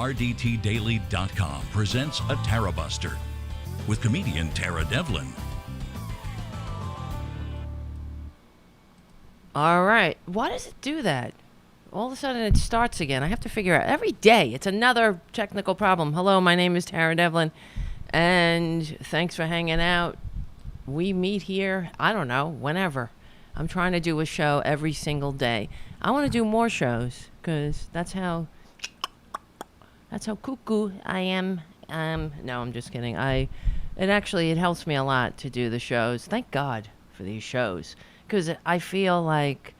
RDTDaily.com presents a Tarabuster with comedian Tara Devlin. All right. Why does it do that? All of a sudden it starts again. I have to figure out every day. It's another technical problem. Hello, my name is Tara Devlin, and thanks for hanging out. We meet here, I don't know, whenever. I'm trying to do a show every single day. I want to do more shows because that's how cuckoo I am. No, I'm just kidding. It helps me a lot to do the shows. Thank God for these shows, because I feel like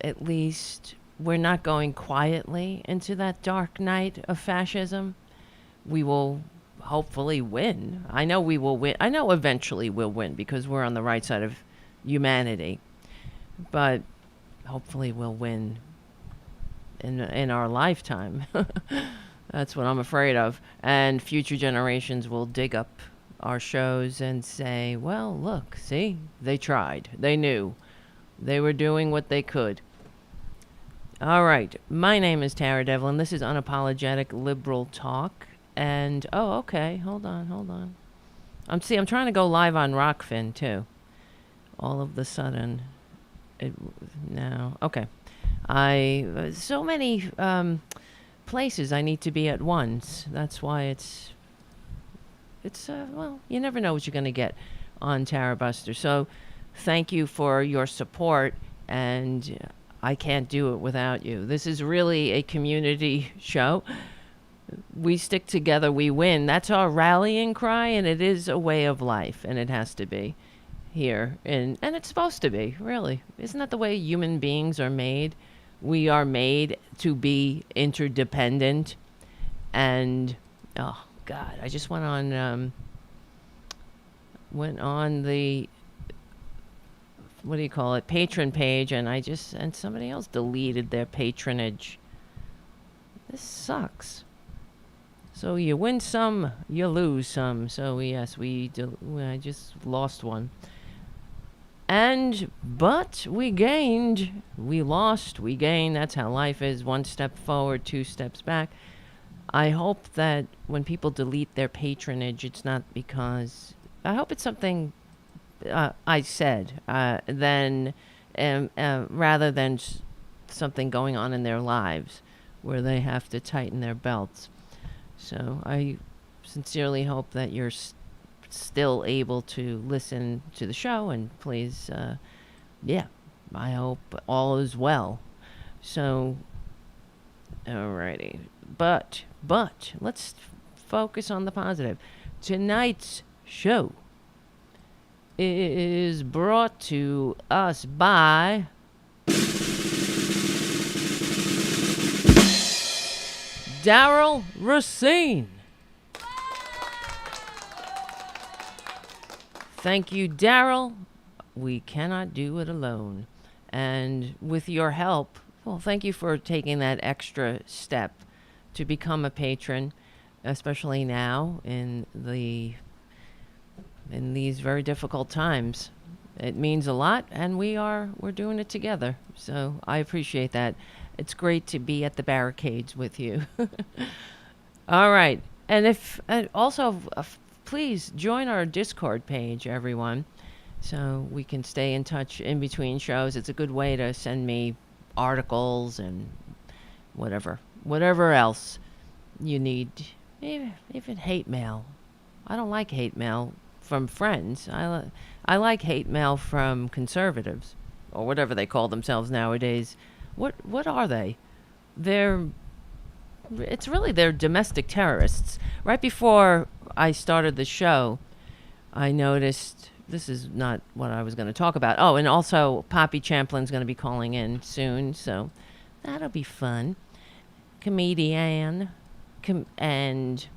at least we're not going quietly into that dark night of fascism. We will hopefully win. I know we will win. I know eventually we'll win because we're on the right side of humanity. But hopefully we'll win in our lifetime. That's what I'm afraid of. And future generations will dig up our shows and say, well, look, see, they tried. They knew. They were doing what they could. All right. My name is Tara Devlin. This is Unapologetic Liberal Talk. And, oh, okay. Hold on. I'm trying to go live on ROKFIN, too. All of the sudden. Okay. So many places I need to be at once. That's why it's well, you never know what you're going to get on Tarabuster. So thank you for your support, and I can't do it without you. This is really a community show. We stick together, we win. That's our rallying cry, and it is a way of life, and it has to be here. And it's supposed to be, really. Isn't that the way human beings are made? We are made to be interdependent. And, oh, God, I just went on the, what do you call it, Patron page, and somebody else deleted their patronage. This sucks. So you win some, you lose some. So yes, I just lost one. But we gained. We lost, we gained. That's how life is. One step forward, two steps back. I hope that when people delete their patronage, it's not because... I hope it's something I said, rather than something going on in their lives where they have to tighten their belts. So I sincerely hope that you're still able to listen to the show, and please, I hope all is well. So, alrighty. But let's focus on the positive. Tonight's show is brought to us by Daryl Racine. Thank you, Daryl. We cannot do it alone. And with your help, well, thank you for taking that extra step to become a patron, especially now in these very difficult times. It means a lot, and we're doing it together. So I appreciate that. It's great to be at the barricades with you. All right. And please join our Discord page, everyone, so we can stay in touch in between shows. It's a good way to send me articles and whatever else you need. Even hate mail. I don't like hate mail from friends. I like hate mail from conservatives, or whatever they call themselves nowadays. What are they? They're domestic terrorists. Right before I started the show, I noticed, this is not what I was going to talk about. Oh, and also Poppy Champlin's going to be calling in soon, so that'll be fun. Comedian and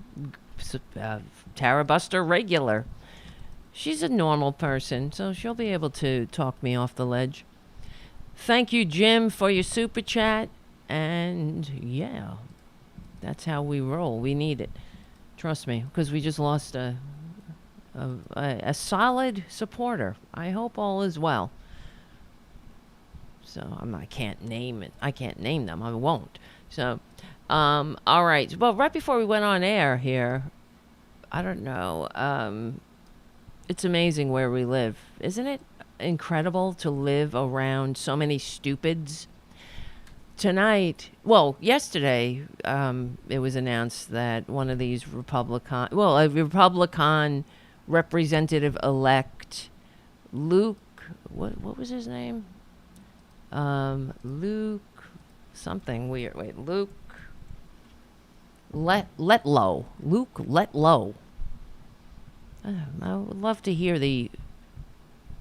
Tarabuster regular. She's a normal person, so she'll be able to talk me off the ledge. Thank you, Jim, for your super chat. And yeah, that's how we roll. We need it. Trust me, because we just lost a solid supporter. I hope all is well. So I can't name it. I can't name them. I won't. So All right. Well, right before we went on air here, I don't know. It's amazing where we live, isn't it? Incredible to live around so many stupids. Tonight, well, yesterday, it was announced that one of these a Republican representative elect, Luke, what was his name? Luke, something weird. Wait, Letlow. Luke Letlow. I would love to hear the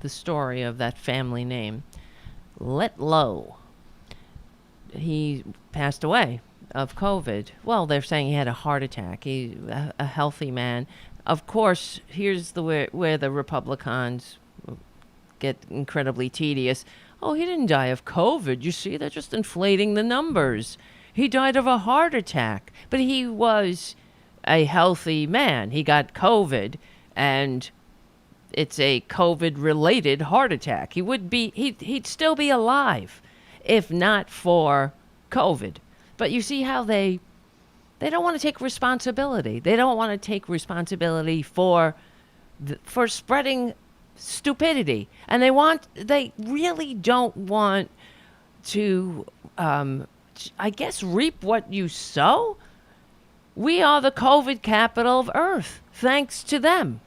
story of that family name. Letlow. He passed away of COVID. Well, they're saying he had a heart attack. He's a healthy man. Of course, here's where the Republicans get incredibly tedious. Oh, he didn't die of COVID. You see, they're just inflating the numbers. He died of a heart attack. But he was a healthy man. He got COVID, and it's a COVID-related heart attack. He'd still be alive if not for COVID. But you see how they don't want to take responsibility. They don't want to take responsibility for spreading stupidity, and they really don't want to, I guess, reap what you sow. We are the COVID capital of Earth, thanks to them.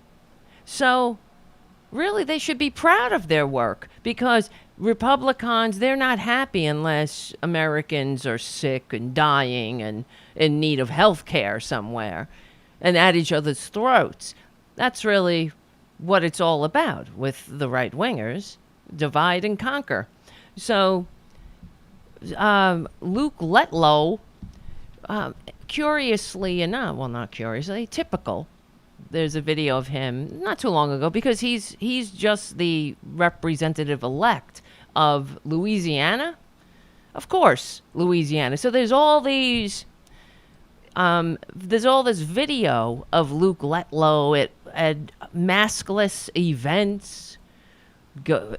So really, they should be proud of their work, because Republicans, they're not happy unless Americans are sick and dying and in need of health care somewhere and at each other's throats. That's really what it's all about with the right-wingers. Divide and conquer. So Luke Letlow, curiously enough, well, not curiously, typical. There's a video of him not too long ago, because he's just the representative elect of Louisiana. Of course, Louisiana. So there's all this video of Luke Letlow at maskless events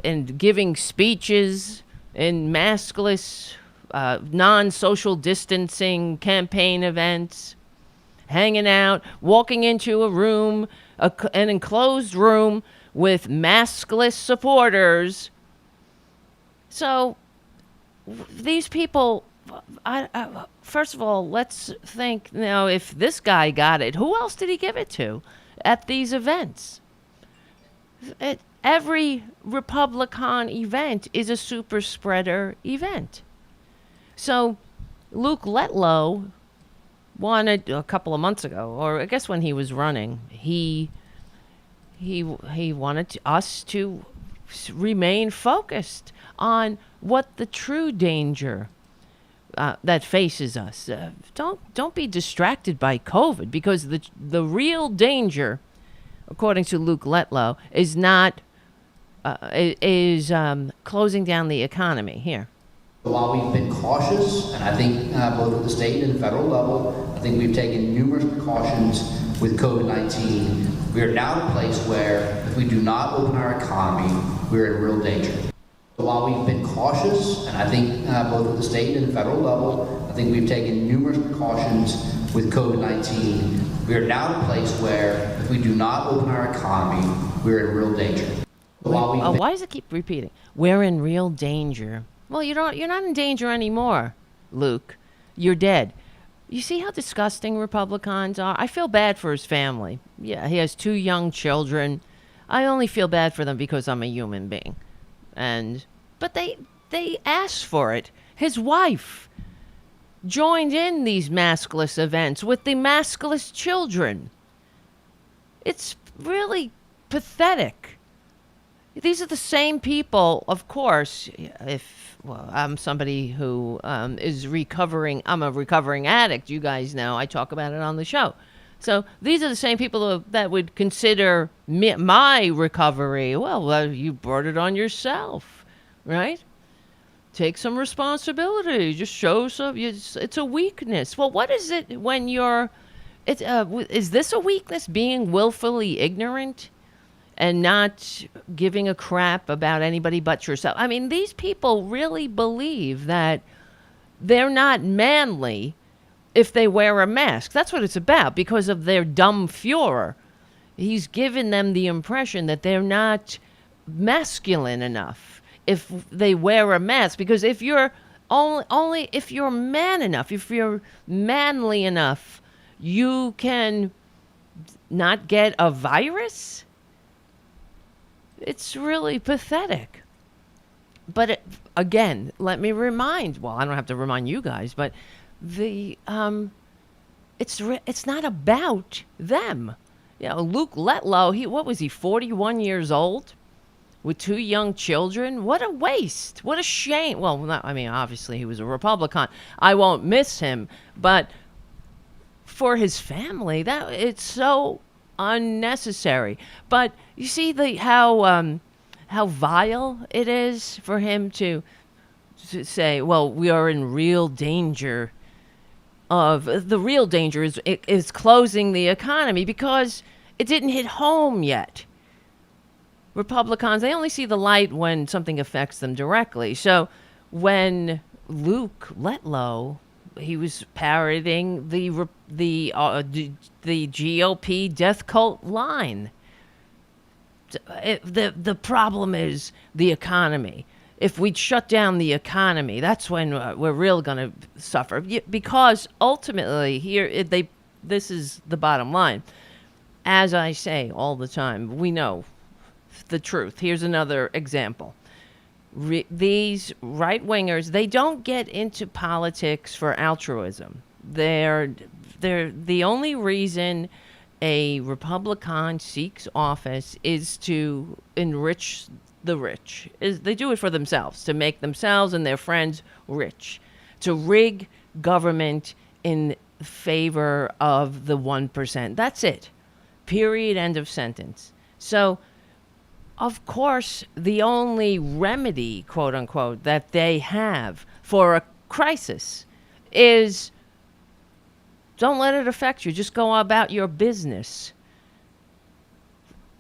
and giving speeches in maskless, non-social distancing campaign events, hanging out, walking into a room, an enclosed room with maskless supporters. So these people, first of all, let's think now, if this guy got it, who else did he give it to at these events? Every Republican event is a super spreader event. So Luke Letlow wanted, a couple of months ago, or I guess when he was running, he wanted us to remain focused on what the true danger that faces us. Don't be distracted by COVID, because the real danger, according to Luke Letlow, is not closing down the economy. Here. While we've been cautious, and I think both at the state and federal level, I think we've taken numerous precautions with COVID-19. We are now in a place where if we do not open our economy, we're in real danger. While we've been cautious, and I think both at the state and federal level, I think we've taken numerous precautions with COVID-19. We are now in a place where if we do not open our economy, we're in real danger. Why does it keep repeating? We're in real danger. Well, you're not in danger anymore, Luke. You're dead. You see how disgusting Republicans are? I feel bad for his family. Yeah, he has 2 young children. I only feel bad for them because I'm a human being. But they asked for it. His wife joined in these maskless events with the maskless children. It's really pathetic. These are the same people, of course, I'm somebody who is recovering. I'm a recovering addict. You guys know. I talk about it on the show. So these are the same people that would consider my recovery. Well, you brought it on yourself, right? Take some responsibility. Just show some. It's a weakness. Well, what is it when you're? Is this a weakness? Being willfully ignorant and not giving a crap about anybody but yourself. I mean, these people really believe that they're not manly if they wear a mask. That's what it's about, because of their Dumb Führer. He's given them the impression that they're not masculine enough if they wear a mask, because if you're only if you're man enough, if you're manly enough, you can not get a virus. It's really pathetic. But again, let me remind, well, I don't have to remind you guys, but it's not about them. You know, Luke Letlow, what was he, 41 years old with 2 young children? What a waste. What a shame. Well, obviously he was a Republican. I won't miss him, but for his family, that it's so unnecessary. But you see how vile it is for him to say, well, we are in real danger of, the real danger is closing the economy, because it didn't hit home yet. Republicans, they only see the light when something affects them directly. So when Luke Letlow, he was parroting the GOP death cult line. The problem is the economy. If we shut down the economy, that's when we're really going to suffer. Because ultimately, this is the bottom line. As I say all the time, we know the truth. Here's another example. These right-wingers, they don't get into politics for altruism. They're the only reason a Republican seeks office is to enrich the rich. They do it for themselves, to make themselves and their friends rich, to rig government in favor of the 1%. That's it. Period. End of sentence. So, of course, the only remedy, quote unquote, that they have for a crisis is don't let it affect you. Just go about your business.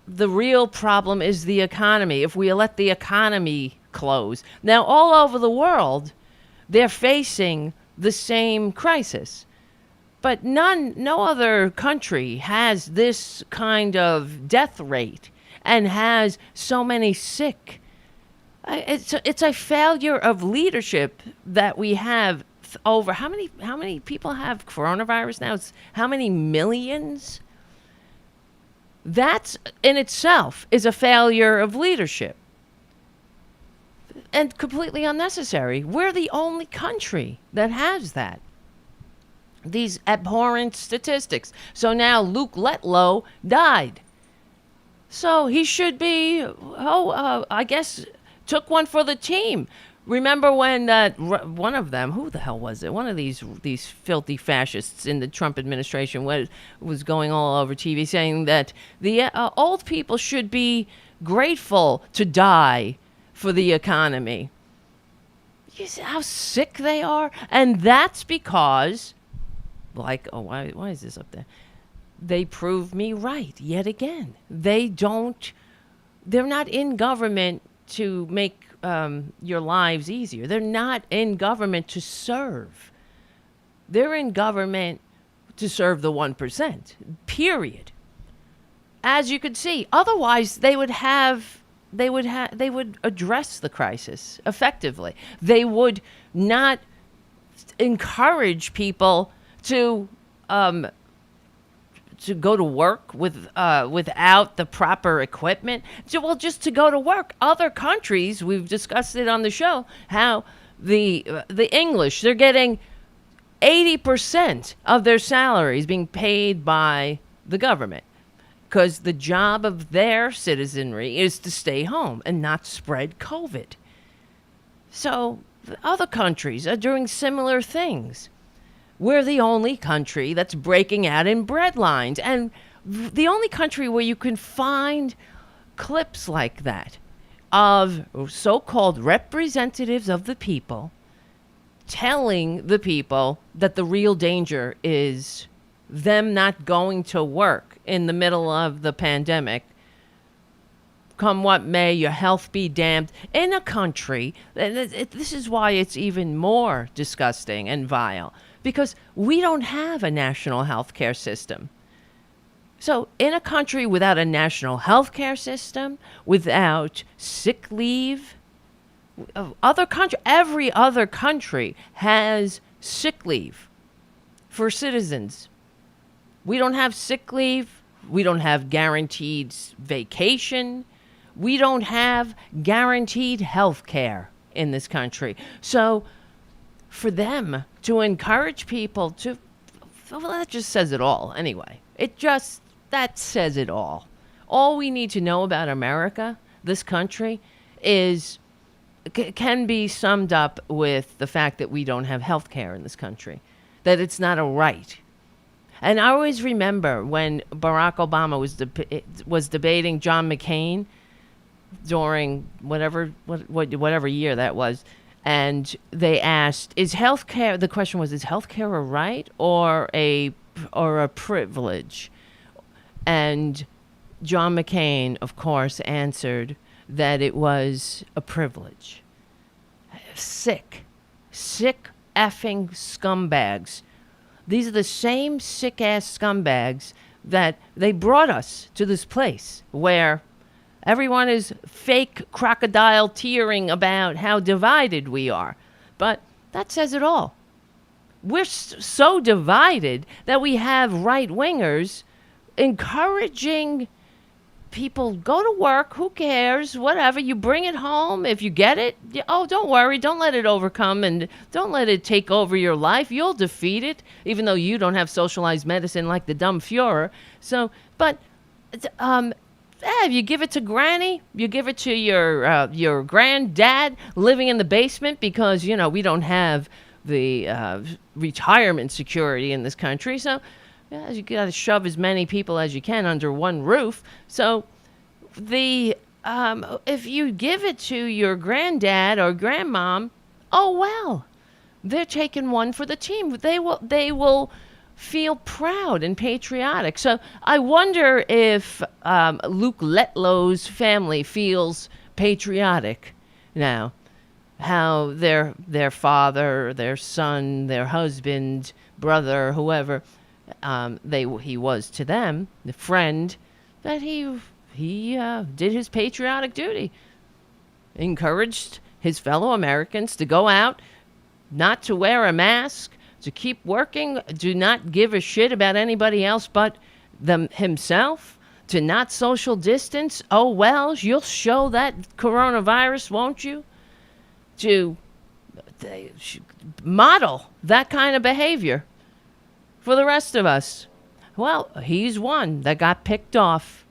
The real problem is the economy. If we let the economy close. Now, all over the world, they're facing the same crisis. But no other country has this kind of death rate and has so many sick. It's a failure of leadership that we have over how many people have coronavirus now? It's how many millions? That in itself is a failure of leadership and completely unnecessary. We're the only country that has that. These abhorrent statistics. So now Luke Letlow died. So he should be, I guess, took one for the team. Remember when one of them, who the hell was it? One of these filthy fascists in the Trump administration was going all over TV saying that the old people should be grateful to die for the economy. You see how sick they are? And that's because, why is this up there? They prove me right yet again. They're not in government to make your lives easier. They're not in government to serve. They're in government to serve the 1%, period. As you could see, otherwise they would address the crisis effectively. They would not encourage people to go to work without the proper equipment. Just to go to work. Other countries, we've discussed it on the show, how the English, they're getting 80% of their salaries being paid by the government because the job of their citizenry is to stay home and not spread COVID. So other countries are doing similar things. We're the only country that's breaking out in bread lines, and the only country where you can find clips like that of so-called representatives of the people telling the people that the real danger is them not going to work in the middle of the pandemic. Come what may, your health be damned. In a country, this is why it's even more disgusting and vile. because we don't have a national health care system. So in a country without a national health care system, without sick leave, every other country has sick leave for citizens. We don't have sick leave. We don't have guaranteed vacation. We don't have guaranteed health care in this country. So for them to encourage people to, well, that just says it all anyway. That says it all. All we need to know about America, this country, can be summed up with the fact that we don't have health care in this country, that it's not a right. And I always remember when Barack Obama was debating John McCain during whatever year that was, and they asked, the question was, is health care a right or a privilege? And John McCain, of course, answered that it was a privilege. Sick effing scumbags. These are the same sick-ass scumbags that they brought us to this place where everyone is fake crocodile tearing about how divided we are. But that says it all. We're so divided that we have right-wingers encouraging people, go to work, who cares, whatever, you bring it home, if you get it, don't worry, don't let it overcome and don't let it take over your life, you'll defeat it, even though you don't have socialized medicine like the Dumb Führer. So, but if you give it to granny, you give it to your granddad living in the basement because, we don't have the retirement security in this country, so you got to shove as many people as you can under one roof. So if you give it to your granddad or grandmom, oh well, they're taking one for the team. They will feel proud and patriotic. So I wonder if Luke Letlow's family feels patriotic now. How their father, their son, their husband, brother, whoever. He was to them the friend that he did his patriotic duty, encouraged his fellow Americans to go out, not to wear a mask, to keep working, do not give a shit about anybody else but himself, to not social distance. Oh well, you'll show that coronavirus, won't you? To model that kind of behavior for the rest of us. Well, he's one that got picked off.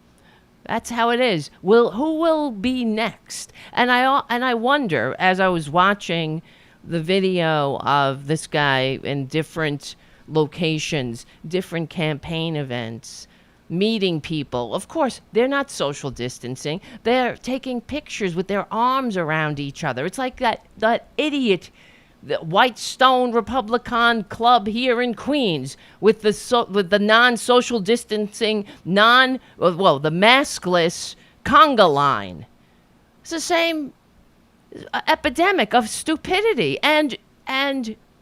That's how it is. Who will be next? And I wonder, as I was watching the video of this guy in different locations, different campaign events, meeting people. Of course, they're not social distancing. They're taking pictures with their arms around each other. It's like that idiot, the White Stone Republican Club here in Queens with the non-social distancing, the maskless conga line. It's the same epidemic of stupidity and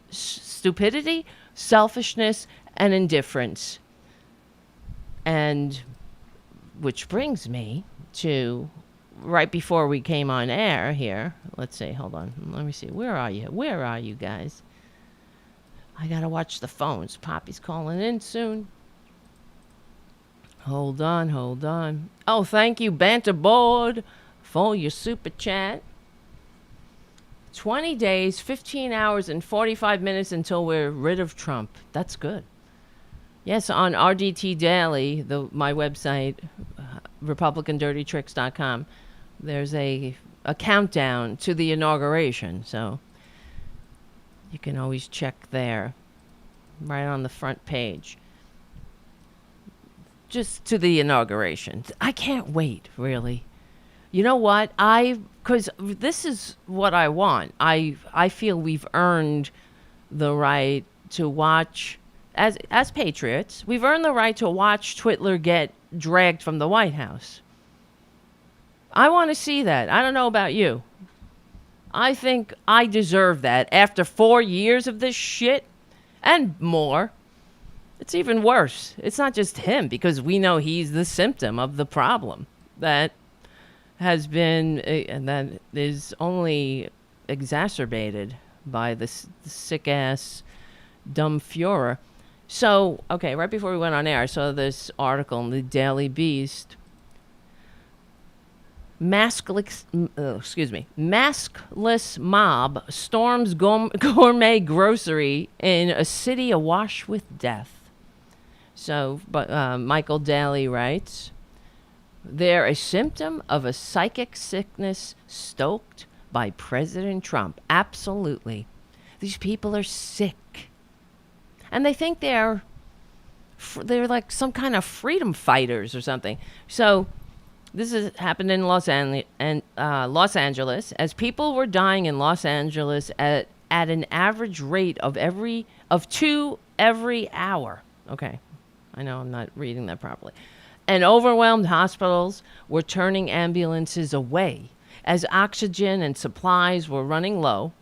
stupidity, selfishness, and indifference. And which brings me to right before we came on air here. Let's see, hold on. Let me see. Where are you? Where are you guys? I gotta watch the phones. Poppy's calling in soon. Hold on. Oh, thank you, Banter Board, for your super chat. 20 days, 15 hours, and 45 minutes until we're rid of Trump. That's good. Yes, on RDT Daily, my website, RepublicanDirtyTricks.com, there's a countdown to the inauguration. So you can always check there, right on the front page. Just to the inauguration. I can't wait, really. You know what? Because this is what I want. I feel we've earned the right to watch, as patriots, we've earned the right to watch Twitler get dragged from the White House. I want to see that. I don't know about you. I think I deserve that. After 4 years of this shit, And more. It's even worse. It's not just him, because we know he's the symptom of the problem that has been, and that is only exacerbated by this sick-ass Dumb Führer. So, okay, right before we went on air, I saw this article in the Daily Beast. Maskless mob storms gourmet grocery in a city awash with death. So, but Michael Daly writes, they're a symptom of a psychic sickness stoked by President Trump. Absolutely. These people are sick. And they think they're like some kind of freedom fighters or something. So this has happened in Los Angeles, as people were dying in Los Angeles at an average rate of 2 every hour. Okay, I know I'm not reading that properly. And overwhelmed hospitals were turning ambulances away as oxygen and supplies were running low.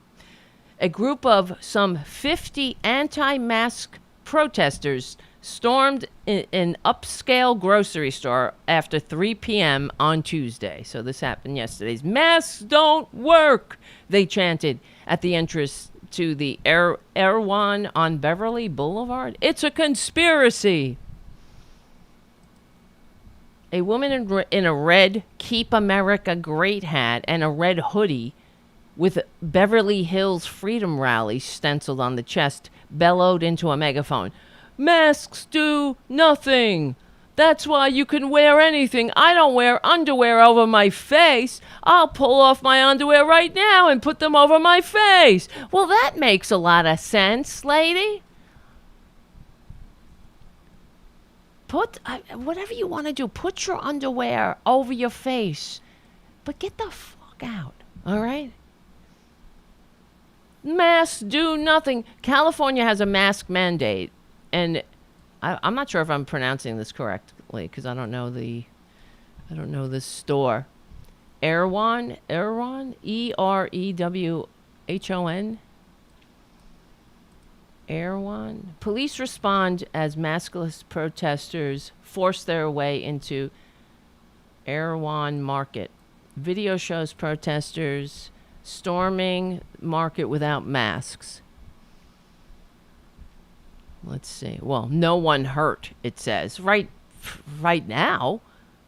A group of some 50 anti-mask protesters stormed an upscale grocery store after 3 p.m. on Tuesday. So this happened yesterday. Masks don't work, they chanted at the entrance to the Erewhon on Beverly Boulevard. It's a conspiracy. A woman in a red Keep America Great hat and a red hoodie with Beverly Hills Freedom Rally stenciled on the chest bellowed into a megaphone. Masks do nothing. That's why you can wear anything. I don't wear underwear over my face. I'll pull off my underwear right now and put them over my face. Well, that makes a lot of sense, lady. Put whatever you want to do. Put your underwear over your face. But get the fuck out, all right? Masks do nothing. California has a mask mandate. And I'm not sure if I'm pronouncing this correctly because I don't know the store. Erewhon, Erewhon. Erewhon. Police respond as maskless protesters force their way into Erewhon Market. Video shows protesters storming market without masks. Let's see. Well, no one hurt, it says. Right now,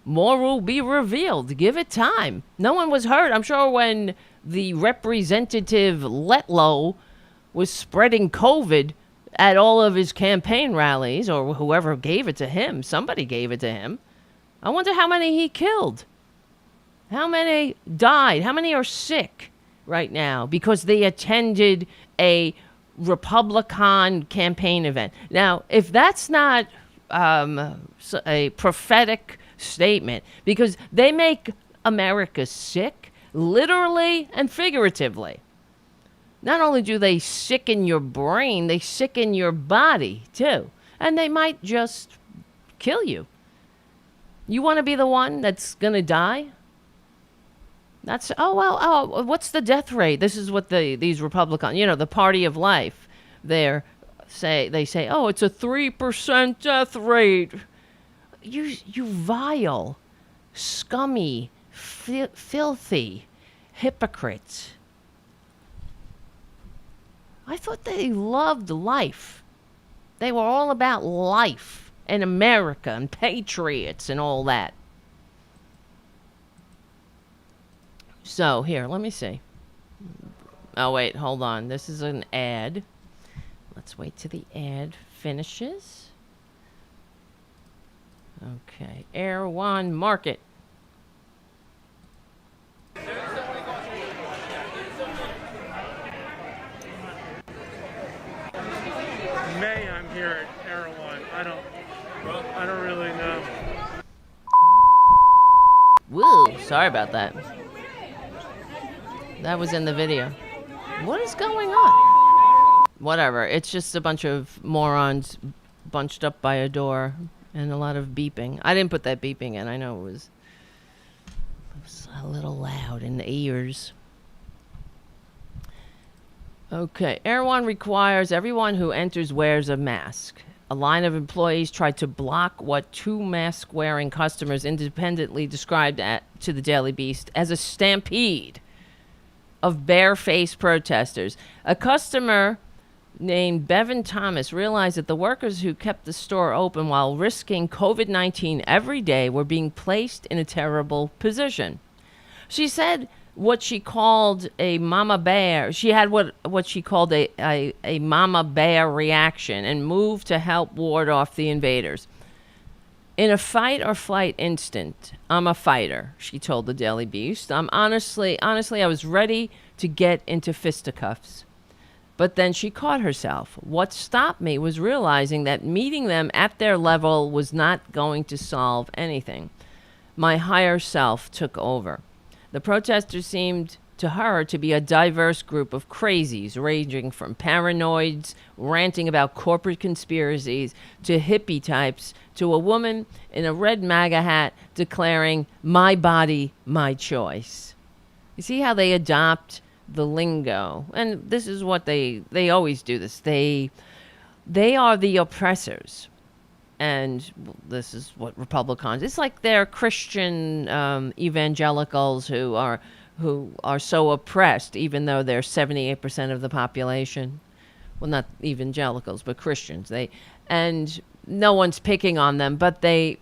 more will be revealed. Give it time. No one was hurt. I'm sure when the representative Letlow was spreading COVID at all of his campaign rallies, or whoever gave it to him, somebody gave it to him. I wonder how many he killed. How many died? How many are sick right now because they attended a Republican campaign event? Now, if that's not a prophetic statement, because they make America sick, literally and figuratively. Not only do they sicken your brain, they sicken your body, too. And they might just kill you. You want to be the one that's going to die? That's, what's the death rate? This is what these Republicans, the party of life, they say, oh, it's a 3% death rate. You vile, scummy, filthy hypocrites. I thought they loved life. They were all about life and America and patriots and all that. So, here, let me see. Oh, wait, hold on. This is an ad. Let's wait till the ad finishes. Okay. Erewhon Market. May I'm here at Erewhon. I don't really know. Woo, sorry about that. That was in the video. What is going on? Whatever. It's just a bunch of morons bunched up by a door and a lot of beeping. I didn't put that beeping in. I know it was a little loud in the ears. Okay. Erewhon requires everyone who enters wears a mask. A line of employees tried to block what two mask-wearing customers independently described to the Daily Beast as a stampede of barefaced protesters. A customer named Bevan Thomas realized that the workers who kept the store open while risking COVID-19 every day were being placed in a terrible position. She said what she called a mama bear. She had what she called a mama bear reaction and moved to help ward off the invaders. In a fight or flight instant, I'm a fighter, she told the Daily Beast. Honestly, I was ready to get into fisticuffs. But then she caught herself. What stopped me was realizing that meeting them at their level was not going to solve anything. My higher self took over. The protesters seemed to her to be a diverse group of crazies, ranging from paranoids, ranting about corporate conspiracies, to hippie types, to a woman in a red MAGA hat declaring, "My body, my choice." You see how they adopt the lingo? And this is what they always do this. They are the oppressors. And this is what Republicans, it's like they're Christian evangelicals who are so oppressed, even though they're 78% of the population. Well, not evangelicals, but Christians. And no one's picking on them, but they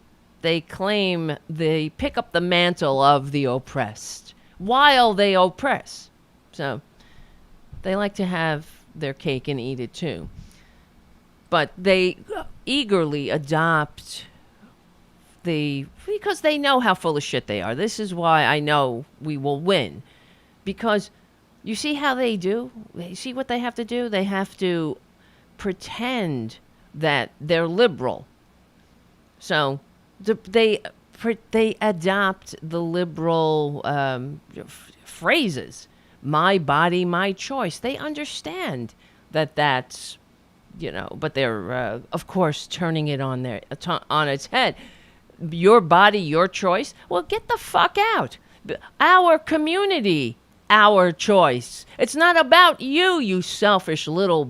claim they pick up the mantle of the oppressed while they oppress. So they like to have their cake and eat it too. But they eagerly adopt because they know how full of shit they are. This is why I know we will win. Because you see how they do? You see what they have to do? They have to pretend that they're liberal. So they adopt the liberal phrases. My body, my choice. They understand that that's, but they're, of course, turning it on its head. Your body, your choice. Well, get the fuck out. Our community, our choice. It's not about you, you selfish little.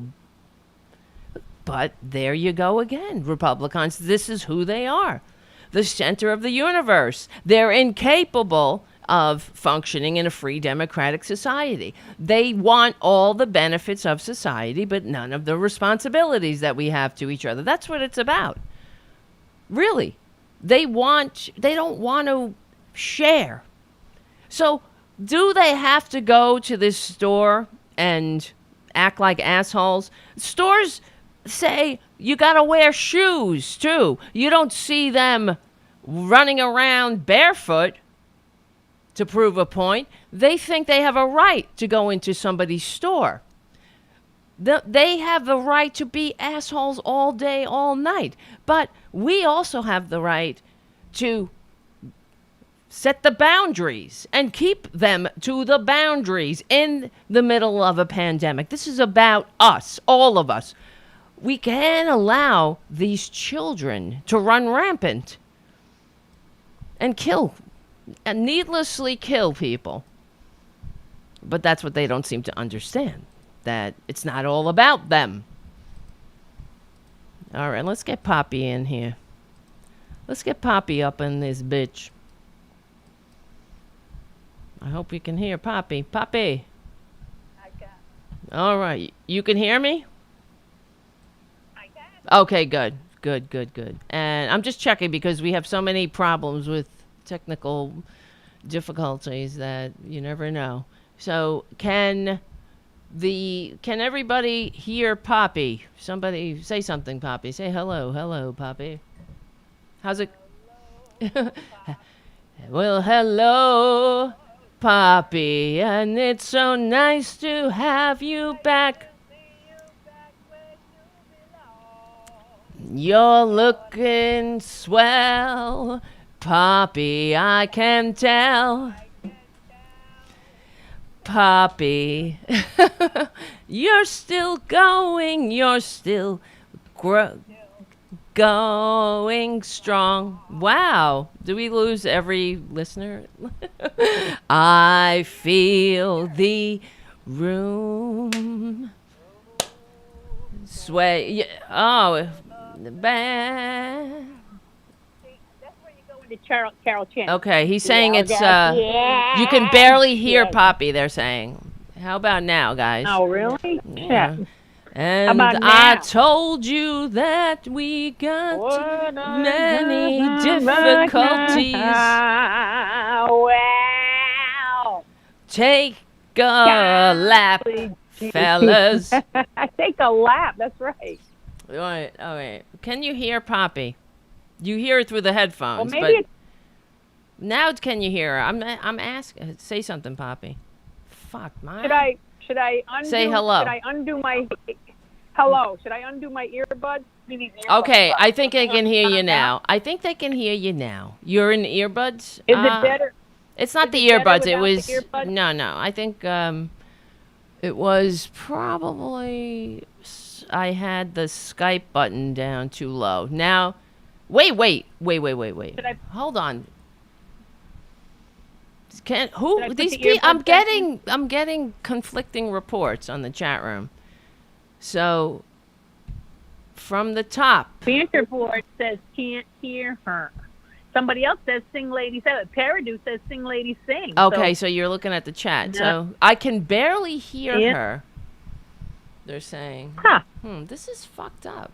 But there you go again, Republicans. This is who they are. The center of the universe. They're incapable of functioning in a free democratic society. They want all the benefits of society, but none of the responsibilities that we have to each other. That's what it's about. Really. They don't want to share. So do they have to go to this store and act like assholes? Stores say you got to wear shoes too. You don't see them running around barefoot to prove a point. They think they have a right to go into somebody's store. They have the right to be assholes all day, all night. But we also have the right to set the boundaries and keep them to the boundaries in the middle of a pandemic. This is about us, all of us. We can't allow these children to run rampant and needlessly kill people. But that's what they don't seem to understand, that it's not all about them. All right, let's get Poppy in here. Let's get Poppy up in this bitch. I hope you can hear Poppy. Poppy. I can. All right, you can hear me? I can. Okay, good. And I'm just checking because we have so many problems with technical difficulties that you never know. So can everybody hear Poppy? Somebody say something, Poppy. Say hello, Poppy. How's it? Hello, Well, hello, Poppy, and it's so nice to have you back. You're looking swell, Poppy, I can tell. Poppy, you're still going, you're still going strong. Wow, do we lose every listener? I feel the room. Sway. Yeah, oh, the band. That's where you go into Carol Chan. Okay, he's saying it's Yeah. you can barely hear Yeah. Poppy, they're saying. How about now, guys? Oh, really? Yeah. And about I now? told you that we got What many difficulties. Wow. Take a lap, fellas. Take a lap. That's right. All right. Can you hear Poppy? You hear her through the headphones, Well, maybe but it's now can you hear her? I'm asking. Say something, Poppy. Fuck, man. Should I undo? Say hello. Should I undo my hello? Should I undo my earbuds? You need earbuds. Okay, I think I can hear you now. I think they can hear you now. You're in earbuds? Is it better? It's not Is the it better earbuds. It without was the earbuds? no. I think it was probably I had the Skype button down too low. Now, wait. Should I- Hold on. Should I Who put these the people? earbuds I'm getting conflicting reports on the chat room. So from the top. Banter board says can't hear her. Somebody else says sing lady sing. Paradu says sing lady sing. Okay, so you're looking at the chat. So I can barely hear Yeah. her. They're saying, Huh. This is fucked up.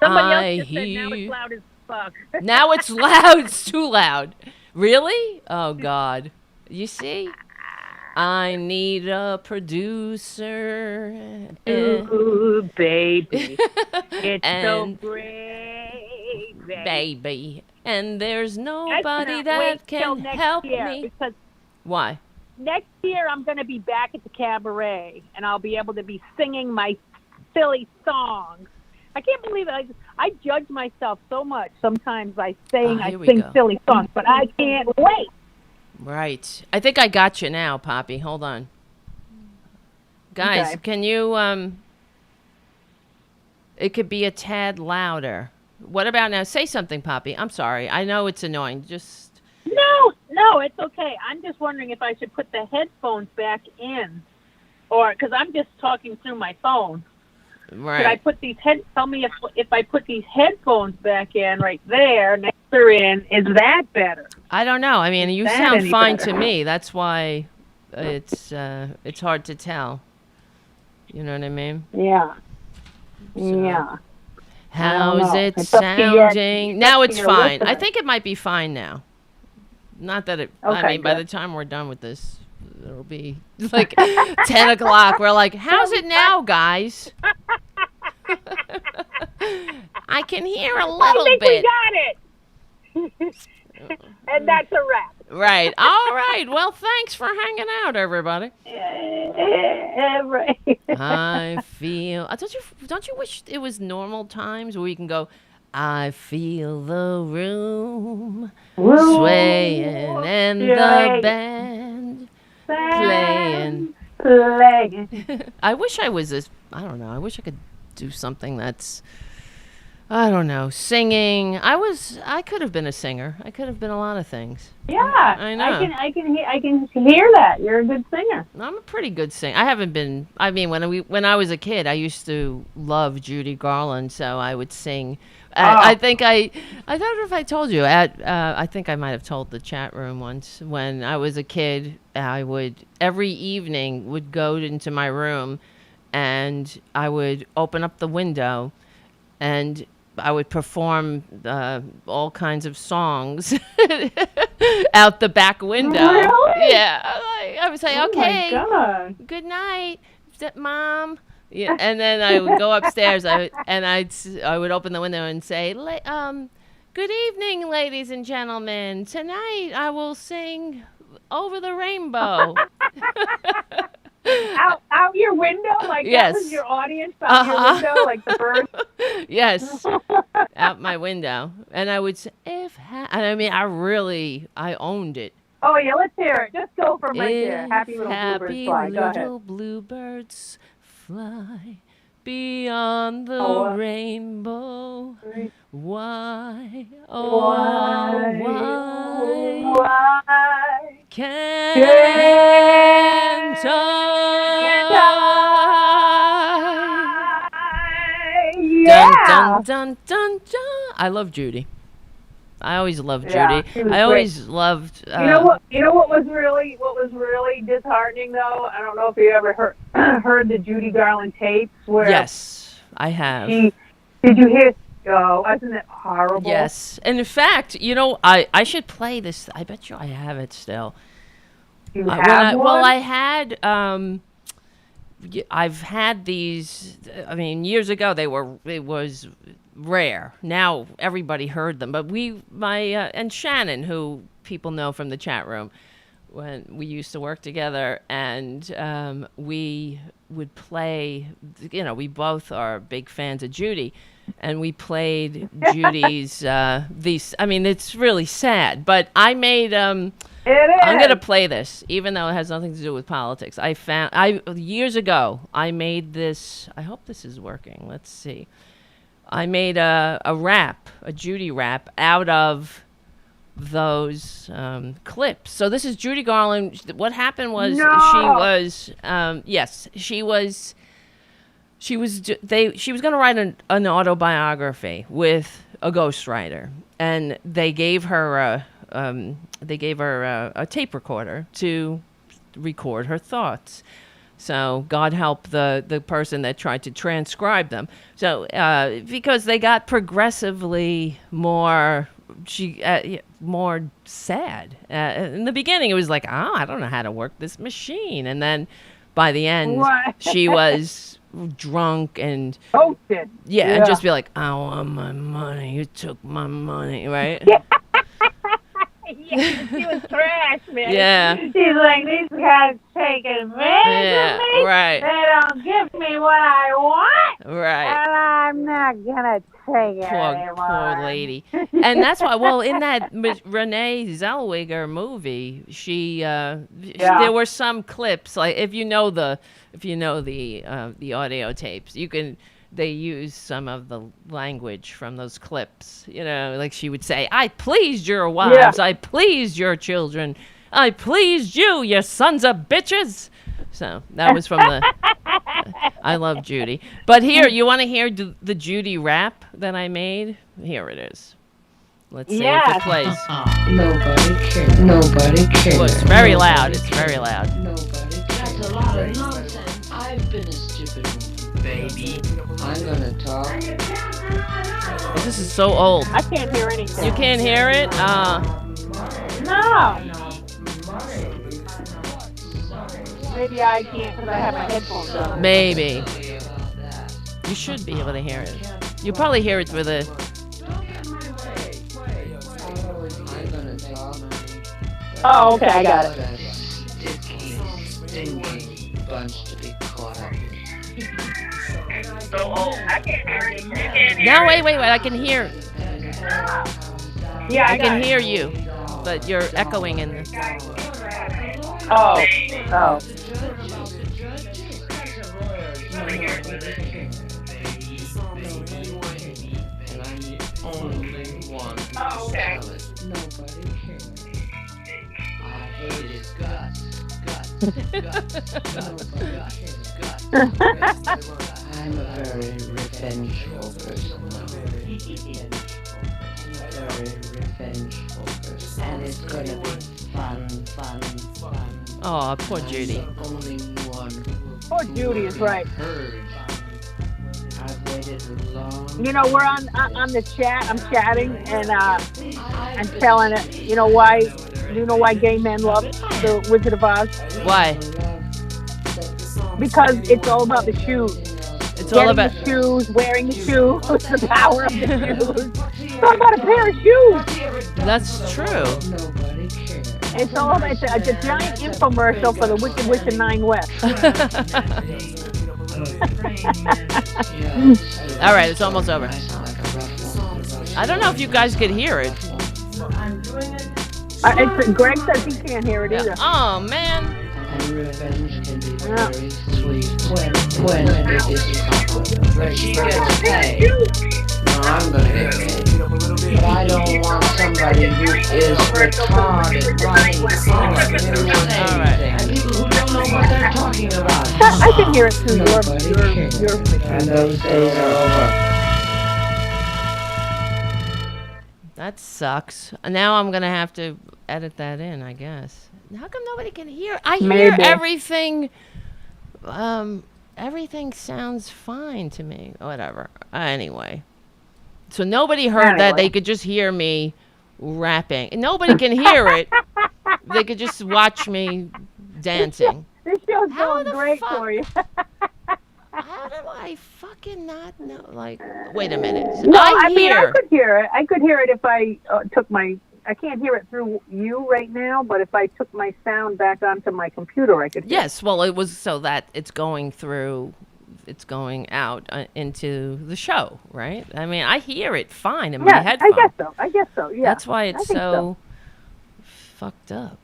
Somebody else just said now it's loud as fuck. Now it's loud. It's too loud. Really? Oh, God. You see? I need a producer. Ooh, baby. It's so And- great, Baby. And there's I nobody cannot wait that till can next help year, me. Because Why? next year I'm going to be back at the cabaret, and I'll be able to be singing my silly songs. I can't believe it. I judge myself so much sometimes by saying I here we sing go. silly songs, but I can't wait. Right. I think I got you now, Poppy. Hold on. Guys, Okay. can you it could be a tad louder. What about now? Say something, Poppy. I'm sorry. I know it's annoying. Just No, it's okay. I'm just wondering if I should put the headphones back in, or because I'm just talking through my phone. right. Should I put these Tell me if I put these headphones back in right there, next they're in, is that better? I don't know. I mean, you that sound any fine better? to me. That's why it's hard to tell. You know what I mean? Yeah. So- Yeah. How's know. it It's up to your- sounding? Now up to it's your fine. I listeners. think it might be fine now. Not that it. I Okay, mean, by good. the time we're done with this, it'll be like 10 o'clock. We're like, how's it now, guys? I can hear a I little think bit. we got it. And that's a wrap. Right. All right. Well, thanks for hanging out, everybody. Right. I feel. Don't you wish it was normal times where we can go? I feel the room swaying and the swaying. band playing. Playing. I wish I was I don't know. I wish I could do something that's. I don't know. Singing. I could have been a singer. I could have been a lot of things. Yeah, I know. I can hear that. You're a good singer. I'm a pretty good singer. I haven't been. I mean, when I was a kid, I used to love Judy Garland, so I would sing. I think I don't know if I told you. I think I might have told the chat room once. When I was a kid, I would every evening would go into my room, and I would open up the window, and I would perform all kinds of songs out the back window. Really? Yeah, I would say, okay, Oh my God. good night, Mom. Yeah, and then I would go upstairs. I would open the window and say, "Good evening, ladies and gentlemen. Tonight I will sing Over the Rainbow." Out your window, like Yes. that was your audience out your window, like the birds. Yes, out my window, and I would say, and I mean, I owned it. Oh yeah, let's hear it. Just go from right there. If Happy little bluebirds fly. Go ahead. little bluebirds fly beyond the Oh, rainbow. right. Why, Why? why Why? can't I Dun, dun, dun, dun. I love Judy. I always loved Yeah, Judy. she was I always loved. You know what? You know what was really disheartening though. I don't know if you ever heard the Judy Garland tapes where. Yes, I have. Did you hear? Oh, wasn't it horrible? Yes, and in fact, you know, I should play this. I bet you I have it still. You have one? Well, I had. I've had these. I mean, years ago it was rare. Now everybody heard them, but and Shannon, who people know from the chat room, when we used to work together, and we would play. You know, we both are big fans of Judy, and we played Judy's these. I mean, it's really sad, but I made It is. I'm gonna play this, even though it has nothing to do with politics. Years ago I made this. I hope this is working. Let's see. I made a rap, a Judy rap, out of those clips. So this is Judy Garland. What happened was she was going to write an autobiography with a ghostwriter, and they gave her a tape recorder to record her thoughts. So God help the person that tried to transcribe them. So because they got progressively more sad. In the beginning, it was like, I don't know how to work this machine, and then by the end, she was drunk and and just be like, I want my money. You took my money, right? Yeah, she was trash, man. Yeah. She's like, these guys take advantage of me. Right. They don't give me what I want. Right. And I'm not going to take it anymore. Poor lady. And that's why, well, in that Renee Zellweger movie, there were some clips, like if you know the audio tapes, they use some of the language from those clips. You know, like she would say, I pleased your wives. I pleased your children. I pleased you sons of bitches. So that was from I love Judy. But here, you want to hear the Judy rap that I made? Here it is. Let's see if it plays. Nobody cares. Nobody cares. Well, it's very loud. It's very loud. Nobody cares. That's a lot of nonsense. I've been a stupid baby. I'm gonna talk. This is so old. I can't hear anything. You can't hear it? No. Maybe I can't because I have my headphones on. Maybe. You should be able to hear it. You probably hear it with a... I'm gonna talk. Oh, okay, I got it. Sticky, stinky bunch to be caught up. I can't hear anything. No, wait, I can hear. Yeah, I can hear you, but you're echoing in this. Oh. And I'm the only one who can spell it. Nobody cares. I hate his guts. I'm a very revengeful person. And it's gonna be fun. Oh, poor Judy. Only one. Poor Judy is right. I've waited long. You know, we're on the chat. I'm chatting, and I'm telling it. You know why gay men love the Wizard of Oz? Why? Because it's all about the shoes. It's all about the shoes, wearing the shoes, the power of the shoes. It's all about a pair of shoes. That's true. Nobody cares. It's all about, it's a giant infomercial for the Wicked Witch of Nine West. All right, it's almost over. I don't know if you guys could hear it. Greg says he can't hear it either. Oh, man. And revenge can be very sweet when it is accomplished. But she gets paid. No, I'm gonna get paid. But I don't want somebody who is retarded running All right. and people who don't know what they're talking about. I can hear it through your And those days are over. That sucks. Now I'm gonna have to edit that in, I guess. How come nobody can hear? I hear Maybe. everything. Everything sounds fine to me. Whatever. Anyway, so nobody heard that. They could just hear me rapping. Nobody can hear it. They could just watch me dancing. This show's How going the great fuck? for you. How do I fucking not know? Like, wait a minute. No, I mean, I hear. could hear it. I could hear it if I took my. I can't hear it through you right now, but if I took my sound back onto my computer, I could hear Yes, well, it was so that it's going through, it's going out into the show, right? I mean, I hear it fine in my headphones. I guess so. Yeah. That's why it's so fucked up.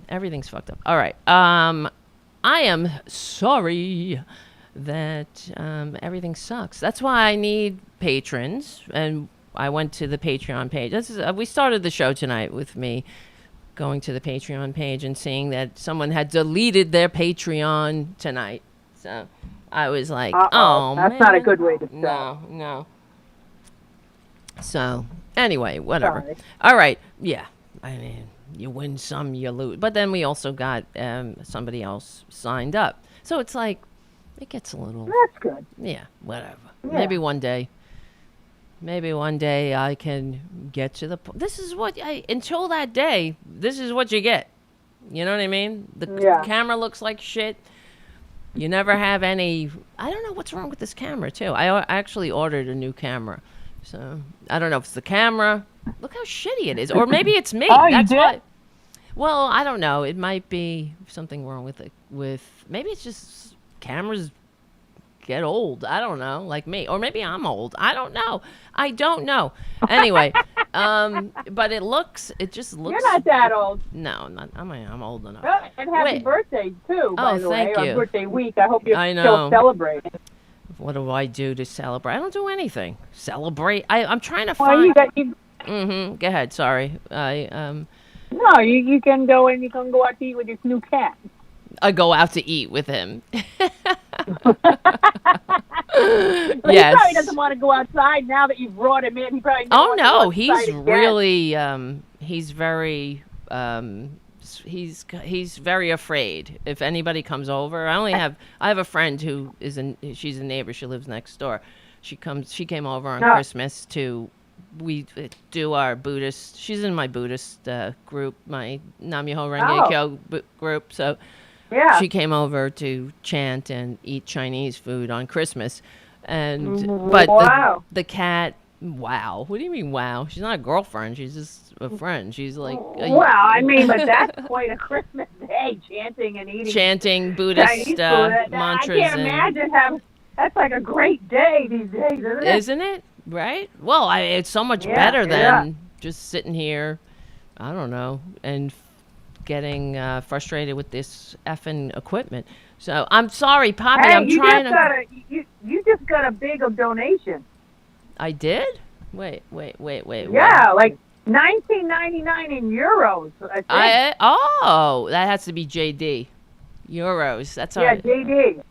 Everything's fucked up. All right. I am sorry that everything sucks. That's why I need patrons, and I went to the Patreon page. This is, we started the show tonight with me going to the Patreon page and seeing that someone had deleted their Patreon tonight. So I was like, oh, that's man. not a good way to start. No. So anyway, whatever. Sorry. All right. Yeah. I mean, you win some, you lose. But then we also got somebody else signed up. So it's like, it gets a little... That's good. Yeah, whatever. Yeah. Maybe one day I can get to the this is what until that day, this is what you get. You know what I mean? The camera looks like shit. You never have any... I don't know what's wrong with this camera, too. I actually ordered a new camera. So, I don't know if it's the camera. Look how shitty it is. Or maybe it's me. Oh, That's you did? why. Well, I don't know. It might be something wrong with it. Maybe it's just cameras get old. I don't know, like me. Or maybe I'm old. I don't know. Anyway, but it just looks... You're not that old. No, I'm old enough. And happy Wait. birthday, too, by the way. thank you. On birthday week. I hope you're I know. still celebrating. What do I do to celebrate? I don't do anything. Celebrate? I'm trying to Well, find... you Go ahead, sorry. No, you can go and you can go out to eat with your new cat. I go out to eat with him. Well, he probably doesn't want to go outside now that you've brought him in. He probably doesn't want to go outside he's again. really he's very he's very afraid if anybody comes over. I have a friend who she's a neighbor. She lives next door. She came over on Christmas we do our Buddhist. She's in my Buddhist group, my Nam-myoho Renge Kyo group. So she came over to chant and eat Chinese food on Christmas. And but the cat, wow. What do you mean, wow? She's not a girlfriend. She's just a friend. She's like, I mean, but that's quite a Christmas day, chanting Buddhist mantras. I can't imagine that's like a great day these days, isn't it? Isn't it? Right? Well, it's so much better than just sitting here, I don't know, and getting frustrated with this effing equipment. So I'm sorry, Poppy. Hey, I'm trying to. You just got a big donation. I did? Wait. Yeah, like $19.99 in euros. I think. That has to be JD. Euros. That's all. Yeah, right. JD.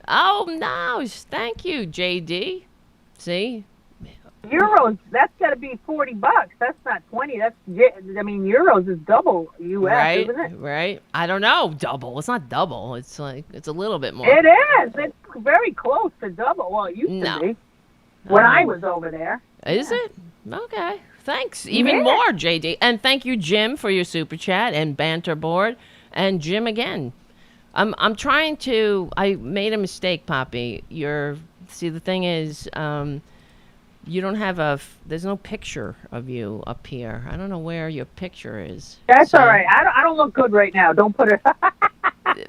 Oh no! Thank you, JD. See. Euros, that's got to be $40. That's not 20. Euros is double US, right, isn't it? Right. I don't know. Double. It's not double. It's like it's a little bit more. It is. It's very close to double. Well, it used to be when I was over there. Is it? Okay. Thanks. Even more, JD. And thank you, Jim, for your super chat and banter board. And Jim again. I'm trying to. I made a mistake, Poppy. See, the thing is. You don't have there's no picture of you up here. I don't know where your picture is. That's all right. I don't look good right now. Don't put it.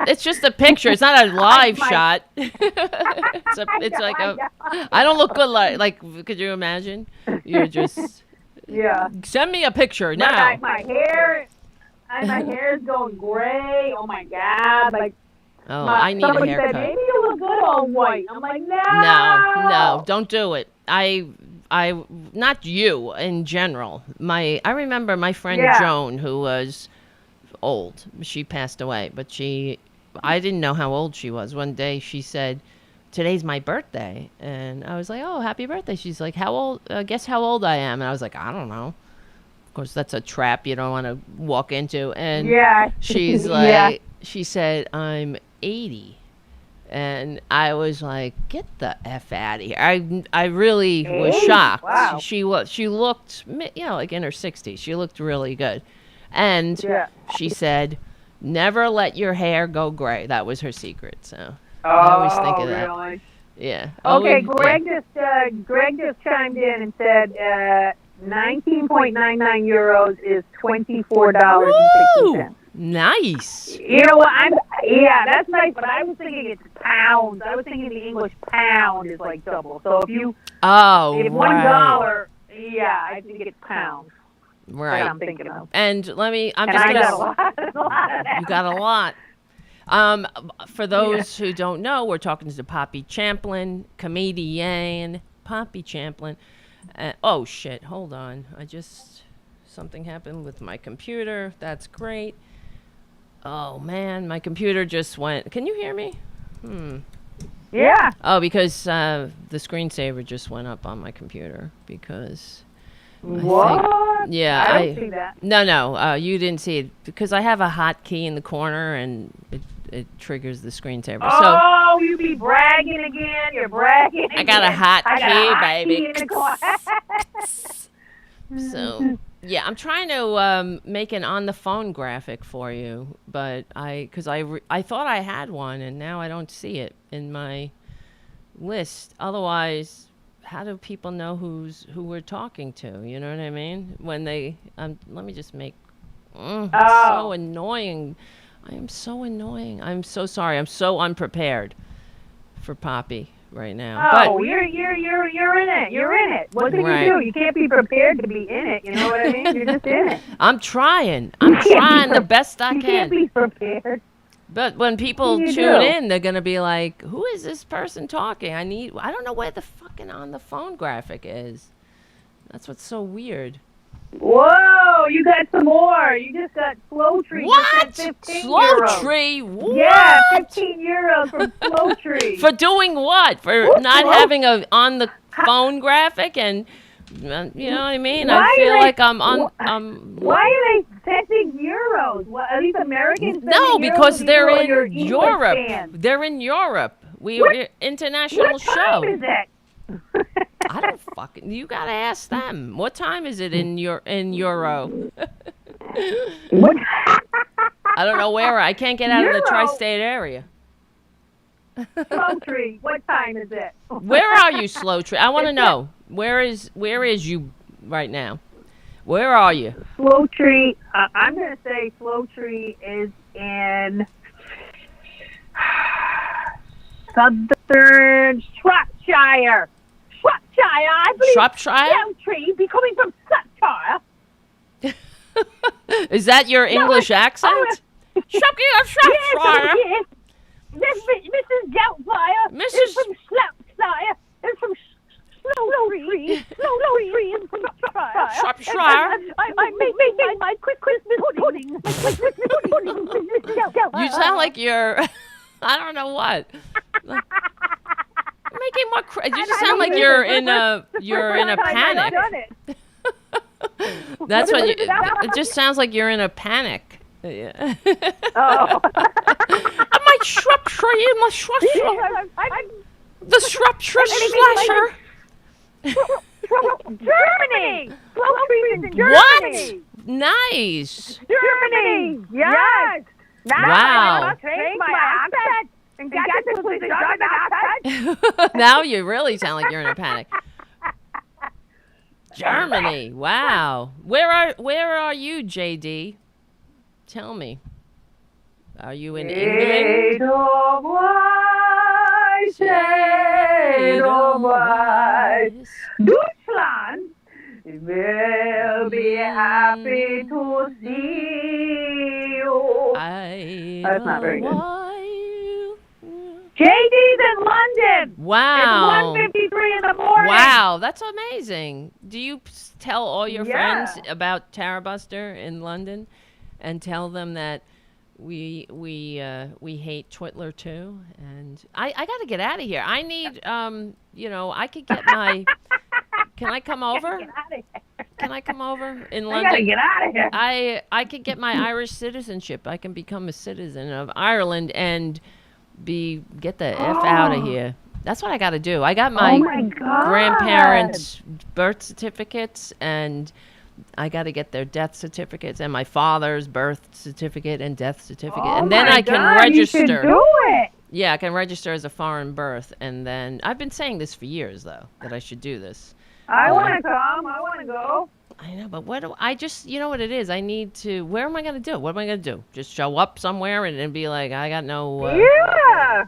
It's just a picture. It's not a live shot. It's like I don't look good. Like, could you imagine? You're just. Yeah. Send me a picture now. My hair is going gray. Oh my God. Like. I need a haircut. Said, maybe you look good all white. I'm like, no. No, don't do it. I not you in general. I remember my friend Joan, who was old. She passed away, but I didn't know how old she was. One day she said, "Today's my birthday," and I was like, "Oh, happy birthday!" She's like, "How old? Guess how old I am?" And I was like, "I don't know." course, that's a trap you don't want to walk into. And Yeah. she's like, Yeah. she said, I'm 80. And I was like, get the F out of here. I really was 80? shocked. Wow. She looked, like in her 60s. She looked really good. And Yeah. she said, never let your hair go gray. That was her secret. So I always think of that. Really? Yeah. Okay, Always- Greg just chimed in and said 19.99 euros is $24.60. Nice. You know what? That's nice, but I was thinking it's pounds. I was thinking the English pound is like double. So if Oh, $1, right. I think it's pounds. That's what I'm thinking of. And I'm And just I gonna. got a lot of that. You got a lot. For those who don't know, we're talking to Poppy Champlin, comedian Poppy Champlin. Oh shit! Hold on. Something happened with my computer. That's great. Oh man, my computer just went. Can you hear me? Yeah. Oh, because the screensaver just went up on my computer because. What? Yeah, I don't see that. No, you didn't see it because I have a hotkey in the corner and it triggers the screensaver. Oh, you be bragging again. You're bragging. I got a hotkey, baby. In the corner. So yeah, I'm trying to make an on the phone graphic for you, but I thought I had one and now I don't see it in my list. Otherwise, how do people know who we're talking to? You know what I mean? When they, let me just make. It's so annoying. I am so annoying. I'm so sorry. I'm so unprepared for Poppy right now. Oh, you're in it. You're in it. What can you do? You can't be prepared to be in it. You know what I mean? You're just in it. I'm trying. I'm trying the best I You can. can't be prepared. But when people You tune do. in, they're gonna be like, "Who is this person talking?" I don't know where the fucking on the phone graphic is. That's what's so weird. Whoa, you got some more. You just got Slow Tree. What? Just got 15 Slow euros. Tree? What? Yeah, 15 euros from Slow Tree. For doing what? For not having a on the phone graphic and you know what I mean? I feel like I'm on. Why are they sending euros? What, are these Americans? No, sending euros because to they're you or your in English Europe. fans? They're in Europe. We're international What show. time is it? I don't fucking. You gotta ask them. What time is it in Euro? What? I don't know where. I can't get out of the Euro? tri-state area. Slow Tree, what time is it? Where are you, Slow Tree? I want to know. Where is you right now? Where are you? Slow Tree, I'm going to say Slow Tree is in Southern Shropshire. Shropshire, I believe. Shropshire? Slow Tree be coming from Shropshire. Is that your English accent? Shropshire. Yes. This Mrs. Doubtfire is Mrs. from Shropshire. Is from Slow Tree. Slow Tree is from Shropshire. Shropshire. I make my quick Christmas pudding. My quick Christmas pudding. Mrs. Doubtfire. You sound like you're. I don't know what. Making more. You just sound like you're in a panic. That's what you. It just sounds like you're in a panic. Yeah. Oh. I might Shropshire in my Shropshire. The Shropshire slasher. Germany. Slow Tree is in Germany. What? Nice. Germany. Yes. Wow. Now I change my accent and get this with the German accent. Now you really sound like you're in a panic. Germany. Wow. Where are you, JD? Tell me. Are you in England? Deutschland will be happy to see you. That's not very good. JD's in London. Wow. It's 1:53 in the morning. Wow, that's amazing. Do you tell all your Yeah. friends about Tarabuster in London and tell them that we hate Twitler too? And I got to get out of here. I need I could get my. Can I come over? Get out of here. Can I come over in I London? gotta get out of here. I could get my Irish citizenship. I can become a citizen of Ireland and get the F out of here. That's what I got to do. I got my, Oh my God. grandparents' birth certificates, and I got to get their death certificates, and my father's birth certificate and death certificate. Oh And then my I can God, register. You should do it. Yeah, I can register as a foreign birth. And then I've been saying this for years, though, that I should do this. I want to come. I want to go. I know, but what do I just, you know what it is? I need to, where am I going to do? What am I going to do? Just show up somewhere and be like, I got no. Yeah.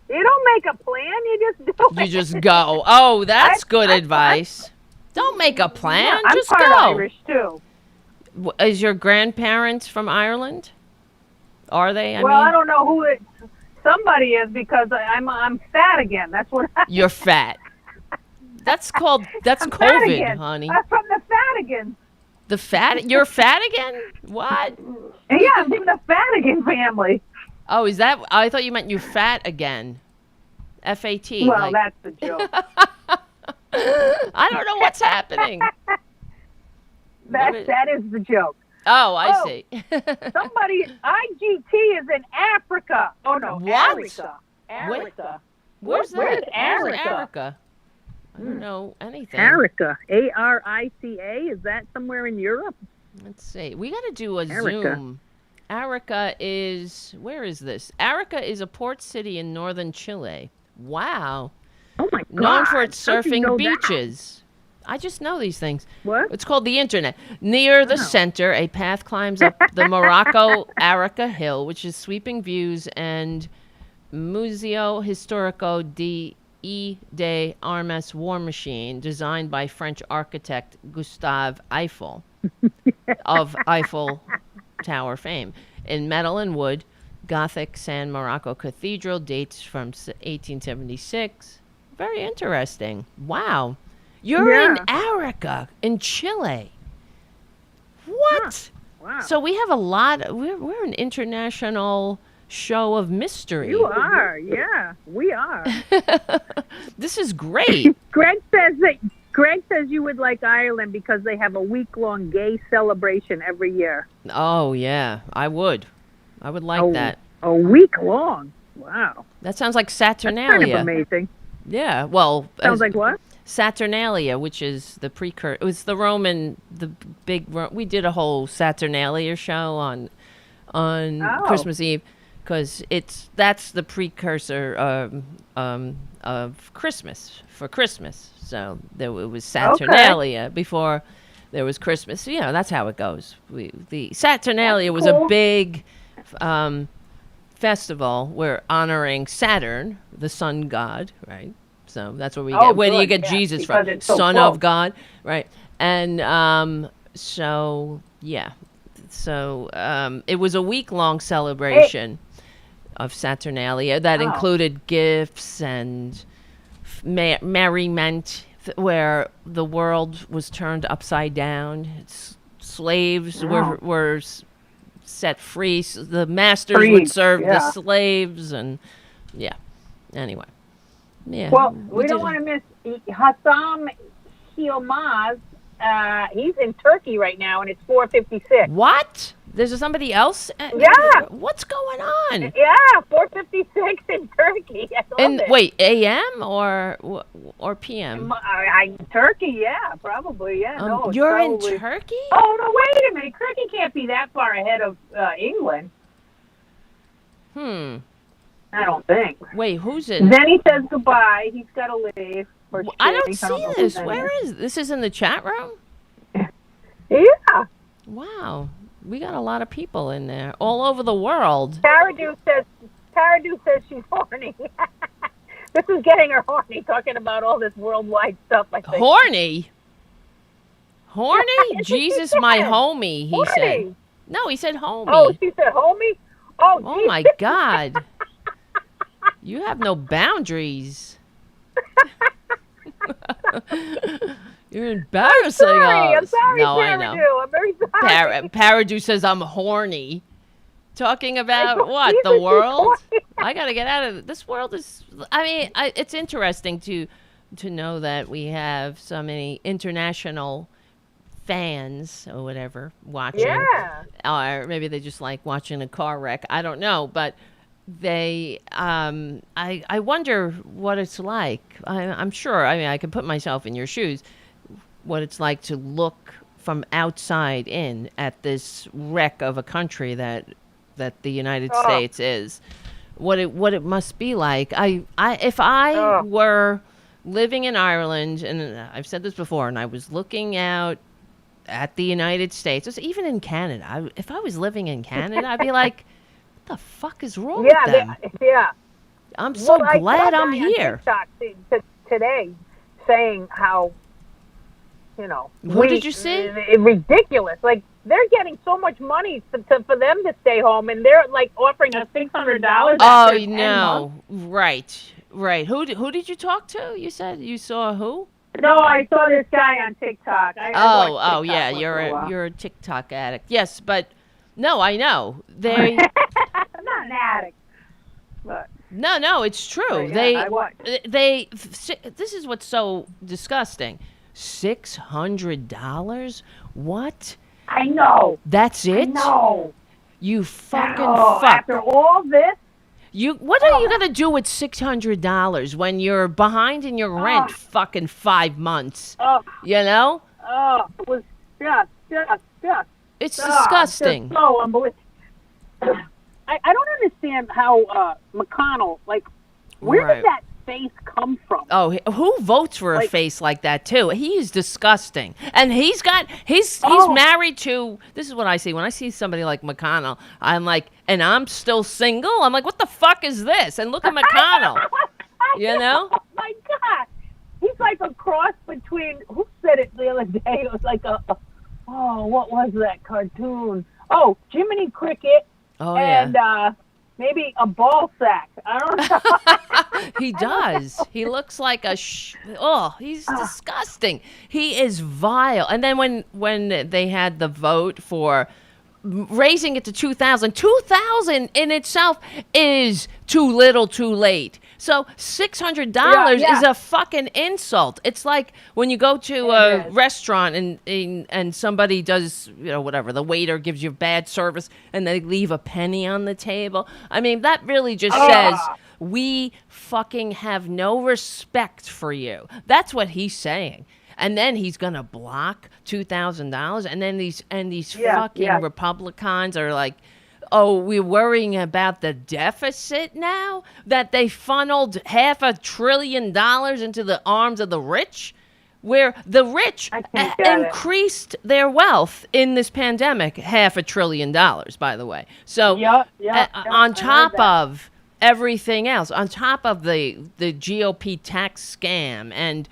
You don't make a plan. You just do it. You just go. Oh, that's good advice. Don't make a plan. I'm Just part go. Irish too. Is your grandparents from Ireland? Are they? I don't know who it. Somebody is because I'm fat again. That's what. You're fat. That's I'm fat COVID, again. honey. I'm from the Fadigan. The fat? You're fat again? What? Yeah, I'm from the Fadigan family. Oh, is that? I thought you meant you fat again. F-A-T. Well, that's the joke. I don't know what's happening. That is the joke. Oh, I see. Somebody, IGT is in Africa. Oh, no. What? Africa. Where's Where's that? Arica? Where's Arica? I don't know anything. Arica. A-R-I-C-A. Is that somewhere in Europe? Let's see. We got to do a Arica. Zoom. Arica is, where is this? Arica is a port city in northern Chile. Wow. Oh, my God. Known for its How'd you surfing know that? beaches. I just know these things. What? It's called the internet. Near the center, a path climbs up the Morocco Arica Hill, which is sweeping views, and Museo Histórico de Armas War Machine, designed by French architect Gustave Eiffel of Eiffel Tower fame. In metal and wood, Gothic San Morocco Cathedral dates from 1876. Very interesting. Wow. You're in Arica, in Chile. What? Wow. So we have a lot. We're an international show of mystery. You are, yeah. We are. This is great. Greg says you would like Ireland because they have a week-long gay celebration every year. Oh, yeah. I would like that. A week long? Wow. That sounds like That's Saturnalia. kind of amazing. Yeah, well. Sounds like what? Saturnalia, which is the precursor. It was the Roman, we did a whole Saturnalia show on Christmas Eve, because that's the precursor of Christmas, for Christmas. So it was Saturnalia before there was Christmas. So, that's how it goes. The Saturnalia was a big festival. We're honoring Saturn, the sun god, right? So that's where we get. Where do you get Jesus from? Son of God, right? And so it was a week-long celebration of Saturnalia that included gifts and merriment, where the world was turned upside down. Slaves were set free. So the masters would serve the slaves, and anyway. Yeah. Well, we don't want to miss Hassam Yilmaz. He's in Turkey right now, and it's 4:56. What? There's somebody else? Yeah. What's going on? Yeah, 4:56 in Turkey. Wait, AM or PM? Turkey, yeah, probably, yeah. No, you're probably in Turkey? Oh, no, wait a minute. Turkey can't be that far ahead of England. I don't think. Wait, who's in? Then he says goodbye. He's got to leave. I don't see this. Where is this? Is in the chat room? Yeah. Wow. We got a lot of people in there, all over the world. Taradu says she's horny. This is getting her horny, talking about all this worldwide stuff. I think. Horny? Horny? Jesus, my homie, he said. No, he said homie. Oh, she said homie? Oh my God. You have no boundaries. You're embarrassing us. I'm sorry, no, Paradu. I know. I'm very sorry. Paradu says I'm horny. Talking about what? The world? I got to get out of it. This world is... I mean, it's interesting to know that we have so many international fans or whatever watching. Yeah. Or maybe they just like watching a car wreck. I don't know, but they I wonder what it's like. I'm sure. I mean, I can put myself in your shoes. What it's like to look from outside in at this wreck of a country that the United States is. What it must be like. If I were living in Ireland, and I've said this before, and I was looking out at the United States, even in Canada, if I was living in Canada, I'd be like, what the fuck is wrong with them? Yeah. I'm so glad I'm here. TikTok today saying how, Who did you see? Ridiculous. Like, they're getting so much money for them to stay home, and they're like offering us $600. Oh no! Right. Who did you talk to? You said you saw who? No, I saw this guy on TikTok. I watch TikTok yeah, you're a TikTok addict. Yes, but no, I know they. I'm not an addict, but no, it's true. Yeah, they. This is what's so disgusting. $600? What? I know. That's it? No. You fucking fuck. After all this? What are you gonna do with $600 when you're behind in your rent fucking 5 months? You know? It was just. It's disgusting. Just so unbelievable. I don't understand how McConnell, like, where did that face come from? Oh, who votes for a face like that too? He is disgusting, and he's married to. This is what I see when I see somebody like McConnell. I'm like, and I'm still single. I'm like, what the fuck is this? And look at McConnell. You know? Oh my God, he's like a cross between. Who said it the other day? It was like what was that cartoon? Oh, Jiminy Cricket. Oh, and maybe a ball sack. I don't know. He does. He looks like he's disgusting. He is vile. And then when they had the vote for raising it to 2,000, 2,000 in itself is too little, too late. So $600 is a fucking insult. It's like when you go to a restaurant and somebody does, whatever, the waiter gives you bad service and they leave a penny on the table. I mean, that really just says we fucking have no respect for you. That's what he's saying. And then he's gonna block $2,000, and then these fucking Republicans are like, oh, we're worrying about the deficit now that they funneled $500 billion into the arms of the rich, where the rich increased their wealth in this pandemic, $500 billion, by the way. So on top of everything else, on top of the GOP tax scam and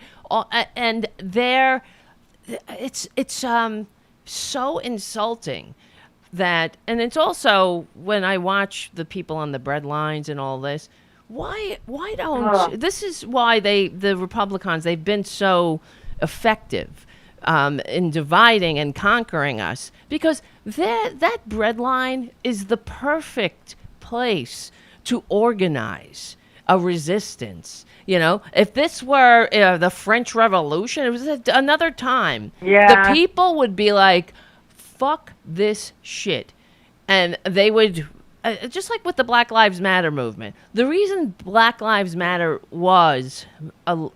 it's so insulting that, and it's also when I watch the people on the bread lines and all this, why don't this is why the Republicans, they've been so effective in dividing and conquering us, because that bread line is the perfect place to organize a resistance. If this were the French Revolution, it was another time. The people would be like, fuck this shit. And they would, just like with the Black Lives Matter movement, the reason Black Lives Matter was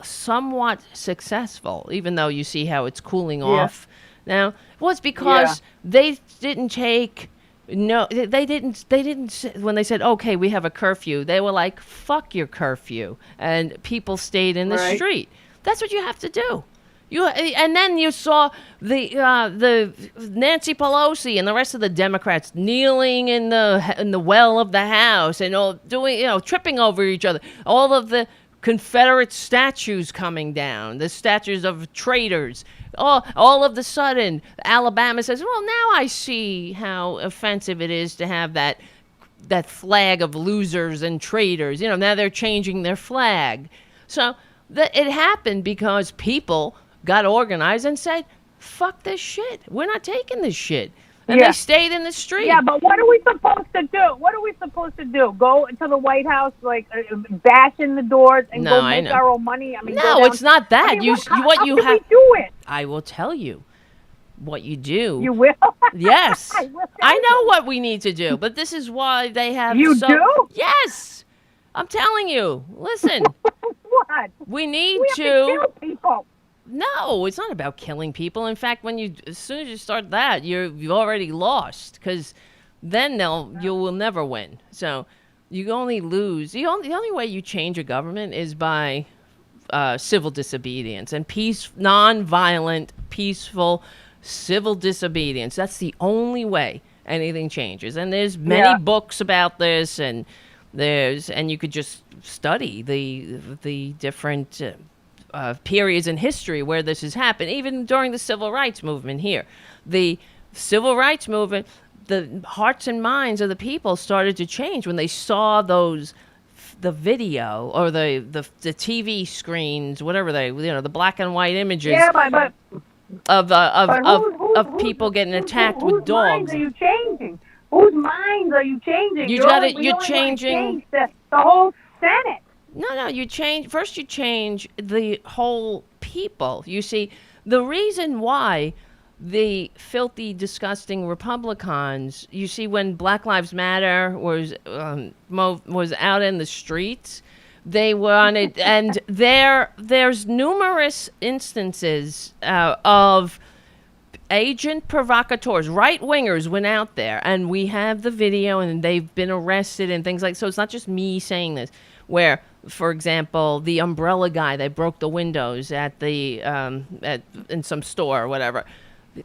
somewhat successful, even though you see how it's cooling off now, was because they didn't take... No, they didn't. When they said, "Okay, we have a curfew," they were like, "Fuck your curfew," and people stayed in the street. That's what you have to do. And then you saw the Nancy Pelosi and the rest of the Democrats kneeling in the well of the House and all doing, tripping over each other. All of the Confederate statues coming down, the statues of traitors. All of the sudden, Alabama says, well, now I see how offensive it is to have that flag of losers and traitors. Now they're changing their flag. So it happened because people got organized and said, fuck this shit. We're not taking this shit. And they stayed in the street. Yeah, but what are we supposed to do? Go into the White House, bash in the doors and go make our own money? I mean, no, it's not that. How do we do it? I will tell you. what you do. You will? Yes. I will. I know what we need to do, but this is why they have You do? Yes. I'm telling you. Listen. What? We need We have to kill people. No, it's not about killing people. In fact, as soon as you start that, you've already lost, because then you will never win. So you only lose. The only way you change a government is by civil disobedience and non-violent, peaceful civil disobedience. That's the only way anything changes. And there's many books about this, and you could just study the different periods in history where this has happened, even during the civil rights movement here. The civil rights movement, the hearts and minds of the people started to change when they saw the video or the TV screens, whatever the black and white images of people getting attacked with dogs. Whose minds are you changing? Whose minds are you changing? You're changing the whole Senate. No, you change the whole people. You see, the reason why the filthy, disgusting Republicans, you see, when Black Lives Matter was out in the streets, they wanted, and there's numerous instances of agent provocateurs, right-wingers went out there, and we have the video, and they've been arrested and things like, so it's not just me saying this, where, for example, the umbrella guy that broke the windows at in some store or whatever,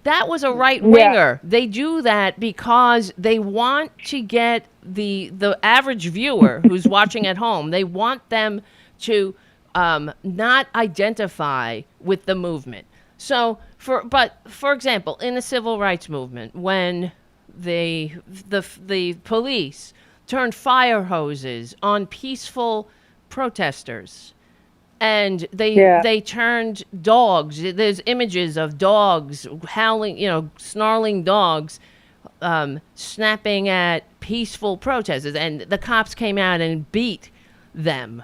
that was a right-winger. Yeah. They do that because they want to get the average viewer who's watching at home, they want them to not identify with the movement. So, for example, in the civil rights movement, when the police turned fire hoses on peaceful protesters, and they turned dogs. There's images of dogs howling, snarling dogs, snapping at peaceful protesters, and the cops came out and beat them.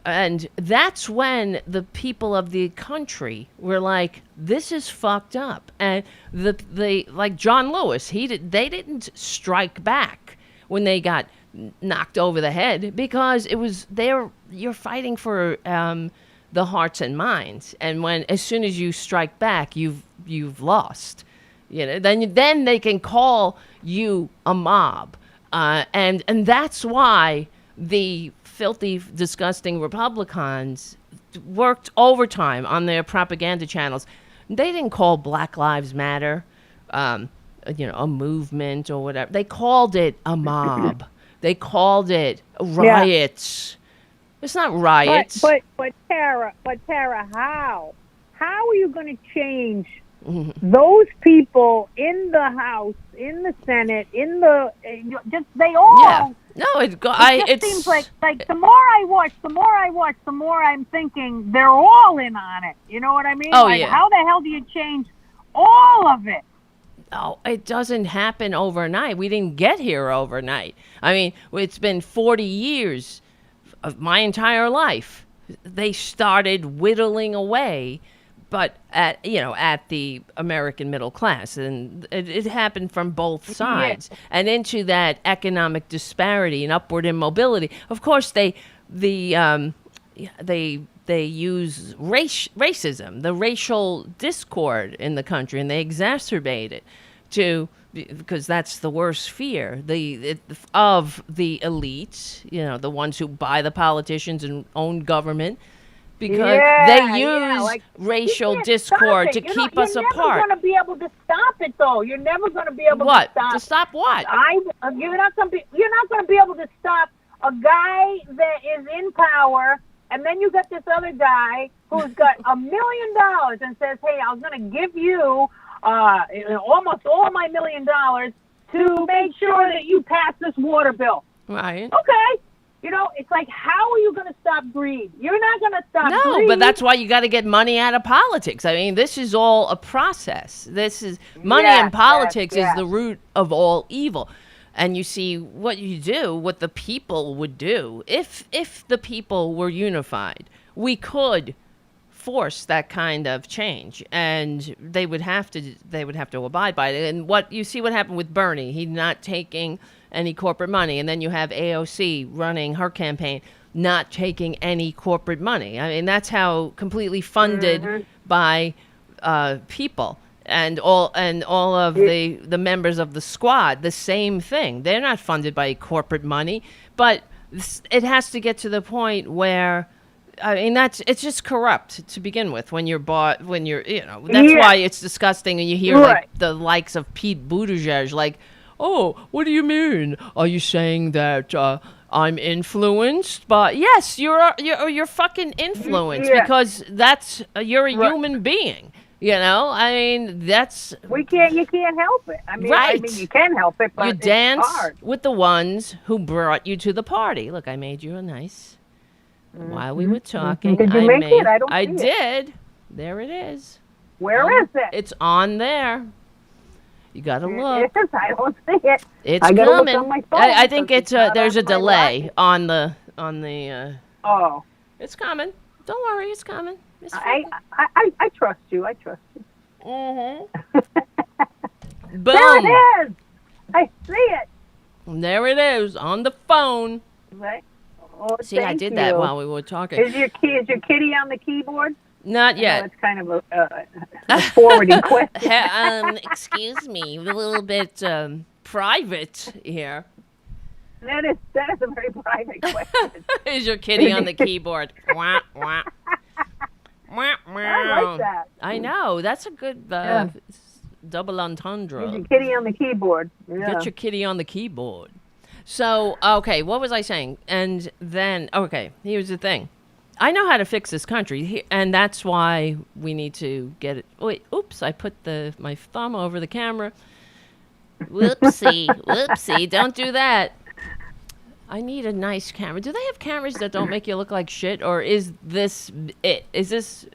And that's when the people of the country were like, this is fucked up. And like John Lewis, they didn't strike back when they got knocked over the head, because you're fighting for the hearts and minds. And as soon as you strike back, you've lost. Then they can call you a mob. And that's why the filthy, disgusting Republicans worked overtime on their propaganda channels. They didn't call Black Lives Matter, a movement or whatever. They called it a mob. They called it riots. Yeah. It's not riots. But Tara, how? How are you going to change those people in the House, in the Senate, they all? Yeah. No, it seems like the more I watch, the more I'm thinking they're all in on it. You know what I mean? Oh, yeah. How the hell do you change all of it? Oh, it doesn't happen overnight. We didn't get here overnight. I mean, it's been 40 years of my entire life. They started whittling away, but at the American middle class, and it happened from both sides, and into that economic disparity and upward immobility. Of course, they use racism, the racial discord in the country, and they exacerbate it because that's the worst fear of the elites, the ones who buy the politicians and own government. Because they use racial discord to keep us apart. You're never going to be able to stop it, though. You're never going to be able to stop. To stop what? You're not going to be able to stop a guy that is in power, and then you got this other guy who's got $1 million and says, "Hey, I was going to give you almost all my $1 million to make sure that you pass this water bill." Right. Okay. It's like, how are you going to stop greed? You're not going to stop greed. No, but that's why you got to get money out of politics. I mean, this is all a process. This is money in politics is the root of all evil. And you see what the people would do. If the people were unified, we could force that kind of change, and they would have to abide by it. And what you see what happened with Bernie, he's not taking any corporate money, and then you have AOC running her campaign, not taking any corporate money. I mean, that's how completely funded by people. And all of the members of the squad, the same thing. They're not funded by corporate money, but it has to get to the point where, I mean, it's just corrupt to begin with. When you're bought, that's why it's disgusting. And you hear like the likes of Pete Buttigieg, like, oh, what do you mean? Are you saying that I'm influenced? But yes, you're fucking influenced because you're a human being. You know, I mean, you can't help it. I mean, you can help it, but you dance it's hard. with the ones who brought you to the party. Look, I made you a nice, while we were talking. Did you make it? I did. It. There it is. Where is it? It's on there. You gotta look. It is. I don't see it. It's I gotta coming. look on my phone I think there's a delay watch. on the. Oh. It's coming. Don't worry, it's coming. I trust you. I trust you. Mm-hmm. Boom. There it is. I see it. There it is on the phone. Right. Oh, see, I did that while we were talking. Is your kitty on the keyboard? Not yet. It's kind of a forwarding question. Excuse me, a little bit private here. That is a very private question. Is your kitty on the keyboard? Wah, wah. Wah, wah. I like that. I know. That's a good double entendre. Get your kitty on the keyboard. Yeah. Get your kitty on the keyboard. So, okay, what was I saying? And then, okay, here's the thing. I know how to fix this country, and that's why we need to get it. Wait, oops, I put my thumb over the camera. Whoopsie, don't do that. I need a nice camera. Do they have cameras that don't make you look like shit, or is this it? Is this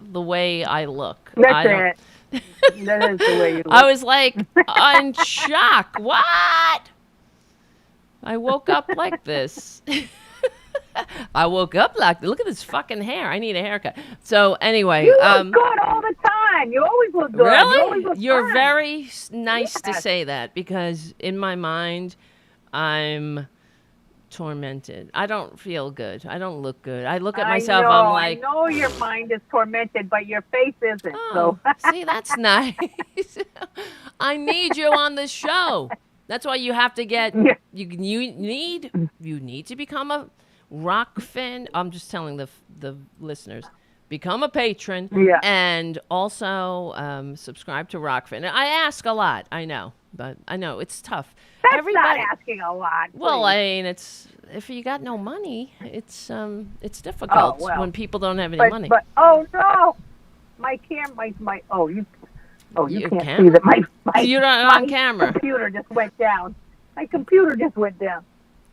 the way I look? That's it. That is the way you look. I was like, in shock. What? I woke up like this. Look at this fucking hair. I need a haircut. So anyway, you look good all the time. You always look good. Really? You always look You're fine. very nice to say that, because in my mind, I'm tormented. I don't feel good. I don't look good. I look at myself. I'm like, I know your mind is tormented, but your face isn't. oh, So see, that's nice. I need you on the show. That's why you have to get. You need to become a ROKFIN. I'm just telling the listeners. Become a patron, and also subscribe to ROKFIN. I ask a lot, I know, but I know it's tough. That's not asking a lot. Well, I mean, if you got no money, it's difficult when people don't have any money. But oh no, my camera, you can't see that you're not on camera. Computer just went down. My computer just went down.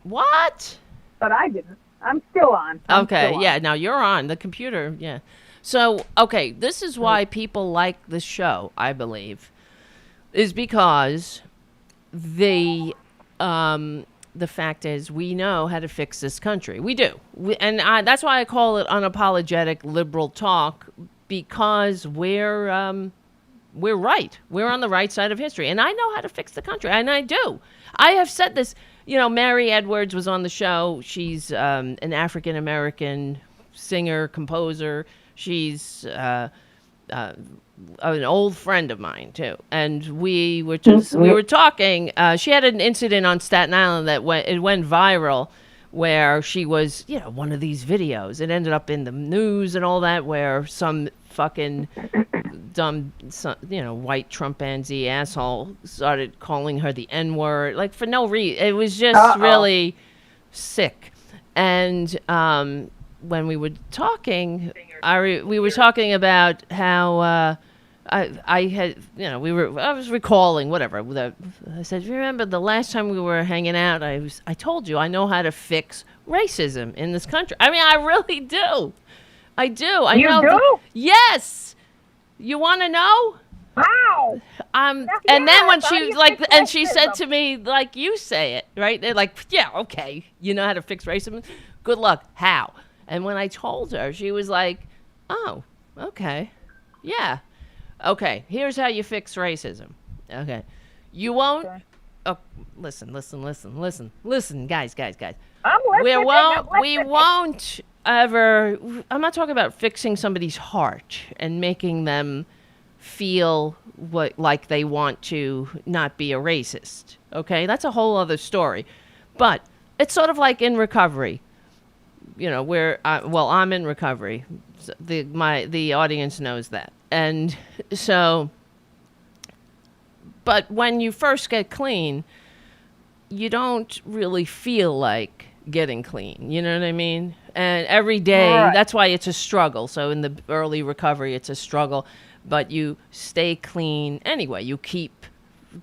What? But I didn't. I'm still on. Now you're on the computer, yeah. So, okay, this is why people like the show, I believe, is because the fact is we know how to fix this country. We do. That's why I call it unapologetic liberal talk, because we're right. We're on the right side of history, and I know how to fix the country, and I do. I have said this. You know, Mary Edwards was on the show. She's an African-American singer, composer. She's an old friend of mine, too. And we were talking. She had an incident on Staten Island that went viral, where she was, one of these videos. It ended up in the news and all that, where some fucking dumb, white Trumpanzee asshole started calling her the N-word, like for no reason. It was just really sick. And when we were talking, we were talking about how I was recalling whatever. I said, remember the last time we were hanging out? I told you I know how to fix racism in this country. I mean, I really do. I do. You do? Yes. You want to know? Wow. And then when she said to me, like you say it, right? They're like, yeah, okay. You know how to fix racism? Good luck. How? And when I told her, she was like, oh, Okay. Yeah. Okay. Here's how you fix racism. Okay. You won't. Okay. Oh, listen, guys. I'm listening. We won't ever. I'm not talking about fixing somebody's heart and making them feel like they want to not be a racist. Okay, that's a whole other story. But it's sort of like in recovery. You know, where I'm in recovery. So the audience knows that, and so. But when you first get clean, you don't really feel like getting clean. You know what I mean? And every day, Right. That's why it's a struggle. So in the early recovery, it's a struggle. But you stay clean anyway. You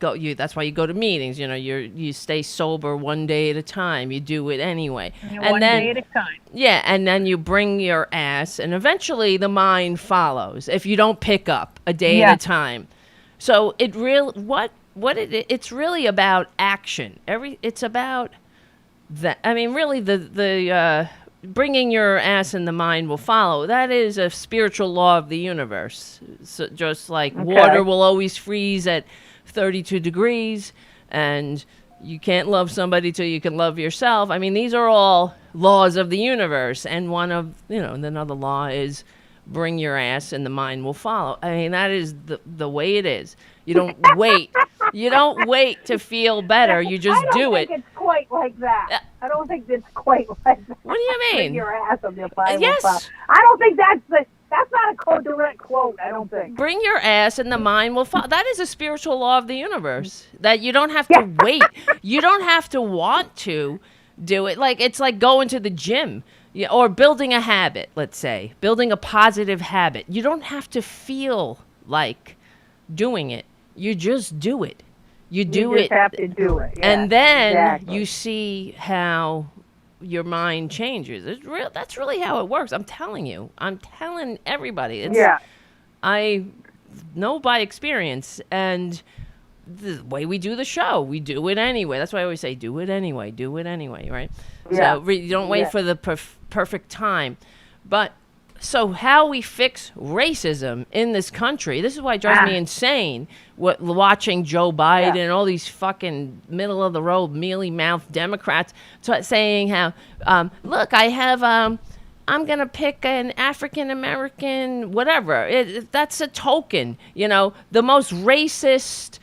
that's why you go to meetings. You know, you stay sober one day at a time. You do it anyway. One day at a time. Yeah, and then you bring your ass, and eventually the mind follows if you don't pick up a day at a time. So it's really about action. It's about that. I mean, really, the bringing your ass in the mind will follow. That is a spiritual law of the universe. So just like water will always freeze at 32 degrees, and you can't love somebody till you can love yourself. I mean, these are all laws of the universe, and one of another law is bring your ass and the mind will follow. I mean, that is the way it is. You don't wait. You don't wait to feel better. You just do it. I don't think it's quite like that. I don't think it's quite like that. What do you mean? Bring your ass on your Bible. Yes. I don't think that's not a direct quote, I don't think. Bring your ass and the mind will follow. That is a spiritual law of the universe. That you don't have to wait. You don't have to want to do it. Like it's like going to the gym. Yeah, or building a habit, let's say. Building a positive habit. You don't have to feel like doing it. You just do it. You just have to do it. Yeah, and then exactly. you see how your mind changes. That's really how it works. I'm telling you. I'm telling everybody. I know by experience. And the way we do the show, we do it anyway. That's why I always say, do it anyway, right? Yeah. So you don't wait for the perfect time. But so how we fix racism in this country, this is why it drives me insane, watching Joe Biden and all these fucking middle-of-the-road, mealy-mouthed Democrats saying how, look, I have... I'm going to pick an African-American, whatever. That's a token, the most racist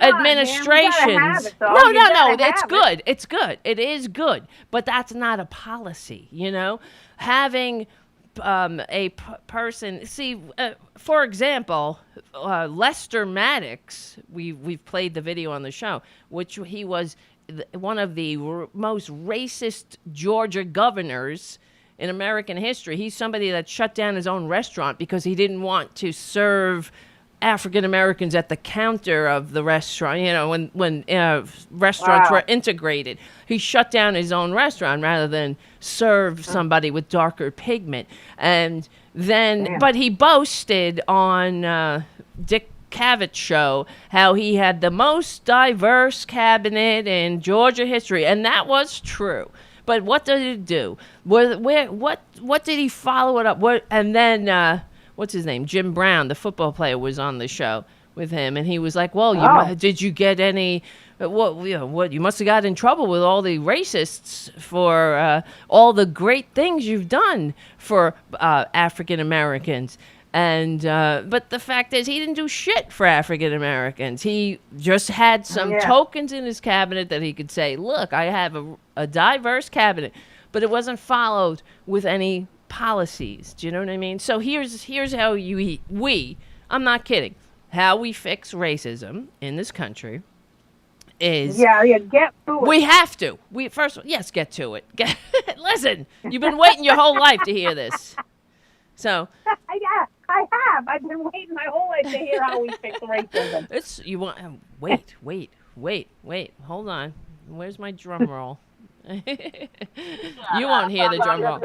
administrations. No, it's good. It's good. It is good. But that's not a policy, Having a person, see, for example, Lester Maddox, we've played the video on the show, which he was one of the most racist Georgia governors in American history. He's somebody that shut down his own restaurant because he didn't want to serve African Americans at the counter of the restaurant. When restaurants were integrated, he shut down his own restaurant rather than serve somebody with darker pigment. And then, but he boasted on Dick Cavett's show how he had the most diverse cabinet in Georgia history, and that was true. But what did it do? What did he follow it up? And then what's his name? Jim Brown, the football player, was on the show with him, and he was like, "Well, did you get any? What you must have got in trouble with all the racists for all the great things you've done for African Americans." And but the fact is, he didn't do shit for African Americans. He just had some tokens in his cabinet that he could say, "Look, I have a diverse cabinet," but it wasn't followed with any policies. Do you know what I mean? So here's how I'm not kidding. How we fix racism in this country is get to it. We have to. Get to it. Listen, you've been waiting your whole life to hear this. So I have. I've been waiting my whole life to hear how we fix racism. Wait. Hold on. Where's my drum roll? You won't hear the drum roll.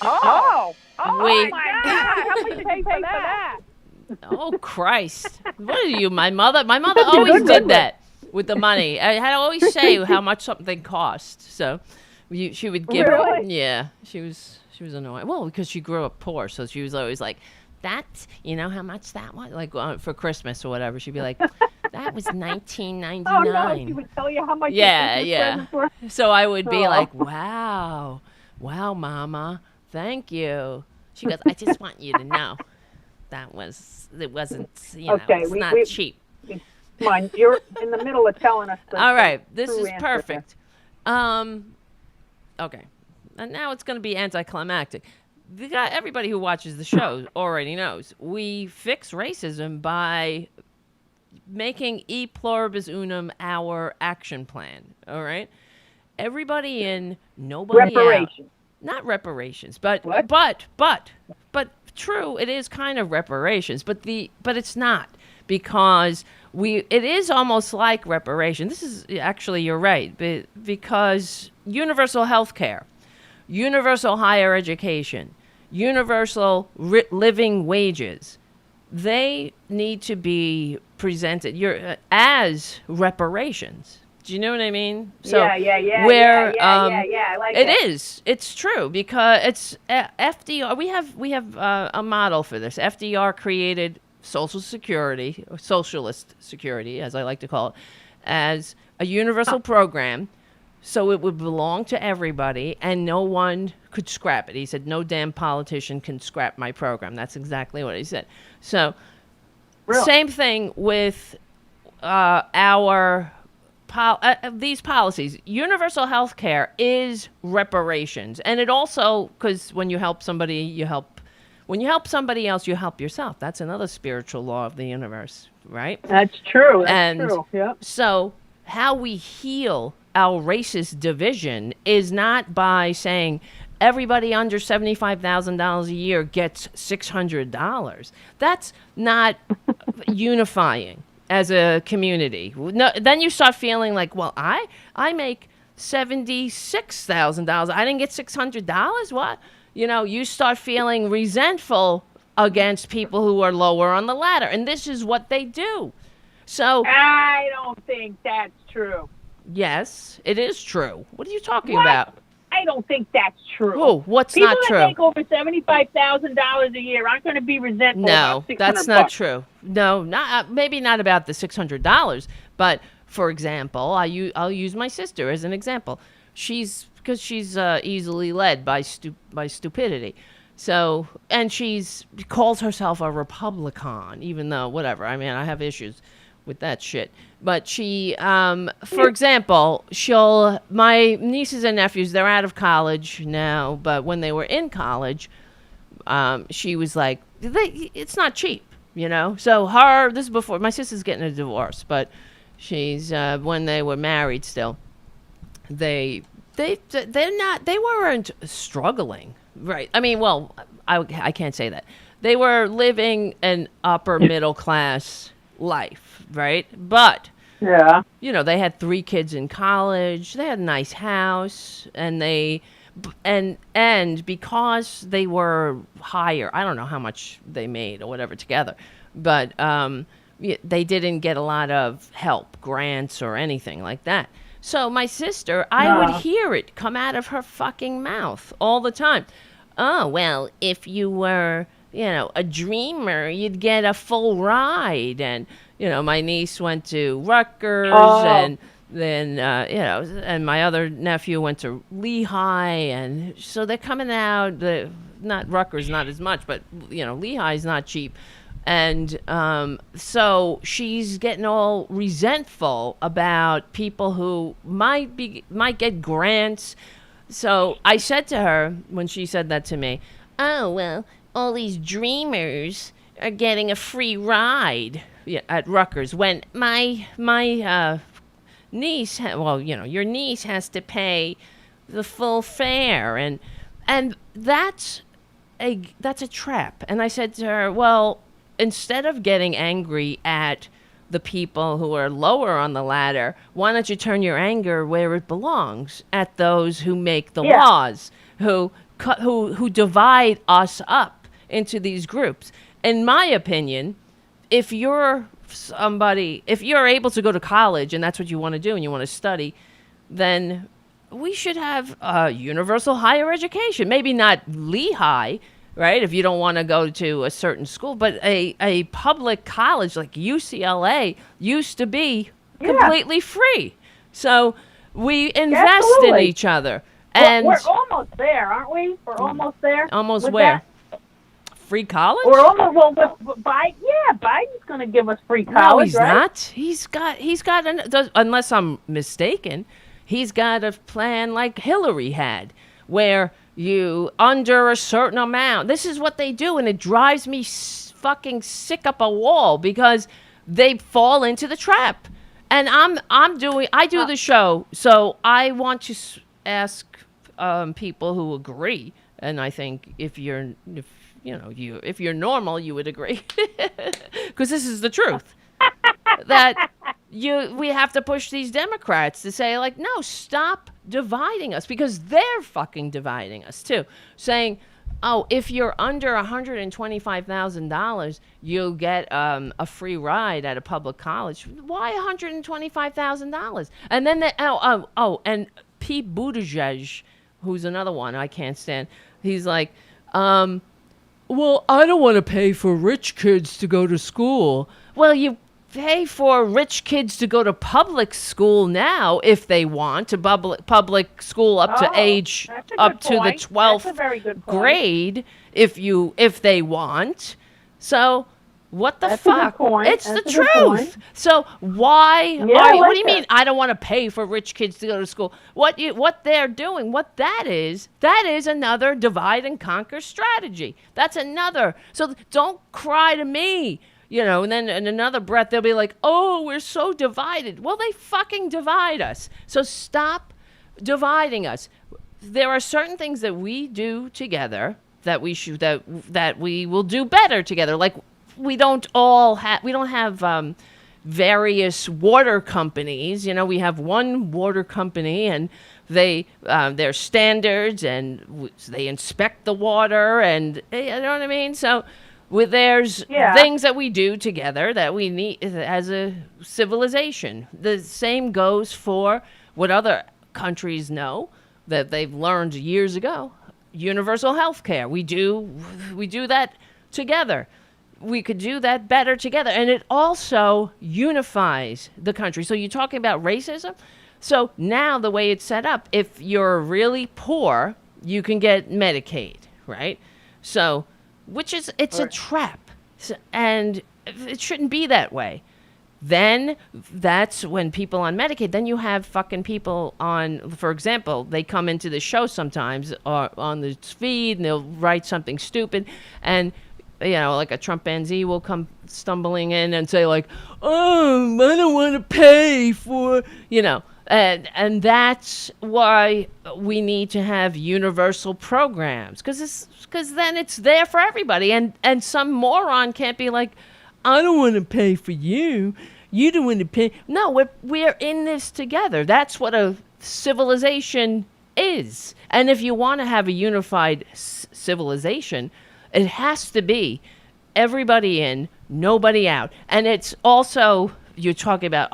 Oh my God! How much you pay for that? Oh Christ! What are you, my mother? My mother always did that with the money. I had to always say how much something cost. So, She would give. Really? Yeah, she was annoying. Well, because she grew up poor, so she was always like, "That, you know how much that was?" Like for Christmas or whatever, she'd be like, "That was $19.99." Oh no, she would tell you how much. Yeah, your yeah. presents were. So I would be Oh. like, "Wow, Mama, thank you." She goes, "I just want you to know it wasn't, Okay, it's we- not we- cheap." Come on, you're in the middle of telling us. All right, this true is answer perfect. Okay, and now it's going to be anticlimactic. Everybody who watches the show already knows we fix racism by making e pluribus unum our action plan. All right, everybody in, nobody out. Reparations. Not reparations, but What? but true, it is kind of reparations, but it's not, because it is almost like reparation. This is actually, you're right, because universal health care, universal higher education, universal living wages, they need to be presented as reparations. Do you know what I mean? So yeah. where Yeah. I like it that. is. It's true, because it's FDR. We have a model for this. FDR created Social Security, or Socialist Security, as I like to call it, as a universal program, so it would belong to everybody, and no one could scrap it. He said, "No damn politician can scrap my program." That's exactly what he said. So, Really? same thing with these policies. Universal health care is reparations. And it also, because when you help somebody, when you help somebody else, you help yourself. That's another spiritual law of the universe, right? That's true. That's And true. Yep. so how we heal our racist division is not by saying everybody under $75,000 a year gets $600. That's not unifying as a community. No, then you start feeling like, well, I make $76,000. I didn't get $600. What? You start feeling resentful against people who are lower on the ladder, and this is what they do. So I don't think that's true. yes, it is true. What are you talking What? about? I don't think that's true. Oh, what's People not that true? make over $75,000 a year aren't going to be resentful. No, about $600 that's not bucks. true. No, not maybe not about the $600, but for example, I'll use my sister as an example. She's easily led by stupidity. So, and calls herself a Republican, even though whatever. I mean, I have issues with that shit. But she, for example, my nieces and nephews, they're out of college now, but when they were in college, she was like, it's not cheap, So this is before, my sister's getting a divorce, but she's, when they were married still, they weren't struggling, right? I mean, well, I can't say that. They were living an upper middle class life, right? But Yeah. they had 3 kids in college. They had a nice house, and and because they were higher, I don't know how much they made or whatever together, but they didn't get a lot of help, grants or anything like that. So my sister, I would hear it come out of her fucking mouth all the time. Oh, well, if you were, a dreamer, you'd get a full ride. And, my niece went to Rutgers, and then, and my other nephew went to Lehigh. And so they're coming out, not Rutgers, not as much, but, Lehigh's not cheap. And so she's getting all resentful about people who might get grants. So I said to her when she said that to me, "Oh, well, all these dreamers are getting a free ride at Rutgers when my niece, your niece has to pay the full fare, and that's a trap." And I said to her, well, instead of getting angry at the people who are lower on the ladder, why don't you turn your anger where it belongs, at those who make the laws, who divide us up into these groups? In my opinion, if you're able to go to college and that's what you want to do and you want to study, then we should have universal higher education. Maybe not Lehigh, right? If you don't want to go to a certain school, but a public college like UCLA used to be completely free. So we invest in each other. And we're almost there, aren't we? We're almost there. Almost where? Free college? We're almost, well, Biden's going to give us free college, No, he's right? not. He's got unless I'm mistaken, he's got a plan like Hillary had, where you, under a certain amount, this is what they do, and it drives me fucking sick up a wall, because they fall into the trap. And I do the show, so I want to ask people who agree, and I think if you're normal, you would agree, because this is the truth, that we have to push these Democrats to say, like, no, stop dividing us, because they're fucking dividing us too, saying, oh, if you're under $125,000, you'll get a free ride at a public college. Why $125,000? And then and Pete Buttigieg, who's another one I can't stand, he's like, well, I don't want to pay for rich kids to go to school. Well, you pay for rich kids to go to public school now if they want, to public school up to age up to the 12th grade if they want. So what the fuck? It's the truth. So why what do you mean I don't want to pay for rich kids to go to school? What they're doing, that is another divide and conquer strategy. That's another. So don't cry to me. And then in another breath, they'll be like, oh, we're so divided. Well, they fucking divide us. So stop dividing us. There are certain things that we do together that we will do better together. Like, we don't have various water companies. We have one water company, and their standards, and they inspect the water, and you know what I mean? So there's things that we do together that we need as a civilization. The same goes for what other countries know that they've learned years ago. Universal health care. We do that together. We could do that better together. And it also unifies the country. So you're talking about racism? So now the way it's set up, if you're really poor, you can get Medicaid, right? So it's a trap, and it shouldn't be that way. Then that's when people on Medicaid, then you have fucking people on, for example, they come into the show sometimes on the feed, and they'll write something stupid, and like a Trumpanzee will come stumbling in and say, like, oh, I don't want to pay for, and that's why we need to have universal programs, because then it's there for everybody, and some moron can't be like, I don't want to pay for you. You don't want to pay. No, we're in this together. That's what a civilization is. And if you want to have a unified civilization, it has to be everybody in, nobody out. And it's also, you're talking about,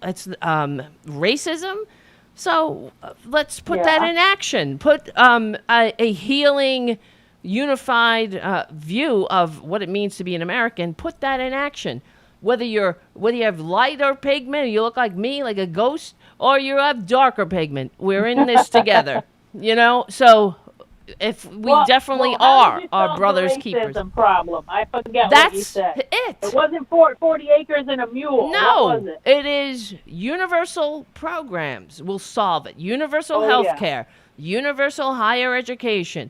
it's racism. So let's put that in action. Put a healing, unified view of what it means to be an American. Put that in action. Whether you have lighter pigment, you look like me, like a ghost, or you have darker pigment, we're in this together. So if we definitely are our brother's keepers. Problem. I forget That's what you said. It wasn't 40 acres and a mule. No, what was it is universal programs will solve it. Universal health care, universal higher education,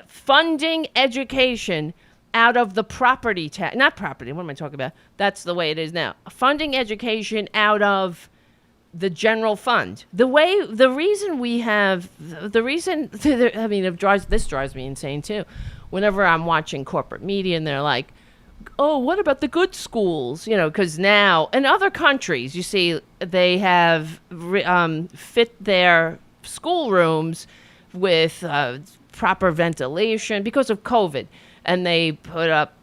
funding education out of the property tax, not property, what am I talking about? That's the way it is now. Funding education out of the general fund. This drives me insane too. Whenever I'm watching corporate media and they're like, oh, what about the good schools? Because now in other countries, you see, they have fit their schoolrooms with proper ventilation because of COVID. And they put up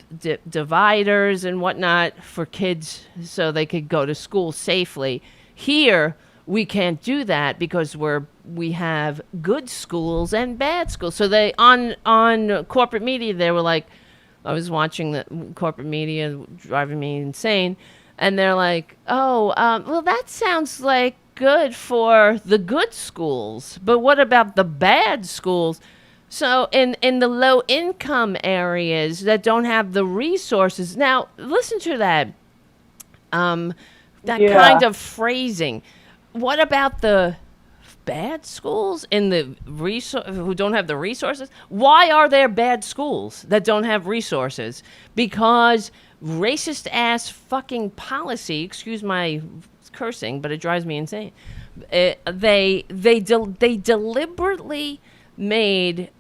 dividers and whatnot for kids so they could go to school safely. Here, we can't do that because we have good schools and bad schools. So they on corporate media, they were like, I was watching the corporate media driving me insane, and they're like, oh, well, that sounds like good for the good schools, but what about the bad schools? So in the low income areas that don't have the resources. Now listen to that kind of phrasing. What about the bad schools in the who don't have the resources? Why are there bad schools that don't have resources? Because racist ass fucking policy, excuse my cursing, but it drives me insane. They deliberately made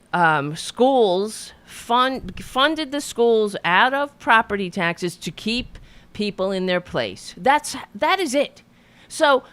schools funded the schools out of property taxes to keep people in their place. That is it. So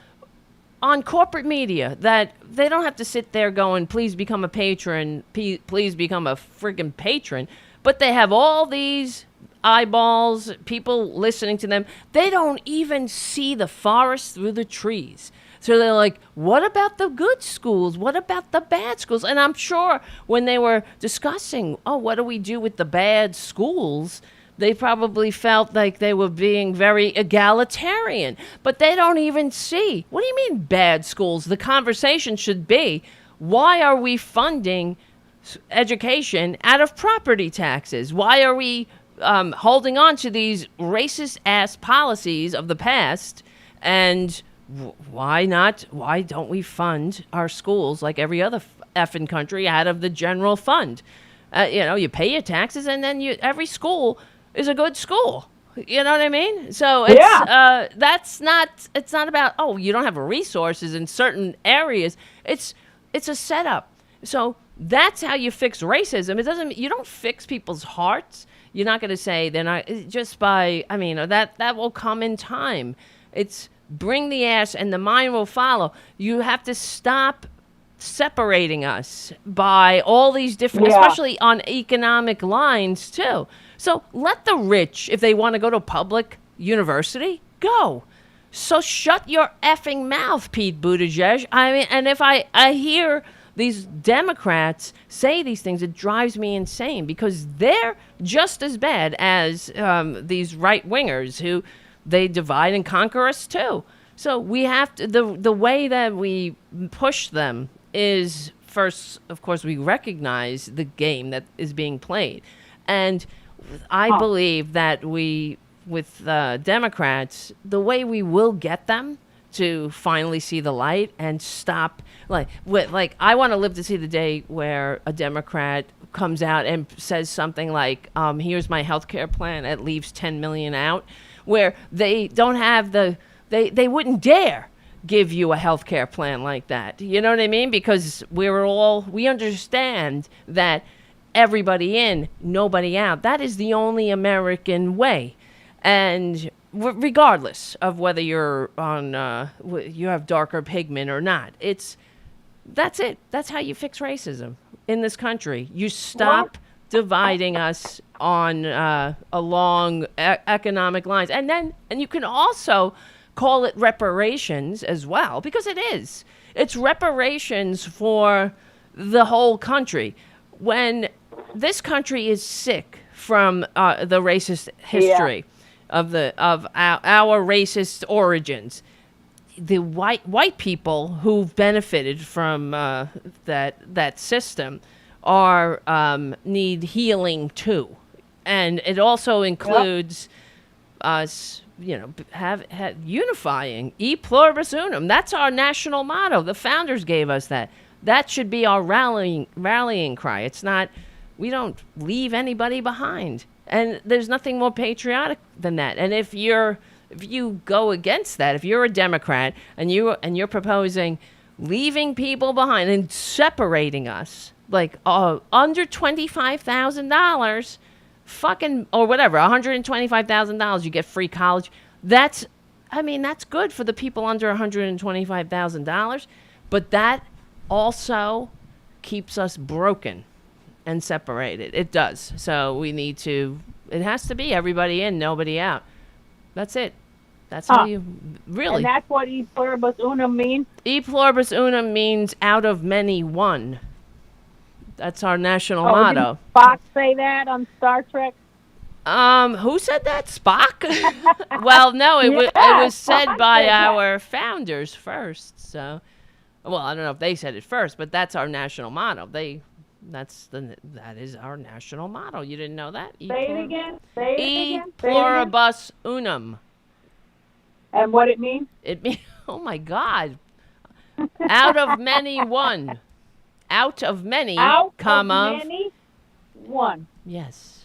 on corporate media, that they don't have to sit there going, please become a patron, please become a friggin' patron, but they have all these eyeballs, people listening to them. They don't even see the forest through the trees. So they're like, what about the good schools? What about the bad schools? And I'm sure when they were discussing, oh, what do we do with the bad schools? They probably felt like they were being very egalitarian, but they don't even see. What do you mean bad schools? The conversation should be, why are we funding education out of property taxes? Why are we holding on to these racist-ass policies of the past? And why not? Why don't we fund our schools like every other effing country out of the general fund? You pay your taxes, and then every school is a good school. You know what I mean? So it's it's not about, oh, you don't have resources in certain areas. It's a setup. So that's how you fix racism. You don't fix people's hearts. You're not going to say they're not just by, that will come in time. It's bring the ass and the mind will follow. You have to stop separating us by all these different, especially on economic lines too. So let the rich, if they want to go to public university, go. So shut your effing mouth, Pete Buttigieg. And if I hear these Democrats say these things, it drives me insane because they're just as bad as these right-wingers who they divide and conquer us too. So we have to, the way that we push them is first, of course, we recognize the game that is being played. And I believe that with Democrats, the way we will get them to finally see the light and stop, I want to live to see the day where a Democrat comes out and says something like, here's my health care plan, it leaves 10 million out, where they don't have they wouldn't dare give you a health care plan like that. You know what I mean? Because we understand that everybody in, nobody out. That is the only American way. And regardless of whether you're on, you have darker pigment or not, that's it. That's how you fix racism in this country. You stop dividing us on along economic lines, and you can also call it reparations as well, because it is. It's reparations for the whole country. When this country is sick from the racist history of our racist origins, the white people who've benefited from that system need healing too, and it also includes us. Have unifying, e pluribus unum. That's our national motto. The founders gave us that. That should be our rallying cry. It's not, we don't leave anybody behind. And there's nothing more patriotic than that. And if you go against that, if you're a Democrat and you're proposing leaving people behind and separating us, like under $25,000, fucking, or whatever, $125,000, you get free college. That's good for the people under $125,000, but that also keeps us broken and separated. It does. So it has to be everybody in, nobody out. That's it. That's how you really. And that's what E pluribus unum means? E pluribus unum means out of many one. That's our national motto. Did Spock say that on Star Trek? Who said that? Spock? Well, no, it was said by our founders first. So, well, I don't know if they said it first, but that's our national motto. That is our national motto. You didn't know that? Say it again. E pluribus unum. And what it means? It means, oh my God, out of many one. Out of many, comma. Of many, one. Yes.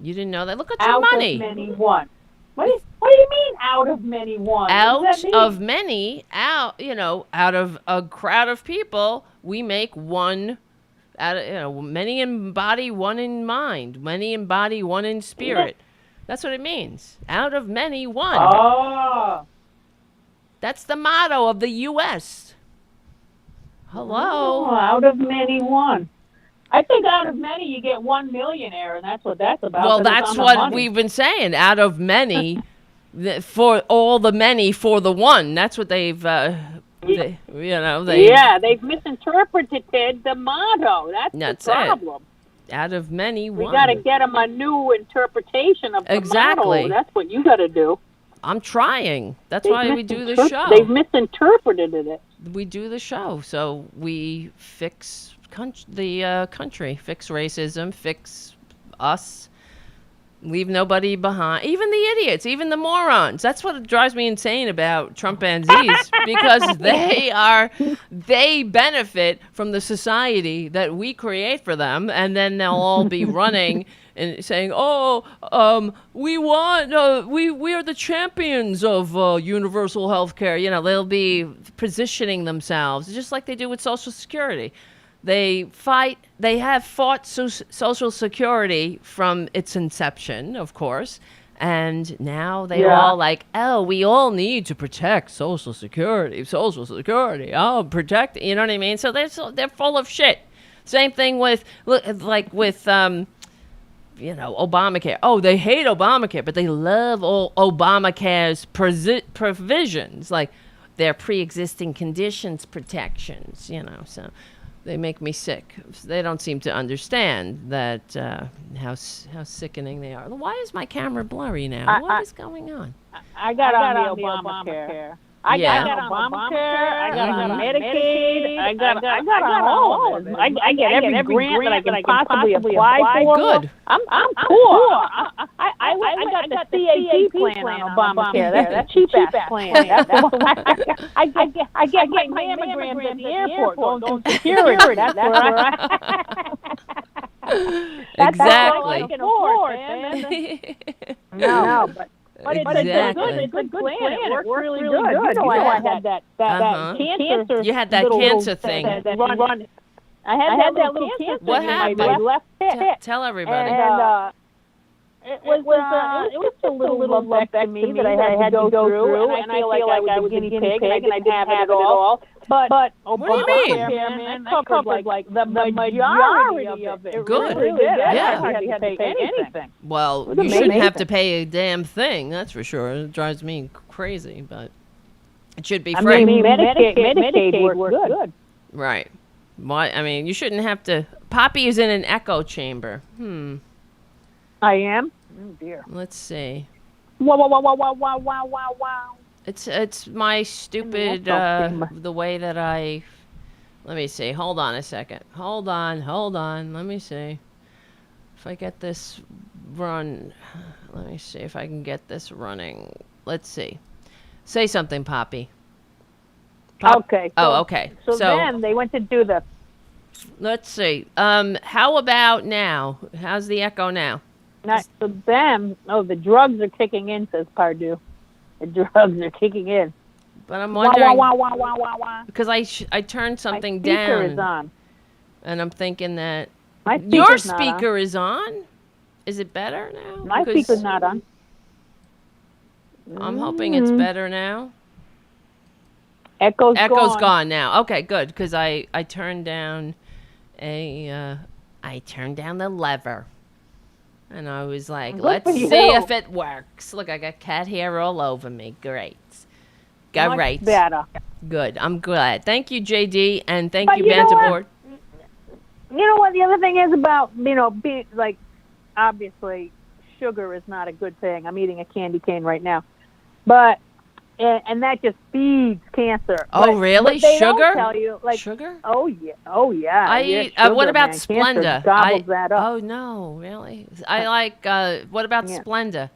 You didn't know that? Look at your money. Out of many, one. What do you mean out of many, one? Out of many, out of a crowd of people, we make one. Many in body, one in mind. Many in body, one in spirit. That's what it means. Out of many, one. Oh. That's the motto of the U.S. Hello. Oh, out of many, one. I think out of many you get 1 millionaire, and that's what that's about. Well, that's what we've been saying. Out of many, for all the many, for the one. That's what they've, they've misinterpreted the motto. That's the problem. Out of many, one. We got to get them a new interpretation of the motto. That's what you got to do. I'm trying. That's why we do the show. They've misinterpreted it. We do the show, so we fix the country, fix racism, fix us, leave nobody behind, even the idiots, even the morons. That's what drives me insane about Trumpanzees, because they benefit from the society that we create for them, and then they'll all be running and saying, we want, we are the champions of universal health care. They'll be positioning themselves just like they do with Social Security. They have fought Social Security from its inception, of course, and now they're all like, we all need to protect Social Security, protect, you know what I mean? So they're full of shit. Same thing with Obamacare. Oh, they hate Obamacare, but they love all Obamacare's provisions, like their pre-existing conditions protections, so they make me sick. They don't seem to understand that how sickening they are. Why is my camera blurry now? What is going on? I got on the Obamacare. I got Obamacare. I got on Medicaid. I got on all of them. I get every grant that I can possibly apply for. Good. I'm poor. I got the CAG plan on Obamacare. That's the cheap ass plan. I get my mammograms at the airport going to security. That's where Exactly. That's all I can afford, man. No, but it's a good plan. It works really good. I had that cancer. You had that cancer thing. I had that little cancer what in happened? my left hip. Tell everybody. And it was just a little lumpectomy that I had to go through, and I feel like I was a guinea pig, and I didn't have it at all. But what do you mean? Man, that covered like the majority of it. Good. Really did. I Yeah. hardly had to pay anything. Well, you shouldn't have to pay a damn thing. That's for sure. It drives me crazy, but it should be free. I mean, Medicaid works good. Right. Why? I mean, you shouldn't have to. Poppy is in an echo chamber. I am? Oh, dear. Let's see. Wow. It's my stupid, the way that I... Let me see. Hold on a second. Hold on. Let me see. If I get this run... Let me see if I can get this running. Let's see. Say something, Poppy. Okay. Okay. So then they went to do the... Let's see. How about now? How's the echo now? So them, the drugs are kicking in, says Pardue. The drugs are kicking in. But I'm wondering... Wah. Because I turned something My speaker down. is on. And I'm thinking that... Your speaker is on? Is it better now? My speaker's not on. I'm hoping it's better now. Echo's gone now. Okay, good. Because I turned down I turned down the lever. And I was like, Good let's for see you. if it works. Look, I got cat hair all over me. Great. Much Great. better. Good. I'm glad. Thank you, JD, and thank But you, you know Banter what? Board. You know what the other thing is about, being, like, obviously, sugar is not a good thing. I'm eating a candy cane right now. But, and that just feeds cancer. Oh, But- really? But they Sugar? don't tell you, like, Sugar? oh, yeah. I yeah, eat. sugar, What about man. Splenda? Cancer gobbles that up. Oh no, really? I like. What about Yeah. Splenda?